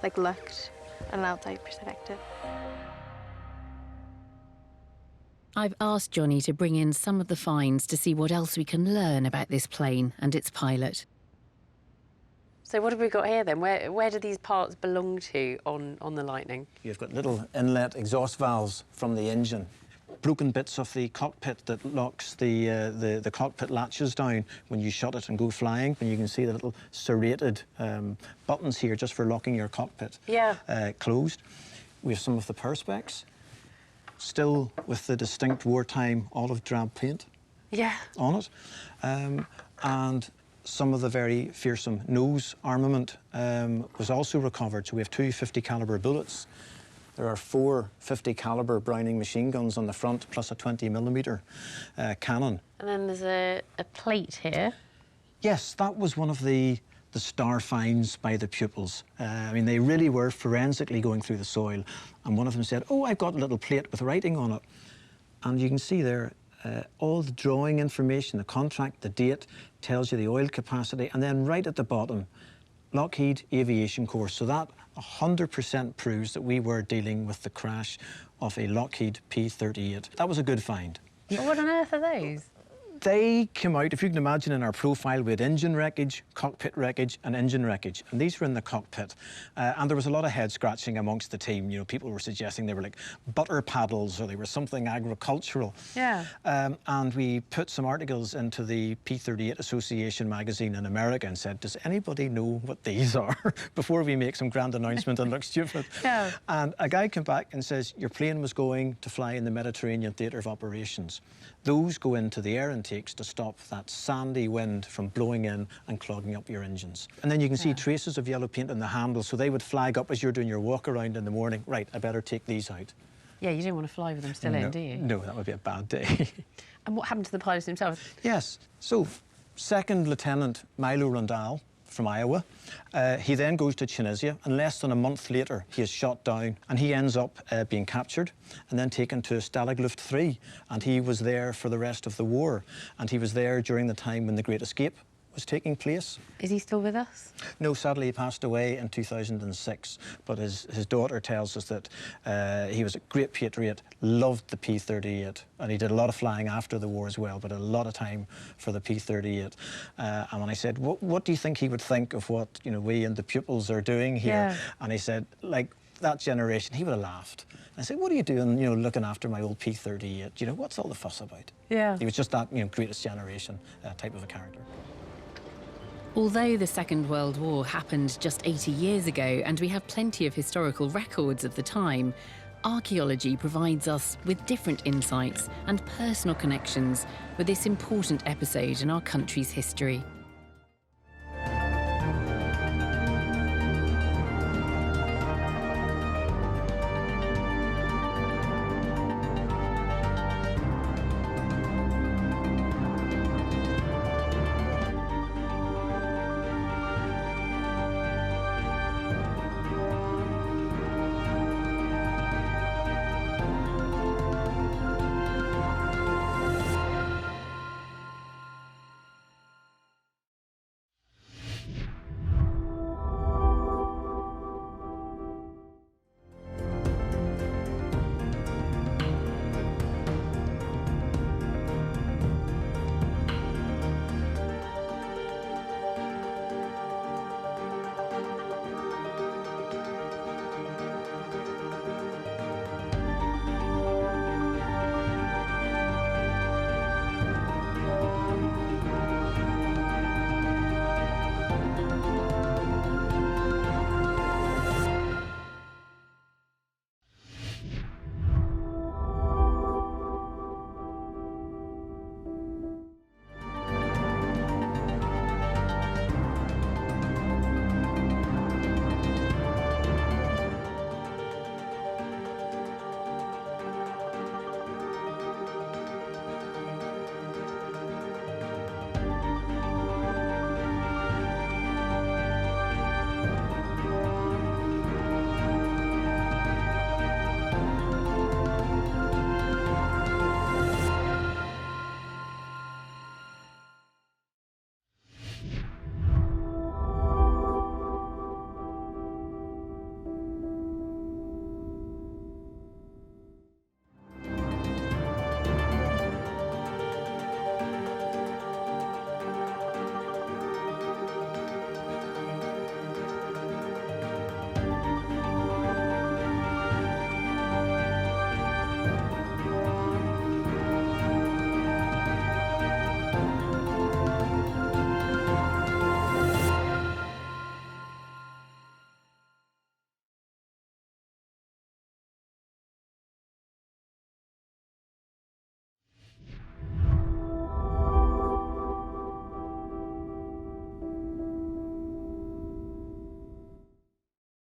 [SPEAKER 2] like looked in an outside perspective.
[SPEAKER 1] I've asked Johnny to bring in some of the finds to see what else we can learn about this plane and its pilot.
[SPEAKER 17] So what have we got here then? Where do these parts belong to on the Lightning?
[SPEAKER 10] You've got little inlet exhaust valves from the engine, broken bits of the cockpit that locks the cockpit latches down when you shut it and go flying, and you can see the little serrated buttons here just for locking your cockpit closed. We have some of the perspex, still with the distinct wartime olive drab paint on it, and some of the very fearsome nose armament was also recovered. So we have 2 50 caliber bullets. There are 4 50 caliber Browning machine guns on the front, plus a 20mm cannon.
[SPEAKER 17] And then there's a plate here.
[SPEAKER 10] Yes, that was one of the star finds by the pupils. I mean, they really were forensically going through the soil, and one of them said, "Oh, I've got a little plate with writing on it." And you can see there all the drawing information, the contract, the date, tells you the oil capacity, and then right at the bottom, Lockheed Aviation Course. So that 100% proves that we were dealing with the crash of a Lockheed P-38. That was a good find.
[SPEAKER 17] Well, what on earth are those?
[SPEAKER 10] They came out, if you can imagine, in our profile, we had engine wreckage, cockpit wreckage, and engine wreckage. And these were in the cockpit. And there was a lot of head scratching amongst the team. You know, people were suggesting they were like butter paddles or they were something agricultural.
[SPEAKER 17] Yeah.
[SPEAKER 10] And we put some articles into the P-38 Association magazine in America and said, does anybody know what these are? Before we make some grand announcement and look stupid.
[SPEAKER 17] Yeah.
[SPEAKER 10] And a guy came back and says, your plane was going to fly in the Mediterranean Theatre of Operations. Those go into the air intakes to stop that sandy wind from blowing in and clogging up your engines. And then you can see traces of yellow paint on the handles, so they would flag up as you're doing your walk around in the morning. Right, I better take these out.
[SPEAKER 17] Yeah, you don't want to fly with them still in, do you?
[SPEAKER 10] No, that would be a bad day.
[SPEAKER 17] And what happened to the pilot himself?
[SPEAKER 10] Yes, so Second Lieutenant Milo Rundell from Iowa. He then goes to Tunisia, and less than a month later, he is shot down, and he ends up being captured and then taken to Stalag-Luft 3, and he was there for the rest of the war, and he was there during the time when the Great Escape was taking place.
[SPEAKER 17] Is he still with us?
[SPEAKER 10] No, sadly he passed away in 2006, but his daughter tells us that he was a great patriot, loved the P-38, and he did a lot of flying after the war as well, but a lot of time for the P-38. And when I said, what do you think he would think of what, you know, we and the pupils are doing here?
[SPEAKER 17] Yeah.
[SPEAKER 10] And he said, like, that generation, he would have laughed. I said, what are you doing, you know, looking after my old P-38? You know, what's all the fuss about?
[SPEAKER 17] Yeah.
[SPEAKER 10] He was just that, you know, greatest generation type of a character.
[SPEAKER 1] Although the Second World War happened just 80 years ago and we have plenty of historical records of the time, archaeology provides us with different insights and personal connections with this important episode in our country's history.